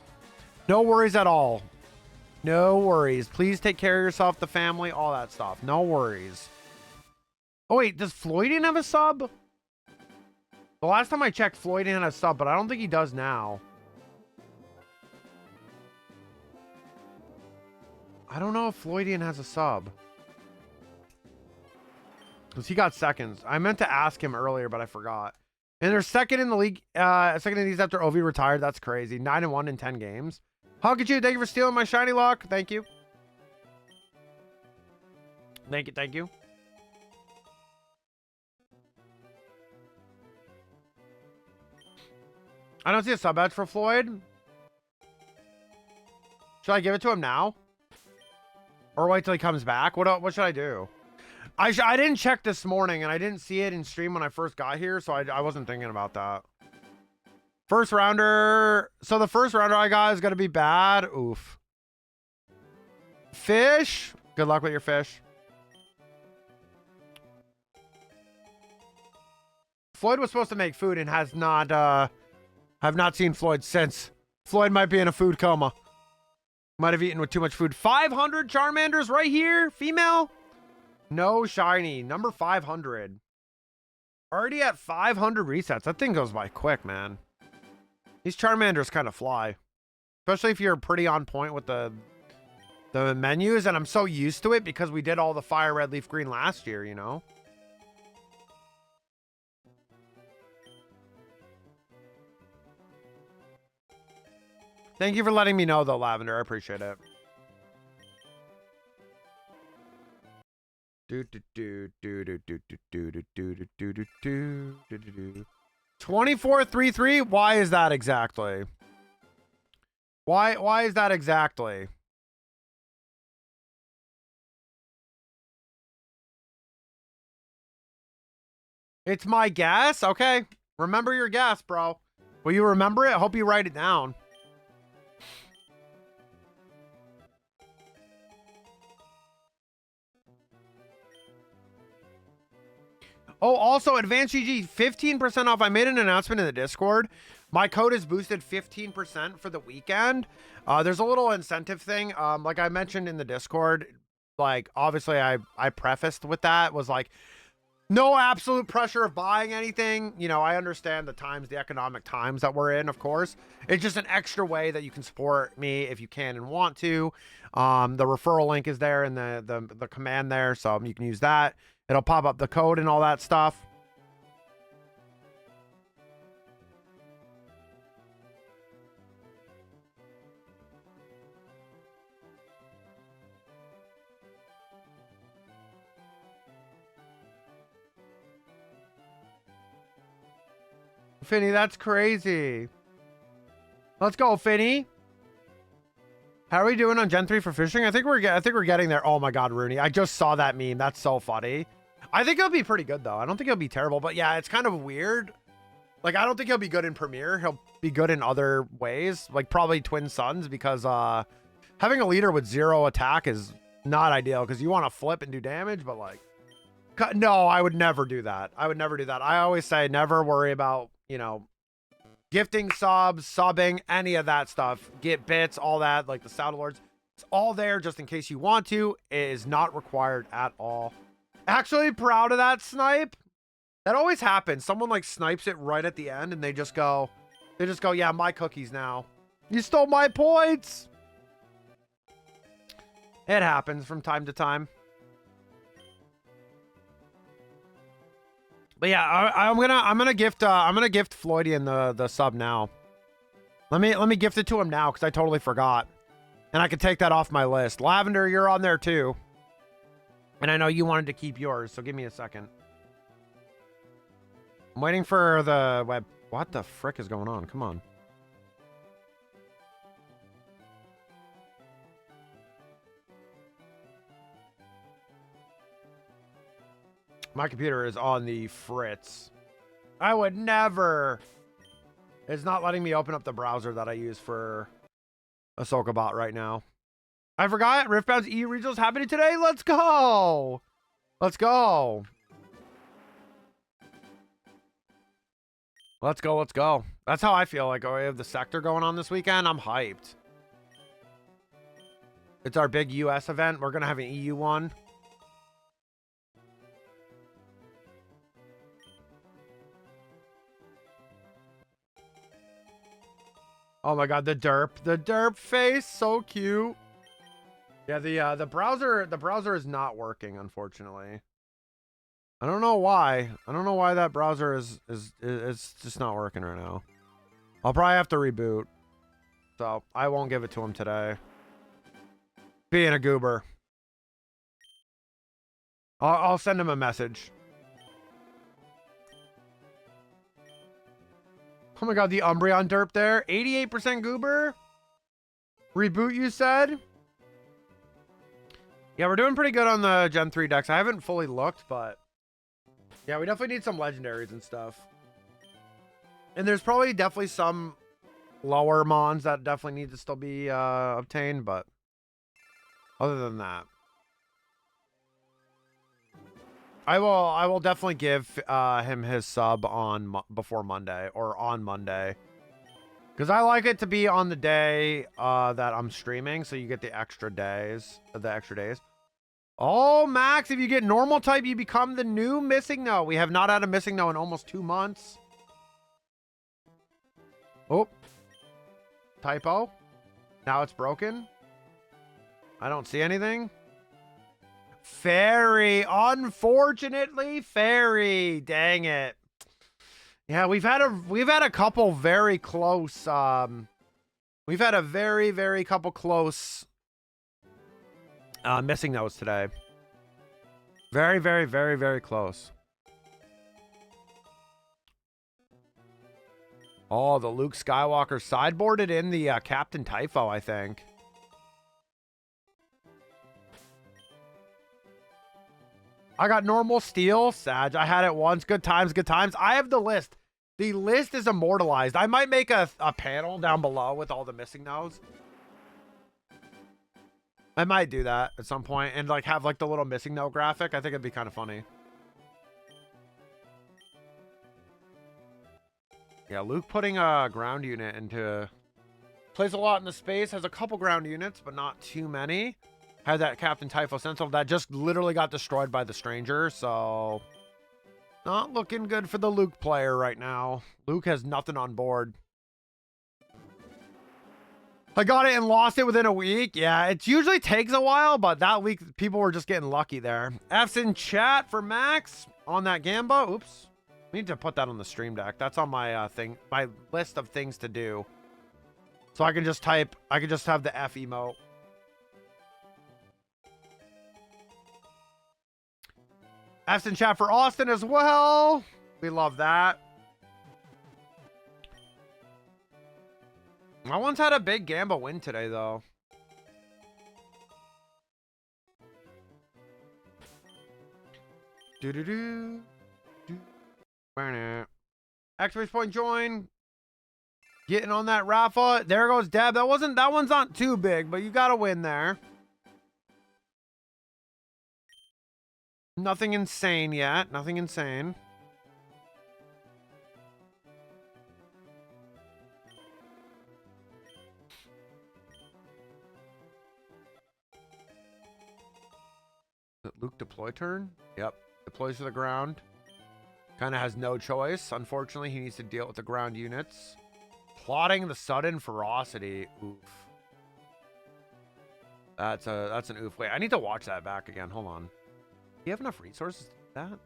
No worries at all. No worries. Please take care of yourself, the family, all that stuff. No worries. Oh, wait. Does Floydian have a sub? The last time I checked, Floydian had a sub, but I don't think he does now. I don't know if Floydian has a sub. Because he got seconds. I meant to ask him earlier, but I forgot. And they're second in the league. Second in these after Ovi retired. That's crazy. 9-1 in 10 games. How could you? Thank you for stealing my shiny lock. Thank you. Thank you. I don't see a sub badge for Floyd. Should I give it to him now? Or wait till he comes back? What should I do? I didn't check this morning, and I didn't see it in stream when I first got here, so I wasn't thinking about that. First rounder. So the first rounder I got is going to be bad. Oof. Fish. Good luck with your fish. Floyd was supposed to make food and has not, have not seen Floyd since. Floyd might be in a food coma. Might have eaten with too much food. 500 Charmanders right here. Female. No shiny. Number 500. Already at 500 resets. That thing goes by quick, man. These Charmanders kind of fly. Especially if you're pretty on point with the menus. And I'm so used to it because we did all the fire red, leaf green last year, you know? Thank you for letting me know, though, Lavender. I appreciate it. 2433. Why is that exactly? Why is that exactly? It's my guess. Okay. Remember your guess, bro. Will you remember it? I hope you write it down. Oh, also, Advanced GG, 15% off. I made an announcement in the Discord. My code is boosted 15% for the weekend. There's a little incentive thing. Like I mentioned in the Discord, like, obviously, I prefaced with that, was like, no absolute pressure of buying anything. You know, I understand the times, the economic times that we're in, of course. It's just an extra way that you can support me if you can and want to. The referral link is there in the command there, so you can use that. It'll pop up the code and all that stuff. Finny, that's crazy. Let's go, Finny. How are we doing on Gen 3 for fishing? I think we're getting there. Oh my God, Rooney. I just saw that meme. That's so funny. I think he'll be pretty good, though. I don't think he'll be terrible, but yeah, it's kind of weird. Like, I don't think he'll be good in Premiere. He'll be good in other ways, like probably Twin Suns, because having a leader with 0 attack is not ideal because you want to flip and do damage, but like, no, I would never do that. I would never do that. I always say never worry about, you know, gifting subs, subbing, any of that stuff. Get bits, all that, like the Sound Lords. It's all there just in case you want to. It is not required at all. Actually proud of that snipe. That always happens. Someone like snipes it right at the end and they just go, yeah, my cookies now. You stole my points. It happens from time to time. But yeah, I'm gonna gift Floydian the sub now. Let me gift it to him now because I totally forgot. And I can take that off my list. Lavender, you're on there too. And I know you wanted to keep yours, so give me a second. I'm waiting for the web. What the frick is going on? Come on. My computer is on the fritz. I would never. It's not letting me open up the browser that I use for Ahsoka Bot right now. I forgot Riftbound's EU regionals happening today. Let's go. Let's go. Let's go. Let's go. That's how I feel. Like, oh, we have the sector going on this weekend. I'm hyped. It's our big US event. We're going to have an EU one. Oh my God, the derp face, so cute. Yeah, the browser is not working, unfortunately. I don't know why. I don't know why that browser is it's just not working right now. I'll probably have to reboot. So I won't give it to him today. Being a goober. I'll send him a message. Oh my God, the Umbreon derp there. 88% goober. Reboot, you said? Yeah, we're doing pretty good on the Gen 3 decks. I haven't fully looked, but yeah, we definitely need some legendaries and stuff. And there's probably definitely some lower mons that definitely need to still be obtained, but other than that, I will definitely give him his sub on before Monday or on Monday, because I like it to be on the day that I'm streaming, so you get the extra days. Oh, Max, if you get normal type, you become the new missing no. We have not had a missing no in almost 2 months. Oh, typo. Now it's broken. I don't see anything. Fairy, unfortunately, fairy. Dang it. Yeah, we've had a couple very close. We've had a very couple close missing those today. Very close. Oh, the Luke Skywalker sideboarded in the Captain Typho, I think. I got normal steel. Sag, I had it once. Good times, good times. I have the list. The list is immortalized. I might make a panel down below with all the missing nodes. I might do that at some point and like have like the little missing node graphic. I think it'd be kind of funny. Yeah, Luke putting a ground unit into... Plays a lot in the space. Has a couple ground units, but not too many. Had that Captain Typho Sentinel that just literally got destroyed by the Stranger, so... Not looking good for the Luke player right now. Luke has nothing on board. I got it and lost it within a week. Yeah, it usually takes a while, but that week people were just getting lucky there. F's in chat for Max on that Gamba. Oops. I need to put that on the stream deck. That's on my my list of things to do. So I can just type, I can just have the F emote. F's in chat for Austin as well. We love that. I once had a big Gamba win today, though. Do-do-do. Activate point join. Getting on that Rafa. There goes Deb. That one's not too big, but you got to win there. Nothing insane yet. Nothing insane. Luke deploy turn? Yep. Deploys to the ground. Kind of has no choice. Unfortunately, he needs to deal with the ground units. Plotting the sudden ferocity. Oof. That's an oof. Wait, I need to watch that back again. Hold on. Do you have enough resources to do that?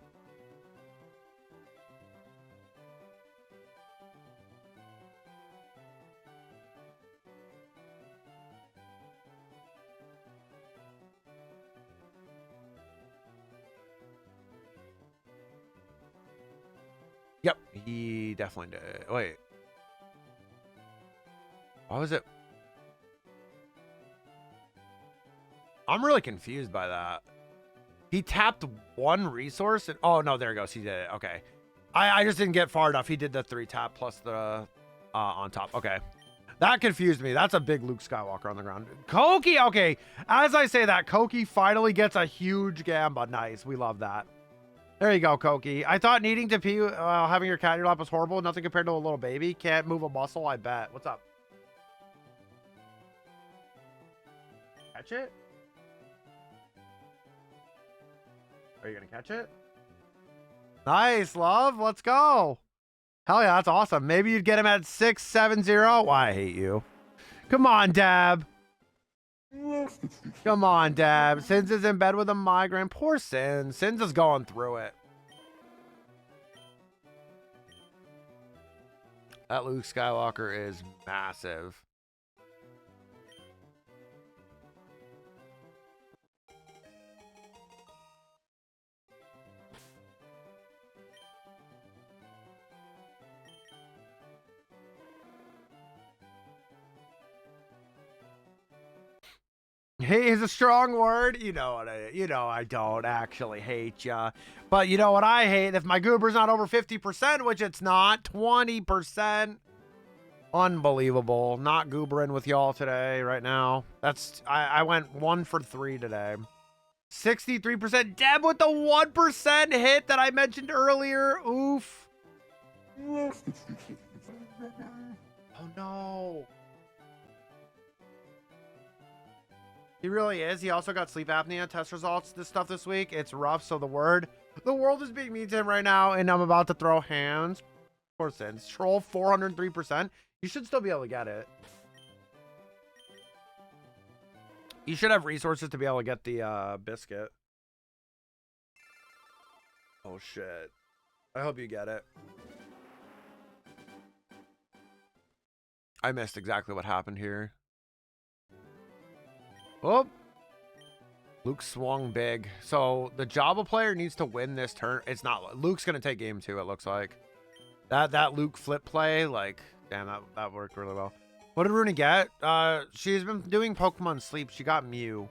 Yep, he definitely did. Wait. Why was it? I'm really confused by that. He tapped one resource and... Oh, no, there he goes. He did it. Okay. I just didn't get far enough. He did the 3 tap plus the on top. Okay. That confused me. That's a big Luke Skywalker on the ground. Koki! Okay. As I say that, Koki finally gets a huge Gamba. Nice. We love that. There you go, Koki. I thought needing to pee while having your cat in your lap was horrible. Nothing compared to a little baby. Can't move a muscle, I bet. What's up? Catch it? Are you going to catch it? Nice, love. Let's go. Hell yeah, that's awesome. Maybe you'd get him at 670. Why, I hate you. Come on, Dab. Come on, Dab. Sins is in bed with a migraine. Poor Sins. Sins is going through it. That Luke Skywalker is massive. Hate is a strong word. You know what I don't actually hate ya. But you know what I hate? If my goober's not over 50%, which it's not, 20%. Unbelievable. Not goobering with y'all today, right now. I went 1 for 3 today. 63%. Deb with the 1% hit that I mentioned earlier. Oof. Oh no. He really is. He also got sleep apnea test results this week. It's rough. So the world is being mean to him right now, and I'm about to throw hands. Poor Sins. Troll 403%. You should still be able to get it. You should have resources to be able to get the biscuit. Oh shit. I hope you get it. I missed exactly what happened here. Oh, Luke swung big. So the Java player needs to win this turn. It's not. Luke's gonna take game 2. It looks like that Luke flip play. Like, damn, that worked really well. What did Rooney get? She's been doing Pokemon Sleep. She got Mew.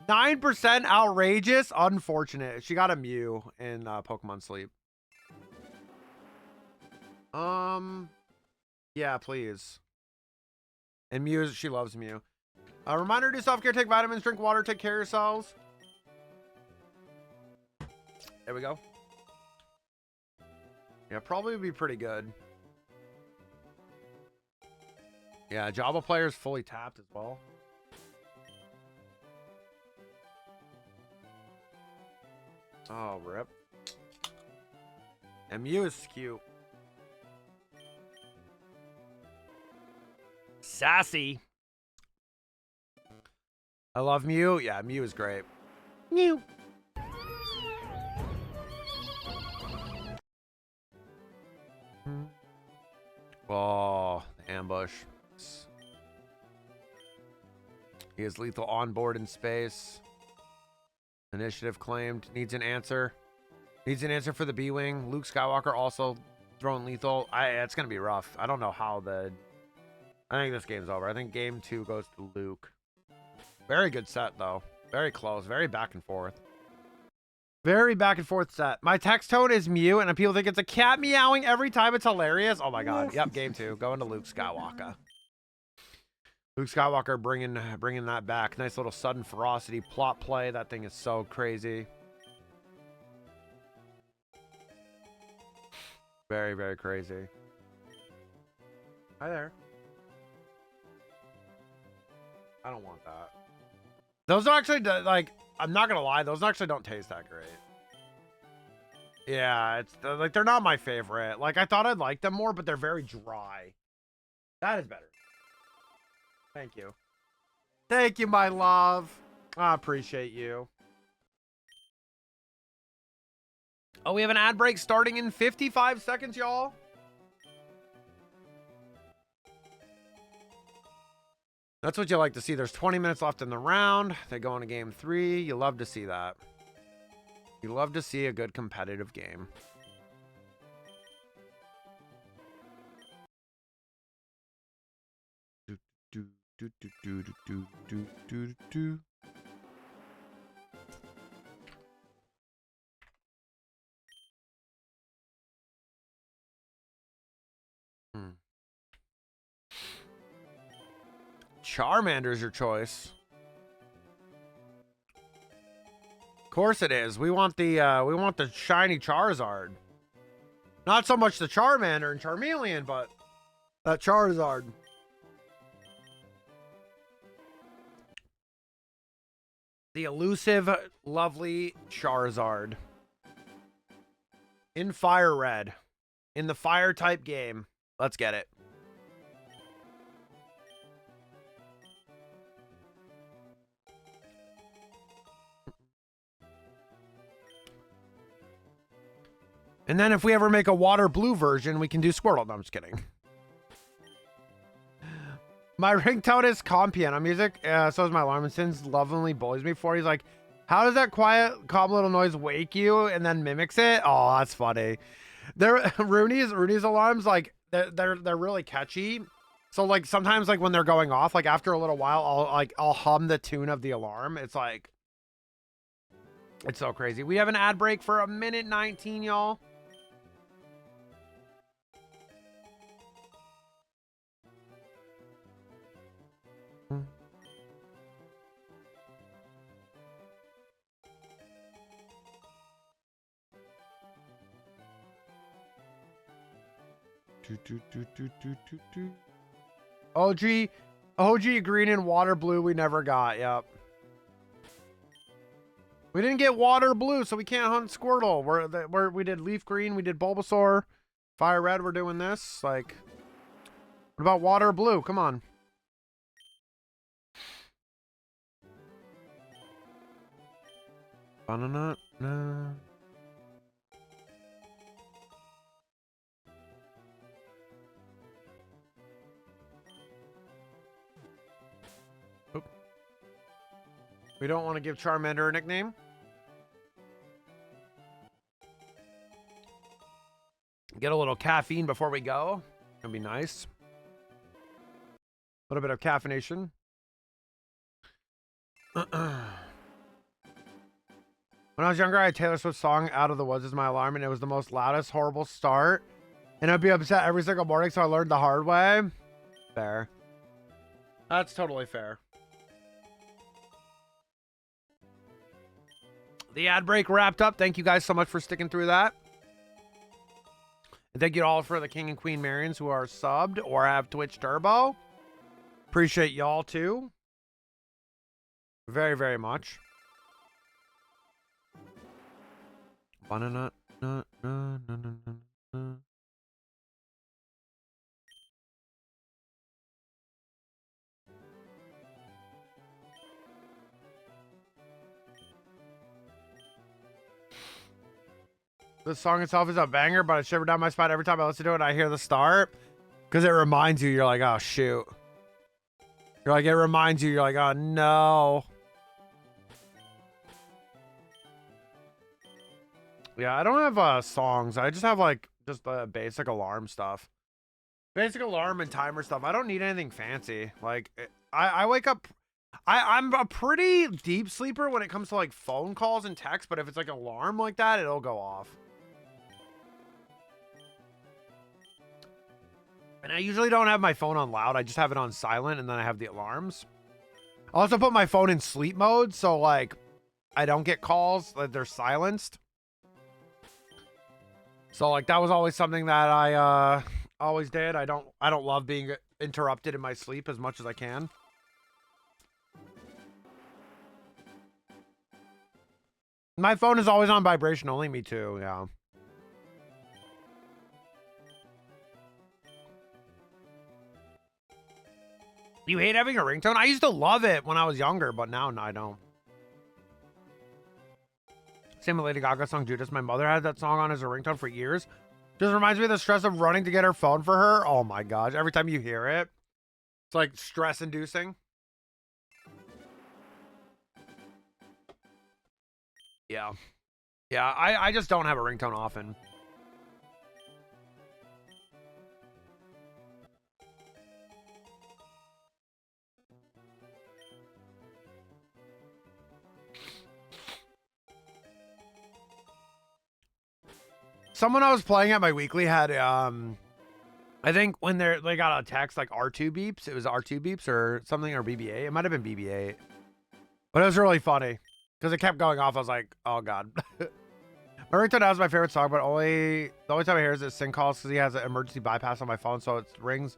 9% outrageous. Unfortunate. She got a Mew in Pokemon Sleep. Yeah, please. And Mew, she loves Mew. Reminder to do self-care, take vitamins, drink water, take care of yourselves. There we go. Yeah, probably would be pretty good. Yeah, Java player is fully tapped as well. Oh, rip. And Mew is cute. Sassy. I love Mew. Yeah, Mew is great. Mew. Oh, the ambush. He is lethal on board in space. Initiative claimed. Needs an answer. Needs an answer for the B-Wing. Luke Skywalker also throwing lethal. It's going to be rough. I don't know how I think this game's over. I think game 2 goes to Luke. Very good set, though. Very close. Very back and forth. Very back and forth set. My text tone is Mew, and people think it's a cat meowing every time. It's hilarious. Oh, my God. Yep, game 2. Going to Luke Skywalker. Luke Skywalker bringing that back. Nice little sudden ferocity plot play. That thing is so crazy. Very, very crazy. Hi there. I don't want that. Those actually, like, I'm not gonna lie, those actually don't taste that great. Yeah, it's like they're not my favorite. Like, I thought I'd like them more, but they're very dry. That is better. Thank you. Thank you, my love. I appreciate you. Oh, we have an ad break starting in 55 seconds, y'all. That's what you like to see. There's 20 minutes left in the round. They go into game 3. You love to see that. You love to see a good competitive game. Charmander is your choice. Of course it is. We want the shiny Charizard. Not so much the Charmander and Charmeleon, but that Charizard. The elusive, lovely Charizard. In Fire Red. In the Fire type game. Let's get it. And then if we ever make a water blue version, we can do Squirtle. No, I'm just kidding. My ringtone is calm piano music. So is my alarm. And Sins lovingly bullies me for it. He's like, how does that quiet, calm little noise wake you and then mimics it? Oh, that's funny. Rooney's alarms, like, they're really catchy. So like sometimes like when they're going off, like after a little while, I'll hum the tune of the alarm. It's like, it's so crazy. We have an ad break for 1:19, y'all. OG green and water blue we never got. Yep. We didn't get water blue, so we can't hunt Squirtle. We did leaf green, we did Bulbasaur, fire red. We're doing this. Like, what about water blue? Come on. Banana. No. We don't want to give Charmander a nickname. Get a little caffeine before we go. That'd be nice. A little bit of caffeination. When I was younger, I had Taylor Swift's song Out of the Woods as my alarm, and it was the most loudest, horrible start. And I'd be upset every single morning, so I learned the hard way. Fair. That's totally fair. The ad break wrapped up. Thank you guys so much for sticking through that. And thank you all for the King and Queen Marians who are subbed or have Twitch Turbo. Appreciate y'all too. Very, very much. Banana. The song itself is a banger, but I shiver down my spine every time I listen to it and I hear the start. Because it reminds you, you're like, oh, shoot. You're like, it reminds you, you're like, oh, no. Yeah, I don't have songs. I just have, like, just the basic alarm stuff. Basic alarm and timer stuff. I don't need anything fancy. Like, I wake up... I'm a pretty deep sleeper when it comes to, like, phone calls and texts, but if it's, like, an alarm like that, it'll go off. And I usually don't have my phone on loud. I just have it on silent, and then I have the alarms. I also put my phone in sleep mode, so, like, I don't get calls that they're silenced. So, like, that was always something that I always did. I don't love being interrupted in my sleep as much as I can. My phone is always on vibration only. Me too, yeah. You hate having a ringtone? I used to love it when I was younger, but now no, I don't. Same with Lady Gaga song Judas. My mother had that song on as a ringtone for years. Just reminds me of the stress of running to get her phone for her. Oh my gosh. Every time you hear it, it's like stress inducing. Yeah. Yeah, I just don't have a ringtone often. Someone I was playing at my weekly had, I think when they got a text like R2 beeps, it was R2 beeps or something, or BB-8. It might have been BB-8. But it was really funny because it kept going off. I was like, oh God. My ringtone now is my favorite song, but the only time I hear it is Sing calls because he has an emergency bypass on my phone, so it rings.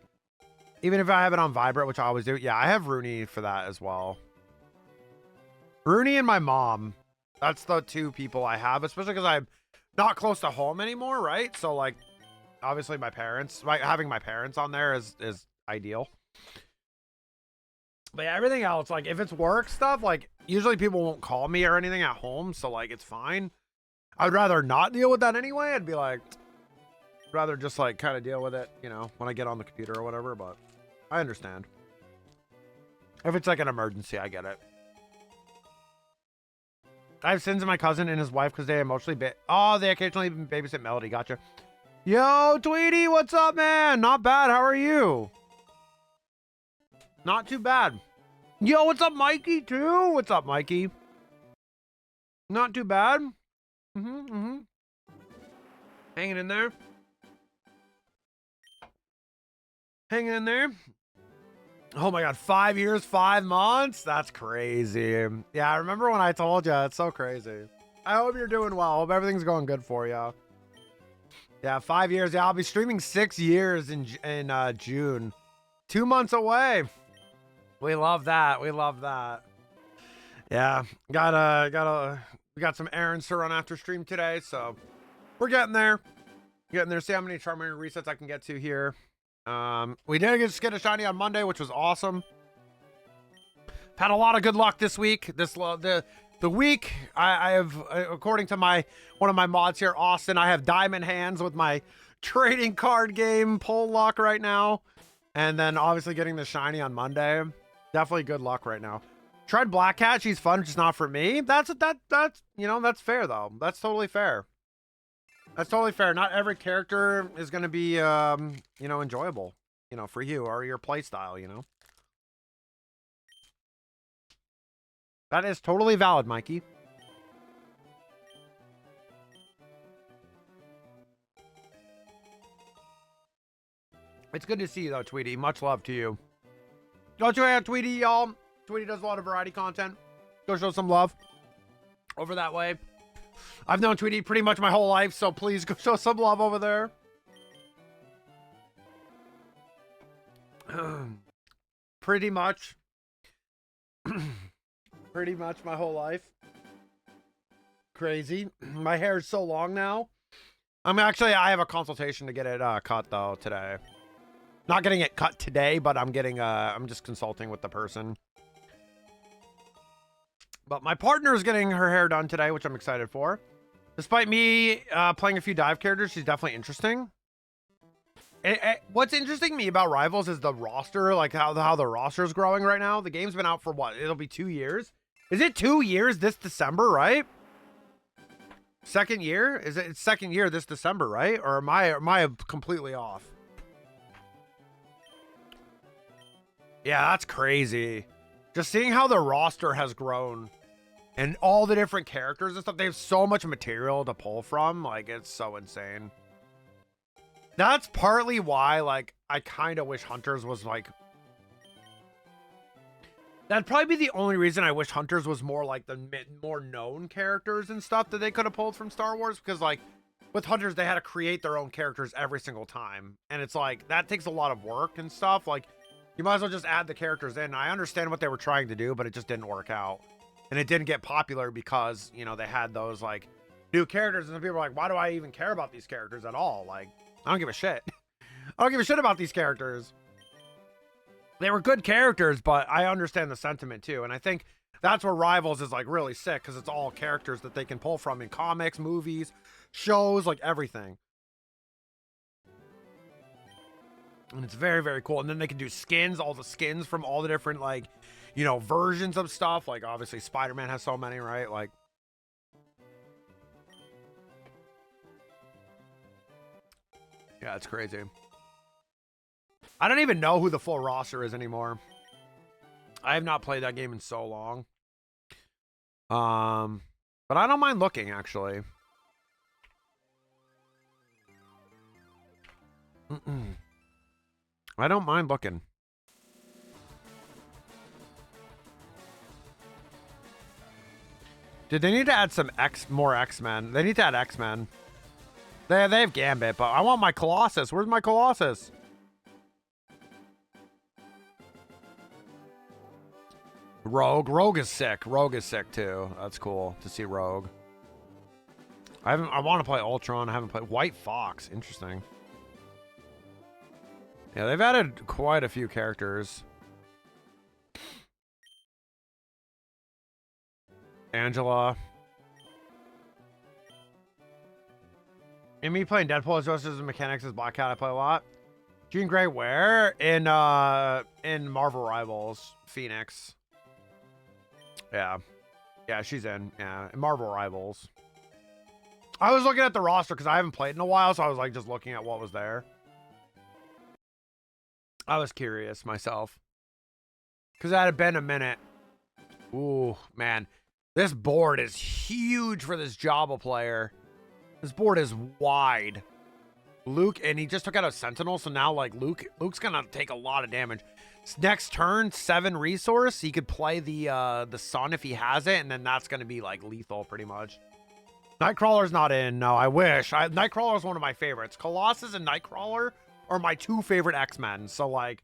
Even if I have it on vibrate, which I always do. Yeah, I have Rooney for that as well. Rooney and my mom. That's the two people I have, especially because I'm not close to home anymore, right? So, like, obviously my parents, having my parents on there is ideal. But yeah, everything else, like, if it's work stuff, like, usually people won't call me or anything at home, so, like, it's fine. I'd rather not deal with that anyway. I'd be like, rather just, like, kind of deal with it, you know, when I get on the computer or whatever, but I understand. If it's, like, an emergency, I get it. I have Sins and my cousin and his wife because they emotionally they occasionally babysit Melody. Gotcha. Yo, Tweety, what's up, man? Not bad. How are you? Not too bad. Yo, what's up, Mikey, too? What's up, Mikey? Not too bad. Hanging in there. Hanging in there. Oh my God, 5 years, 5 months? That's crazy. Yeah, I remember when I told you. It's so crazy. I hope you're doing well. I hope everything's going good for you. Yeah, 5 years. Yeah, I'll be streaming 6 years in June. 2 months away. We love that. We love that. Yeah, we got some errands to run after stream today, so we're getting there. Getting there. See how many Charmander resets I can get to here. We did get a shiny on Monday, which was awesome. Had a lot of good luck this week. The week I have, according to one of my mods here, Austin, I have diamond hands with my trading card game pull luck right now, and then obviously getting the shiny on Monday. Definitely good luck right now. Tried Black Cat. She's fun, just not for me. That's you know, that's fair though. That's totally fair. That's totally fair. Not every character is going to be, you know, enjoyable, you know, for you or your play style, you know. That is totally valid, Mikey. It's good to see you, though, Tweety. Much love to you. Go check out Tweety, y'all. Tweety does a lot of variety content. Go show some love over that way. I've known Tweety pretty much my whole life, so please go show some love over there. Pretty much. Pretty much my whole life. Crazy. My hair is so long now. I have a consultation to get it cut, though, today. Not getting it cut today, but I'm just consulting with the person. But my partner is getting her hair done today, which I'm excited for. Despite me playing a few dive characters, she's definitely interesting. What's interesting me about Rivals is the roster, like how the roster is growing right now. The game's been out for what? It'll be 2 years. Is it 2 years this December, right? Second year? It's second year this December, right? Or am I completely off? Yeah, that's crazy. Just seeing how the roster has grown and all the different characters and stuff. They have so much material to pull from. Like, it's so insane. That's partly why, like, I kind of wish Hunters was, like... That'd probably be the only reason I wish Hunters was more, like, the more known characters and stuff that they could have pulled from Star Wars. Because, like, with Hunters, they had to create their own characters every single time. And it's, like, that takes a lot of work and stuff. Like, you might as well just add the characters in. I understand what they were trying to do, but it just didn't work out. And it didn't get popular because, you know, they had those, like, new characters. And some people were like, why do I even care about these characters at all? Like, I don't give a shit. I don't give a shit about these characters. They were good characters, but I understand the sentiment, too. And I think that's where Rivals is, like, really sick. Because it's all characters that they can pull from in comics, movies, shows, like, everything. And it's very, very cool. And then they can do skins, all the skins from all the different, like, you know, versions of stuff. Like, obviously, Spider-Man has so many, right? Like, yeah, it's crazy. I don't even know who the full roster is anymore. I have not played that game in so long. But I don't mind looking, actually. I don't mind looking. Dude, they need to add some more X-Men. They need to add X-Men. They have Gambit, but I want my Colossus. Where's my Colossus? Rogue is sick. Rogue is sick too. That's cool to see Rogue. I want to play Ultron. I haven't played White Fox. Interesting. Yeah, they've added quite a few characters. Angela. And me playing Deadpool as just as mechanics as Black Cat, I play a lot. Jean Grey where? In Marvel Rivals, Phoenix. Yeah. Yeah, she's in. Yeah, in Marvel Rivals. I was looking at the roster because I haven't played in a while, so I was like just looking at what was there. I was curious myself. Because that had been a minute. Ooh, man. This board is huge for this Jabba player. This board is wide. Luke, and he just took out a Sentinel, so now, like, Luke's gonna take a lot of damage. Next turn, 7 resource. He could play the Sun if he has it, and then that's gonna be, like, lethal, pretty much. Nightcrawler's not in. No, I wish. Nightcrawler is one of my favorites. Colossus and Nightcrawler are my 2 favorite X-Men, so, like,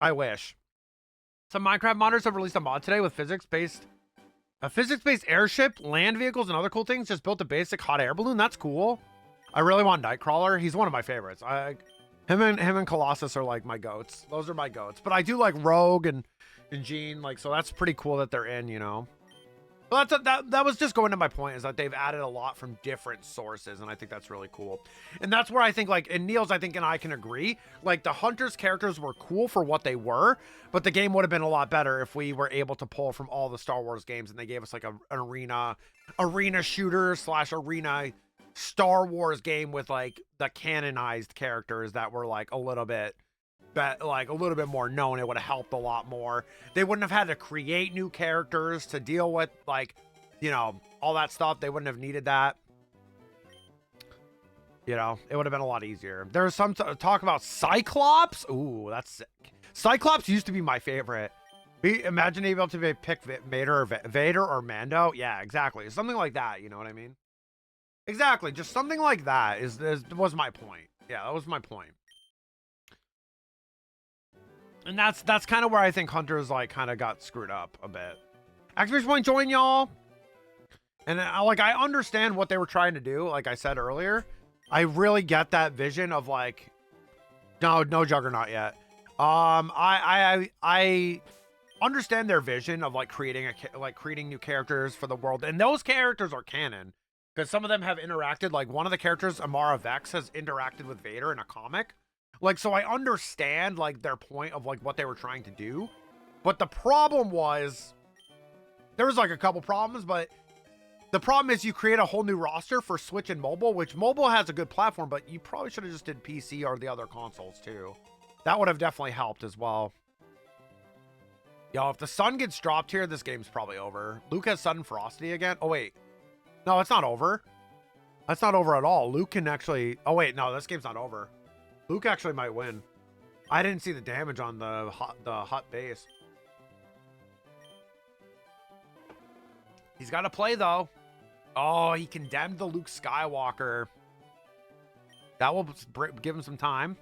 I wish. Some Minecraft modders have released a mod today with a physics-based airship, land vehicles, and other cool things. Just built a basic hot air balloon. That's cool. I really want Nightcrawler. He's one of my favorites. Him and Colossus are like my goats. Those are my goats. But I do like Rogue and Jean. Like, so that's pretty cool that they're in, you know. But that was just going to my point, is that they've added a lot from different sources, and I think that's really cool. And that's where I think, like, and Niels, I think, and I can agree, like, the Hunters characters were cool for what they were, but the game would have been a lot better if we were able to pull from all the Star Wars games, and they gave us, like, an arena shooter / arena Star Wars game with, like, the canonized characters that were, like, a little bit more known. It would have helped a lot more. They wouldn't have had to create new characters to deal with, like, you know, all that stuff. They wouldn't have needed that. You know, it would have been a lot easier. There's some talk about Cyclops. Ooh, that's sick. Cyclops used to be my favorite. Imagine being able to pick Vader or Mando. Yeah, exactly. Something like that. You know what I mean? Exactly. Just something like that was my point. Yeah, that was my point. And that's kind of where I think Hunters, like, kind of got screwed up a bit. Activation Point join, y'all. And I understand what they were trying to do. Like I said earlier, I really get that vision of, like, no Juggernaut yet. I understand their vision of, like, creating new characters for the world, and those characters are canon because some of them have interacted. Like, one of the characters, Amara Vex, has interacted with Vader in a comic. Like, so I understand, like, their point of, like, what they were trying to do. But the problem was, there was, like, a couple problems, but the problem is you create a whole new roster for Switch and mobile, which mobile has a good platform, but you probably should have just did PC or the other consoles, too. That would have definitely helped as well. Yo, if the sun gets dropped here, this game's probably over. Luke has sudden ferocity again. Oh, wait. No, it's not over. That's not over at all. Luke can actually... Oh, wait. No, this game's not over. Luke actually might win. I didn't see the damage on the hut base. He's got to play, though. Oh, he condemned the Luke Skywalker. That will give him some time.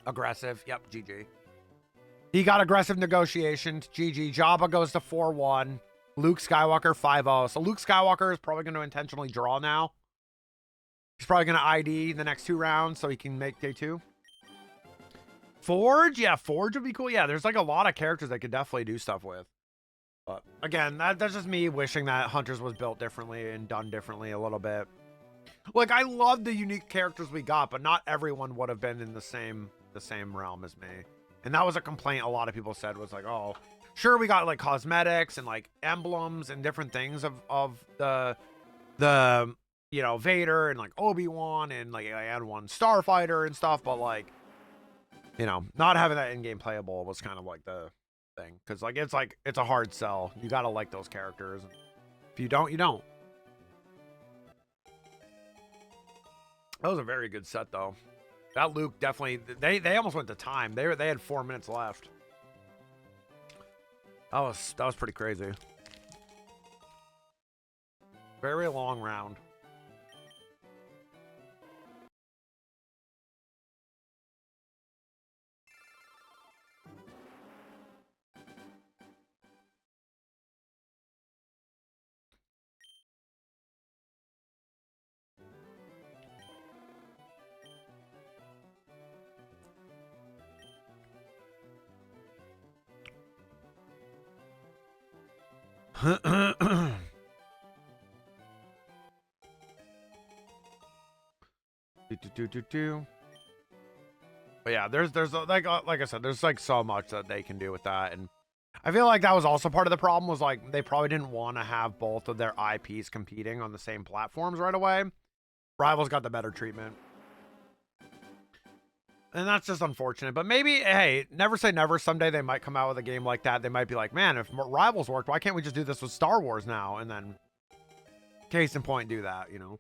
Aggressive. Yep, GG. He got aggressive negotiations. GG. Jabba goes to 4-1. Luke Skywalker 5-0. So Luke Skywalker is probably going to intentionally draw now. He's probably going to ID the next 2 rounds so he can make day 2. Forge? Yeah, Forge would be cool. Yeah, there's, like, a lot of characters that could definitely do stuff with. But, again, that's just me wishing that Hunters was built differently and done differently a little bit. Like, I love the unique characters we got, but not everyone would have been in the same realm as me. And that was a complaint a lot of people said, was like, oh, sure, we got, like, cosmetics and, like, emblems and different things of the you know, Vader and, like, Obi-Wan and, like, I had one Starfighter and stuff, but, like, you know, not having that in-game playable was kind of, like, the thing. Because, like, it's a hard sell. You gotta like those characters. If you don't, you don't. That was a very good set, though. That Luke definitely... They almost went to time. They had 4 minutes left. That was pretty crazy. Very long round. But yeah, there's like I said, there's, like, so much that they can do with that, and I feel like that was also part of the problem, was, like, they probably didn't want to have both of their IPs competing on the same platforms right away. Rivals got the better treatment. And that's just unfortunate. But maybe, hey, never say never. Someday they might come out with a game like that. They might be like, man, if Rivals worked, why can't we just do this with Star Wars now? And then, case in point, do that, you know?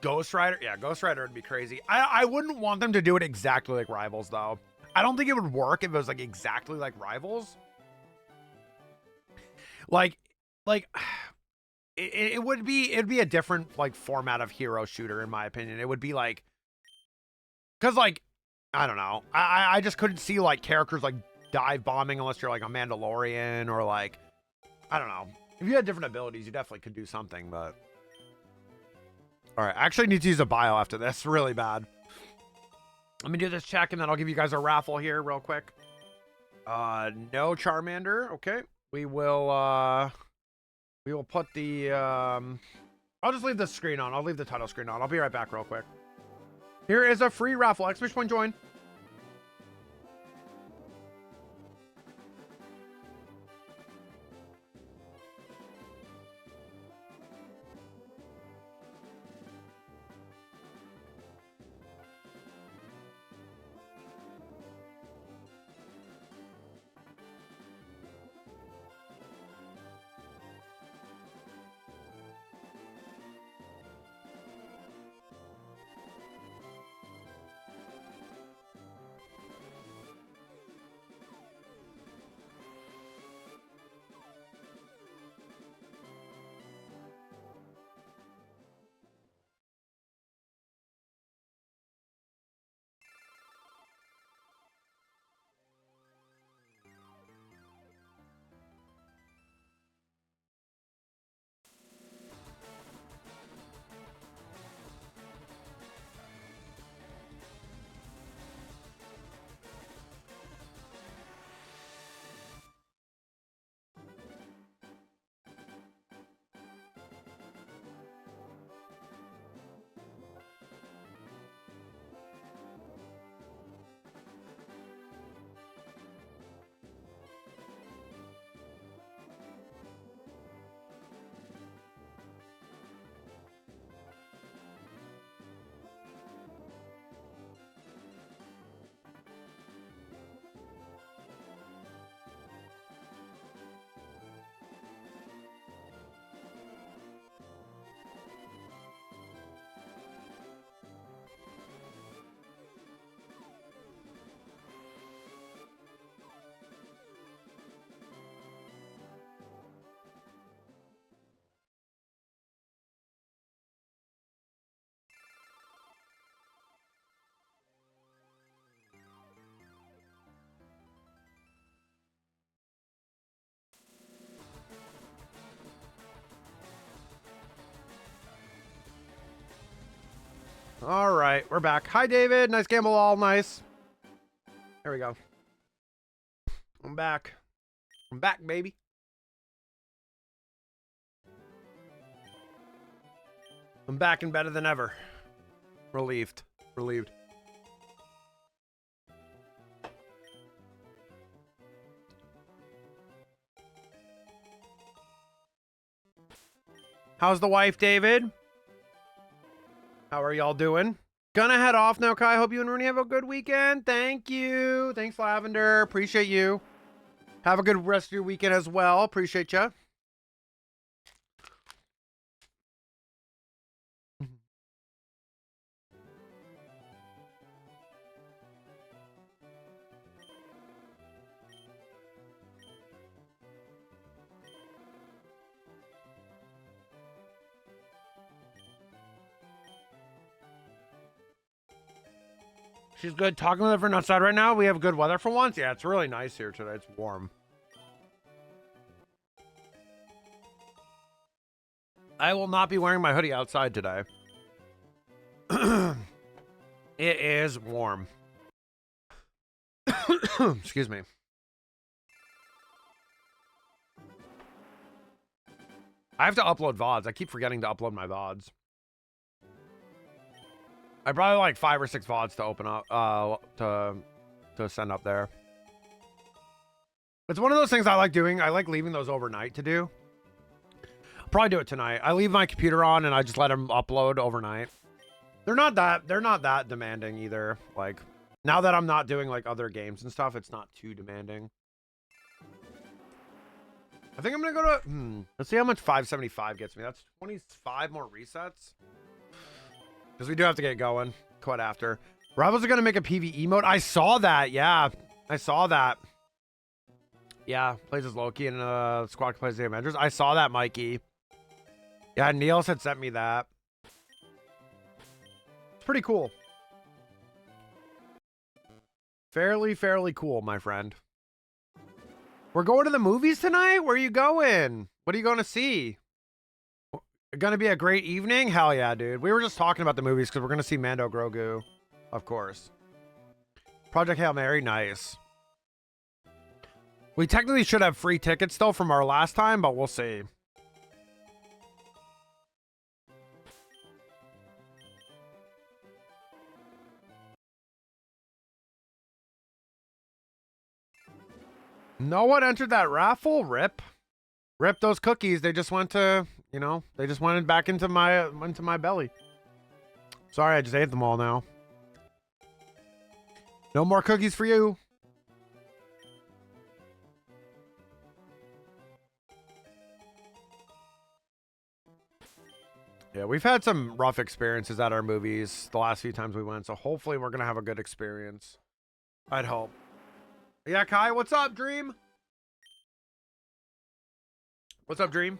Ghost Rider? Yeah, Ghost Rider would be crazy. I wouldn't want them to do it exactly like Rivals, though. I don't think it would work if it was, like, exactly like Rivals. Like, it'd be a different, like, format of hero shooter, in my opinion. It would be, like, because, like, I don't know. I just couldn't see, like, characters, like, dive bombing unless you're, like, a Mandalorian or, like, I don't know. If you had different abilities, you definitely could do something, but... All right, I actually need to use a bio after this really bad. Let me do this check, and then I'll give you guys a raffle here real quick. No Charmander. Okay. We will put the, I'll just leave the screen on. I'll leave the title screen on. I'll be right back real quick. Here is a free raffle. Exclamation point join. All right, we're back. Hi, David. Nice gamble, all nice. There we go. I'm back. I'm back, baby. I'm back and better than ever. Relieved. Relieved. How's the wife, David? How are y'all doing? Gonna head off now, Kai. Hope you and Rooney have a good weekend. Thank you. Thanks, Lavender. Appreciate you. Have a good rest of your weekend as well. Appreciate you. She's good. Talking with everyone outside right now. We have good weather for once. Yeah, it's really nice here today. It's warm. I will not be wearing my hoodie outside today. It is warm. Excuse me. I have to upload VODs. I keep forgetting to upload my VODs. I probably like 5 or 6 VODs to open up, to send up there. It's one of those things I like doing. I like leaving those overnight to do. I'll probably do it tonight. I leave my computer on and I just let them upload overnight. They're not that demanding either. Like, now that I'm not doing like other games and stuff, it's not too demanding. I think I'm gonna go to, let's see how much 575 gets me. That's 25 more resets. Because we do have to get going quite after. Rivals are gonna make a PvE mode. I saw that, yeah. I saw that. Yeah, plays as Loki and squad plays the Avengers. I saw that, Mikey. Yeah, Niels had sent me that. It's pretty cool. Fairly cool, my friend. We're going to the movies tonight? Where are you going? What are you going to see? Gonna be a great evening? Hell yeah, dude. We were just talking about the movies because we're going to see Mando Grogu. Of course. Project Hail Mary, nice. We technically should have free tickets still from our last time, but we'll see. No one entered that raffle? Rip. Rip those cookies. They just went to, you know, they just went back into my belly. Sorry, I just ate them all now. No more cookies for you. Yeah, we've had some rough experiences at our movies the last few times we went, so hopefully we're going to have a good experience. I'd hope. Yeah, Kai, what's up, Dream? What's up, Dream?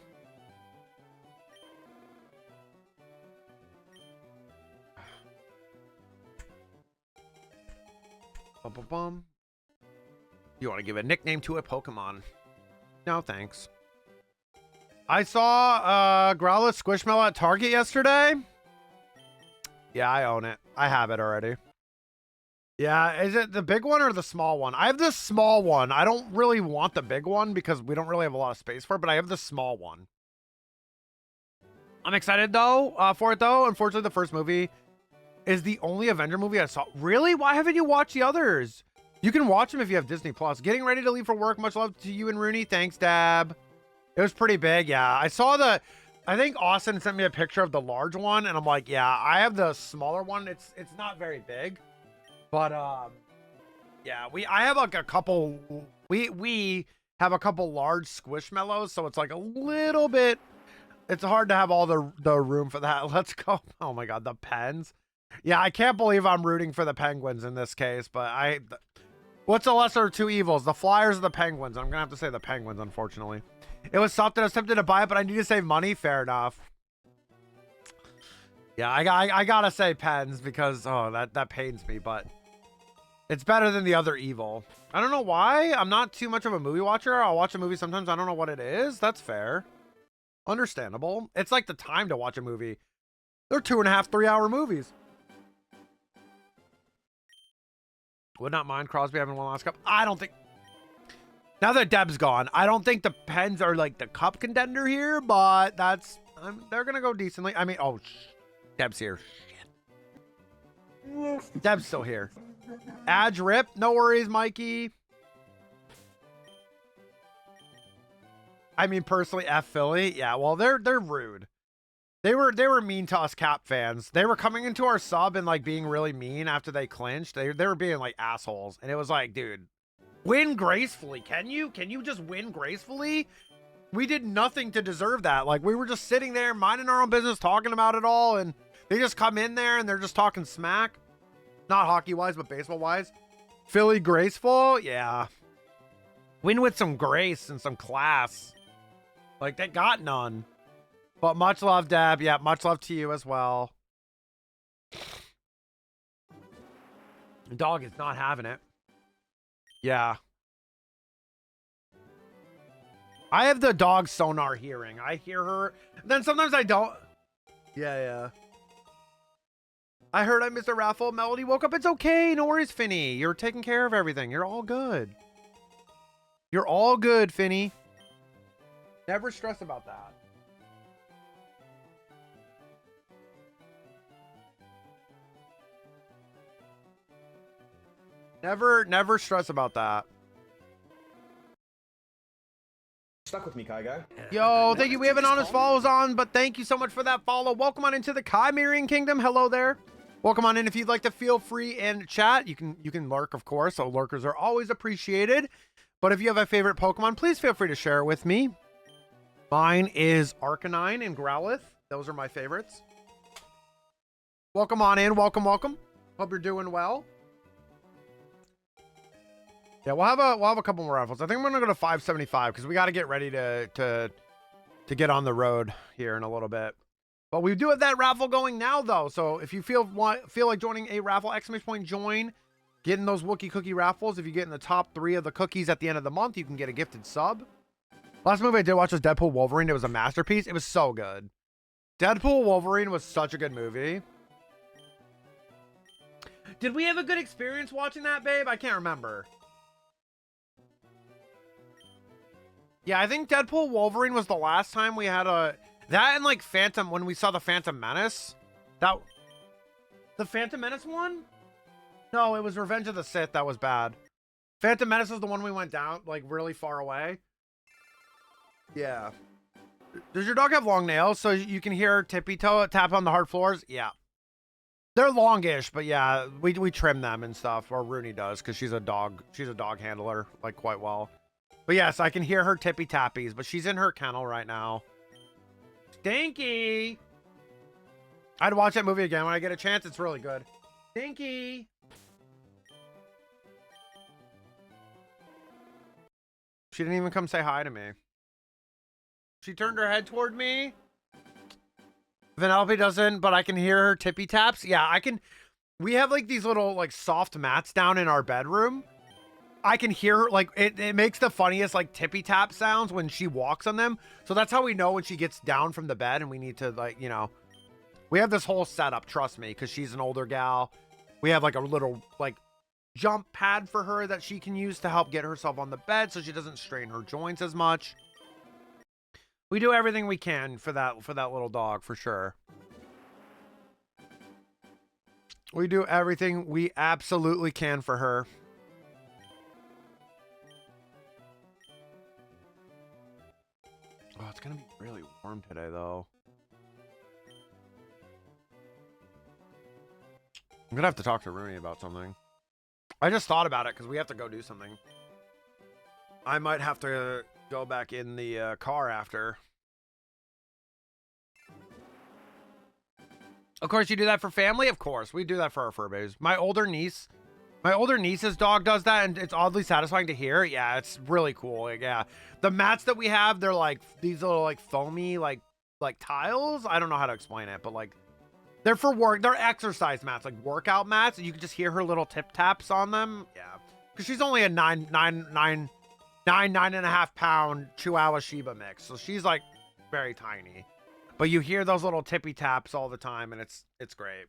Bum. You want to give a nickname to a Pokemon? No, thanks. I saw Growlithe Squishmallow at Target yesterday. Yeah, I own it. I have it already. Yeah, is it the big one or the small one? I have the small one. I don't really want the big one because we don't really have a lot of space for it, but I have the small one. I'm excited though for it though. Unfortunately, the first movie is the only Avenger movie I saw. Really? Why haven't you watched the others? You can watch them if you have Disney Plus. Getting ready to leave for work. Much love to you and Rooney. Thanks, Dab. It was pretty big, yeah. I saw I think Austin sent me a picture of the large one, and I'm like, yeah, I have the smaller one. It's not very big. But yeah, I have like a couple we have a couple large Squishmallows, so it's like a little bit, it's hard to have all the room for that. Let's go. Oh my god, the Pens. Yeah, I can't believe I'm rooting for the Penguins in this case, but what's the lesser of two evils? The Flyers or the Penguins? I'm gonna have to say the Penguins, unfortunately. It was something I was tempted to buy it, but I need to save money. Fair enough. Yeah, I gotta say Pens because that pains me, but it's better than the other evil. I don't know why. I'm not too much of a movie watcher. I'll watch a movie sometimes. I don't know what it is. That's fair. Understandable. It's like the time to watch a movie. They're 2.5, 3-hour movies. Would not mind Crosby having one last cup. I don't think. Now that Deb's gone, I don't think the Pens are like the cup contender here, but they're gonna go decently. I mean, Deb's here. Shit. Deb's still here. Adge rip. No worries, Mikey. I mean, personally, F Philly. Yeah, well, they're rude. They were mean to us Cap fans. They were coming into our sub and like being really mean after they clinched. They were being like assholes, and it was like, dude, win gracefully. Can you just win gracefully? We did nothing to deserve that. Like, we were just sitting there minding our own business, talking about it all, and they just come in there and they're just talking smack. Not hockey-wise, but baseball-wise. Philly graceful? Yeah. Win with some grace and some class. Like, they got none. But much love, Deb. Yeah, much love to you as well. The dog is not having it. Yeah. I have the dog sonar hearing. I hear her. Then sometimes I don't. Yeah. I heard I missed a raffle. Melody woke up. It's okay. No worries, Finny. You're taking care of everything. You're all good. You're all good, Finny. Never stress about that. Never stress about that. Stuck with me, Kai guy. Yo, thank you. We have an honest follows on, but thank you so much for that follow. Welcome on into the Chimerian Kingdom. Hello there. Welcome on in. If you'd like to feel free and chat, you can lurk, of course. So lurkers are always appreciated. But if you have a favorite Pokemon, please feel free to share it with me. Mine is Arcanine and Growlithe. Those are my favorites. Welcome on in. Welcome, welcome. Hope you're doing well. Yeah, we'll have a couple more raffles. I think I'm gonna go to 575 because we got to get ready to get on the road here in a little bit. But we do have that raffle going now, though. So if you feel like joining a raffle, !join, getting those Wookiee cookie raffles. If you get in the top 3 of the cookies at the end of the month, you can get a gifted sub. Last movie I did watch was Deadpool Wolverine. It was a masterpiece. It was so good. Deadpool Wolverine was such a good movie. Did we have a good experience watching that, babe? I can't remember. Yeah, I think Deadpool Wolverine was the last time we had a... That and like Phantom, when we saw the Phantom Menace. The Phantom Menace one? No, it was Revenge of the Sith. That was bad. Phantom Menace was the one we went down, like, really far away. Yeah. Does your dog have long nails so you can hear Tippy Toe tap on the hard floors? Yeah. They're longish, but yeah, we trim them and stuff, or Rooney does, because she's a dog handler, like, quite well. But yes, I can hear her tippy tappies, but she's in her kennel right now. Stinky! I'd watch that movie again when I get a chance. It's really good. Stinky! She didn't even come say hi to me. She turned her head toward me. Vanellope doesn't, but I can hear her tippy taps. Yeah, I can. We have like these little like soft mats down in our bedroom. I can hear her, like, it makes the funniest, like, tippy tap sounds when she walks on them. So that's how we know when she gets down from the bed and we need to, like, you know, we have this whole setup, trust me, because she's an older gal. We have, like, a little, like, jump pad for her that she can use to help get herself on the bed so she doesn't strain her joints as much. We do everything we can for that little dog, for sure. We do everything we absolutely can for her. Oh, it's gonna be really warm today, though. I'm gonna have to talk to Rooney about something. I just thought about it because we have to go do something. I might have to go back in the car after. Of course, you do that for family? Of course. We do that for our fur babies. My older niece's dog does that, and it's oddly satisfying to hear. Yeah, it's really cool. Like, yeah. The mats that we have, they're like these little like foamy like tiles. I don't know how to explain it, but like they're for work. They're exercise mats, like workout mats. And you can just hear her little tip taps on them. Yeah. Because she's only a 9.5 pound Chihuahua Shiba mix. So she's like very tiny. But you hear those little tippy taps all the time, and it's great.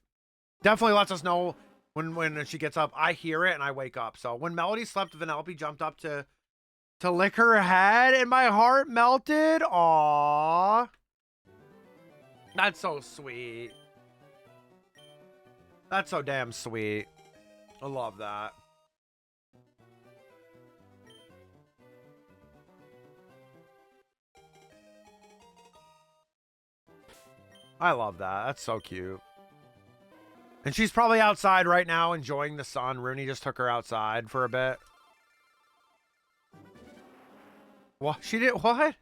Definitely lets us know when she gets up. I hear it and I wake up. So when Melody slept, Vanellope jumped up to lick her head, and my heart melted. Aww. That's so sweet. That's so damn sweet. I love that. I love that. That's so cute. And she's probably outside right now enjoying the sun. Rooney just took her outside for a bit. What? She did what?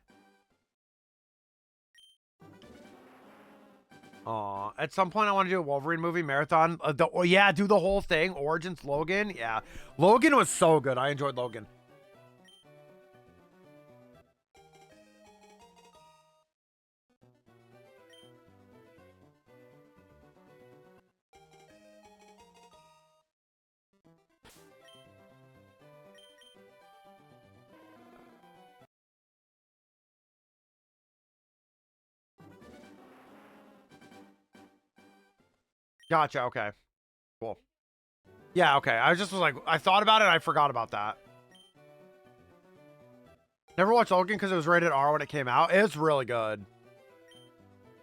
Aw. At some point, I want to do a Wolverine movie marathon. Yeah, do the whole thing. Origins, Logan. Yeah. Logan was so good. I enjoyed Logan. Gotcha. Okay. Cool. Yeah. Okay. I just was like, I thought about it. I forgot about that. Never watched Logan because it was rated R when it came out. It's really good.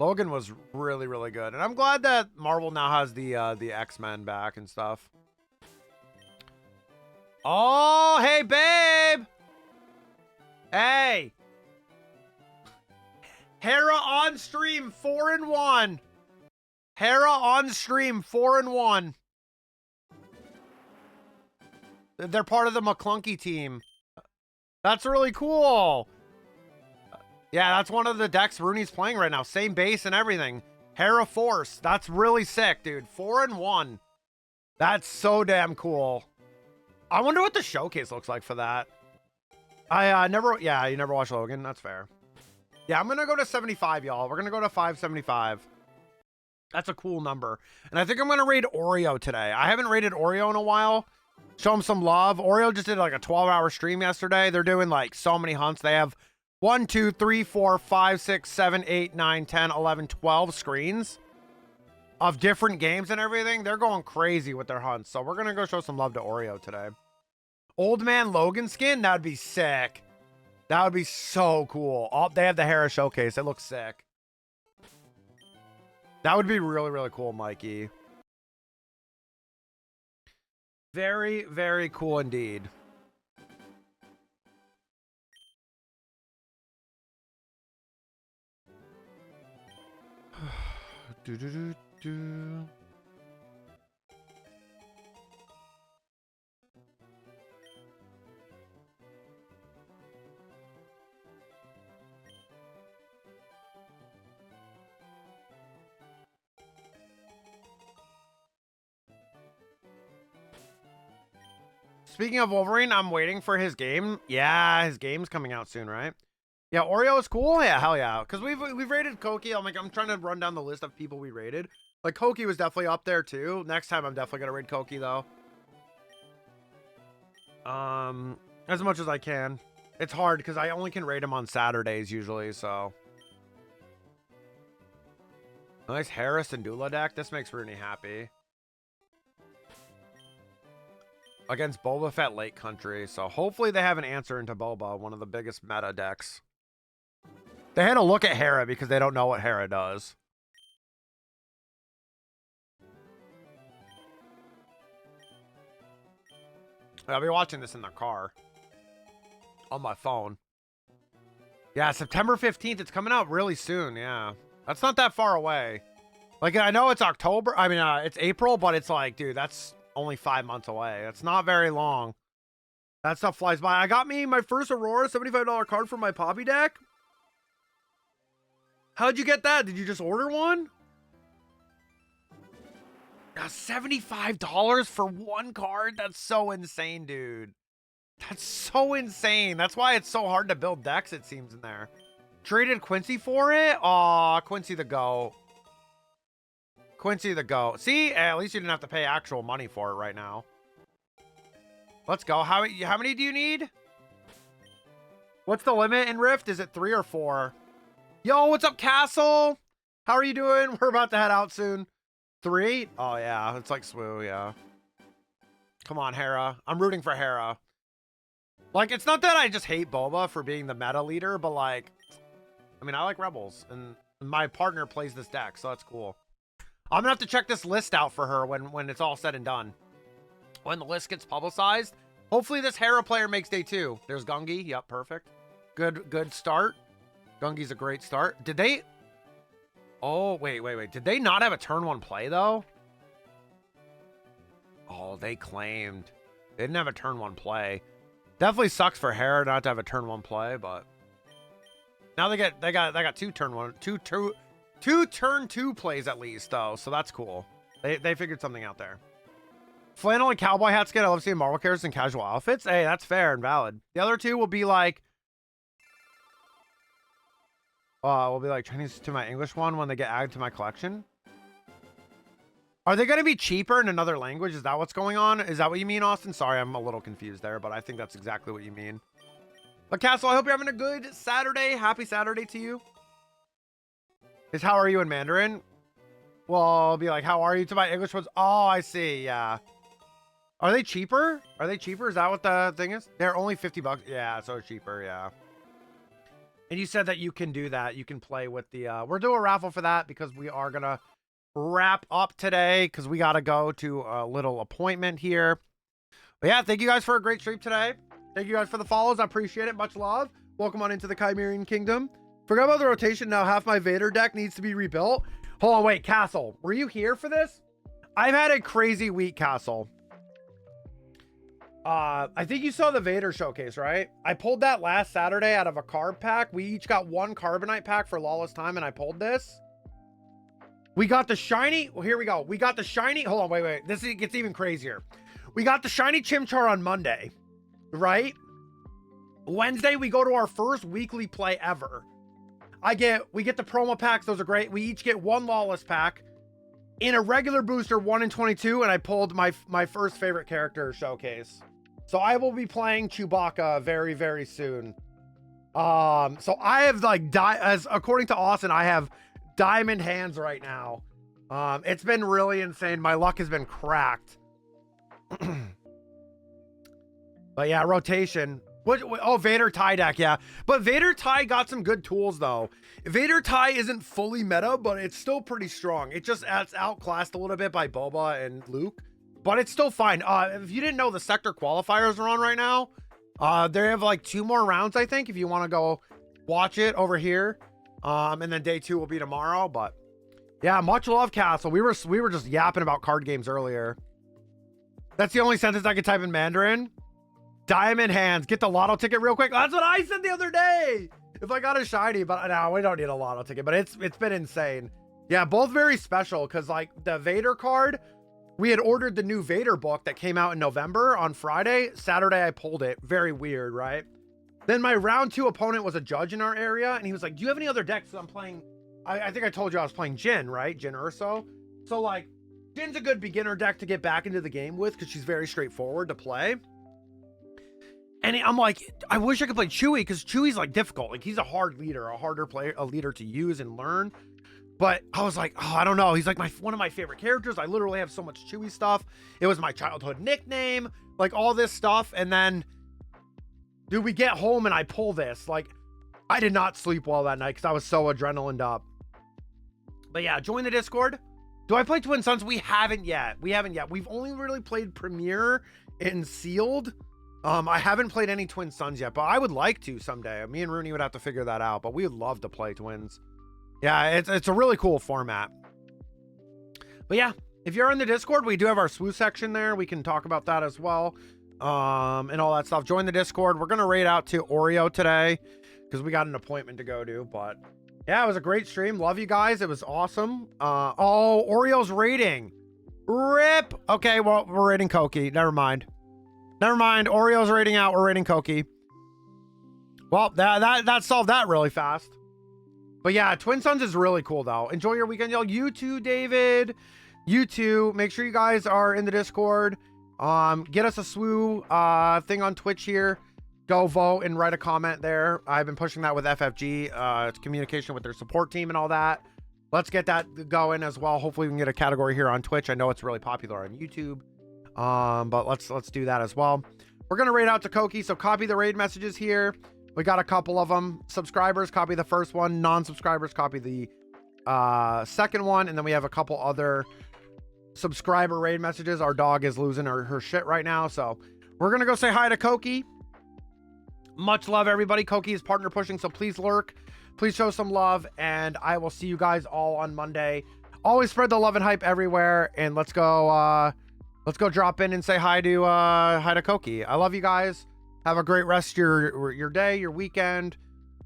Logan was really, really good. And I'm glad that Marvel now has the X-Men back and stuff. Oh, hey, babe. Hey. Hera on stream 4-1. Hera on stream, 4-1. They're part of the McClunky team. That's really cool. Yeah, that's one of the decks Rooney's playing right now. Same base and everything. Hera Force. That's really sick, dude. 4-1. That's so damn cool. I wonder what the showcase looks like for that. I never, yeah, you never watched Logan. That's fair. Yeah, I'm going to go to 75, y'all. We're going to go to 575. That's a cool number. And I think I'm going to raid Oreo today. I haven't raided Oreo in a while. Show him some love. Oreo just did like a 12-hour stream yesterday. They're doing like so many hunts. They have 1, 2, 3, 4, 5, 6, 7, 8, 9, 10, 11, 12 screens of different games and everything. They're going crazy with their hunts. So we're going to go show some love to Oreo today. Old Man Logan skin? That would be sick. That would be so cool. Oh, they have the Hera showcase. It looks sick. That would be really, really cool, Mikey. Very, very cool indeed. Do. Speaking of Wolverine, I'm waiting for his game. Yeah, his game's coming out soon, right? Yeah, Oreo is cool. Yeah, hell yeah. Because we've rated Koki. I'm trying to run down the list of people we rated. Like Koki was definitely up there too. Next time I'm definitely gonna raid Koki though. As much as I can. It's hard because I only can raid him on Saturdays usually. So nice Harris and Dula deck. This makes Rooney happy. Against Boba Fett Lake Country. So hopefully they have an answer into Boba, one of the biggest meta decks. They had to look at Hera because they don't know what Hera does. I'll be watching this in the car. On my phone. Yeah, September 15th. It's coming out really soon. Yeah. That's not that far away. Like, I know it's October. I mean, it's April, but it's like, dude, that's only 5 months away. It's not very long. That stuff flies by. I got me my first Aurora $75 card for my Poppy deck. How'd you get that? Did you just order one? $75 for one card? That's so insane, dude. That's so insane. That's why it's so hard to build decks, it seems, in there. Traded Quincy for it? Aw, Quincy the GOAT. Quincy the GOAT. See, at least you didn't have to pay actual money for it right now. Let's go. How many do you need? What's the limit in Rift? Is it 3 or 4? Yo, what's up, Castle? How are you doing? We're about to head out soon. 3? Oh, yeah. It's like Swoo, yeah. Come on, Hera. I'm rooting for Hera. Like, it's not that I just hate Boba for being the meta leader, but like, I mean, I like Rebels, and my partner plays this deck, so that's cool. I'm gonna have to check this list out for her when it's all said and done. When the list gets publicized, hopefully this Hera player makes day 2. There's Gungi. Yep, perfect. Good start. Gungi's a great start. Did they? Oh, wait. Did they not have a turn 1 play though? Oh, they claimed they didn't have a turn 1 play. Definitely sucks for Hera not to have a turn 1 play, but now they got two turn 2 plays at least though, so that's cool. They figured something out there. Flannel and cowboy hats get. I love seeing Marvel characters in casual outfits. Hey, that's fair and valid. The other 2 will be like, Chinese to my English one when they get added to my collection. Are they going to be cheaper in another language? Is that what's going on? Is that what you mean, Austin? Sorry, I'm a little confused there, but I think that's exactly what you mean. But Castle, I hope you're having a good Saturday. Happy Saturday to you. Is how are you in Mandarin? Well, I'll be like, how are you to my English ones? Oh, I see. Yeah. Are they cheaper? Are they cheaper? Is that what the thing is? They're only $50. Yeah, so cheaper. Yeah. And you said that you can do that. You can play with the, we're doing a raffle for that because we are going to wrap up today because we got to go to a little appointment here. But yeah, thank you guys for a great stream today. Thank you guys for the follows. I appreciate it. Much love. Welcome on into the Chimerian Kingdom. Forgot about the rotation. Now half my Vader deck needs to be rebuilt. Hold on, wait, Castle, were you here for this? I've had a crazy week, Castle. I think you saw the Vader showcase, right? I pulled that last Saturday out of a carb pack. We each got one carbonite pack for Lawless Time, and I pulled this. We got the shiny. Well, here we go. We got the shiny. Hold on, wait. This gets even crazier. We got the shiny Chimchar on Monday, right? Wednesday, we go to our first weekly play ever. We get the promo packs. Those are great. We each get one Lawless pack. In a regular booster, 1 in 22, and I pulled my first favorite character showcase. So I will be playing Chewbacca very, very soon. So I have as according to Austin, I have diamond hands right now. It's been really insane. My luck has been cracked. But yeah, rotation. Oh, Vader tie deck, yeah. But Vader tie got some good tools though. Vader tie isn't fully meta, but it's still pretty strong. It's outclassed a little bit by Boba and Luke, but it's still fine. If you didn't know, the sector qualifiers are on right now. They have like 2 more rounds, I think, if you want to go watch it over here. And then day 2 will be tomorrow. But yeah, much love, Castle. We were just yapping about card games earlier. That's the only sentence I could type in Mandarin. Diamond hands. Get the lotto ticket real quick. That's what I said the other day. If I got a shiny, but no, we don't need a lotto ticket. But it's been insane. Yeah, both very special because like the Vader card, we had ordered the new Vader book that came out in November on Friday. Saturday, I pulled it. Very weird, right? Then my round 2 opponent was a judge in our area, and he was like, "Do you have any other decks?" I'm playing. I think I told you I was playing Jin, right? Jin Urso. So like, Jin's a good beginner deck to get back into the game with because she's very straightforward to play. And I'm like, I wish I could play Chewie because Chewie's like difficult. Like he's a hard leader, a leader to use and learn. But I was like, oh, I don't know. He's like one of my favorite characters. I literally have so much Chewie stuff. It was my childhood nickname, like all this stuff. And then, dude, we get home and I pull this. Like, I did not sleep well that night because I was so adrenalined up. But yeah, join the Discord. Do I play Twin Suns? We haven't yet. We've only really played Premier and Sealed. I haven't played any Twin Suns yet, but I would like to someday. Me and Rooney would have to figure that out, but we would love to play Twins. Yeah, it's a really cool format. But yeah, if you're in the Discord, we do have our SWU section there. We can talk about that as well, and all that stuff. Join the Discord. We're gonna raid out to Oreo today because we got an appointment to go to. But yeah, it was a great stream. Love you guys. It was awesome. Oh, Oreo's raiding. Rip. Okay, well, we're raiding Koki. Never mind. Oreo's raiding out. We're raiding Koki. Well, that solved that really fast. But yeah, Twin Suns is really cool though. Enjoy your weekend, y'all. You too, David. You too. Make sure you guys are in the Discord. Get us a SWU thing on Twitch here. Go vote and write a comment there. I've been pushing that with FFG. It's communication with their support team and all that. Let's get that going as well. Hopefully we can get a category here on Twitch. I know it's really popular on YouTube. But let's do that as well. We're gonna raid out to Koki, so copy the raid messages here. We got a couple of them. Subscribers, copy the first one. Non-subscribers, copy the second one. And then we have a couple other subscriber raid messages. Our dog is losing her shit right now, so we're gonna go say hi to Koki. Much love, everybody. Koki is partner pushing, so please lurk. Please show some love, and I will see you guys all on Monday. Always spread the love and hype everywhere, and let's go drop in and say hi to Koki. I love you guys. Have a great rest of your day, your weekend,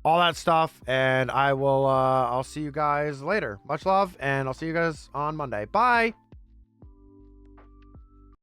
all that stuff. And I'll see you guys later. Much love, and I'll see you guys on Monday. Bye.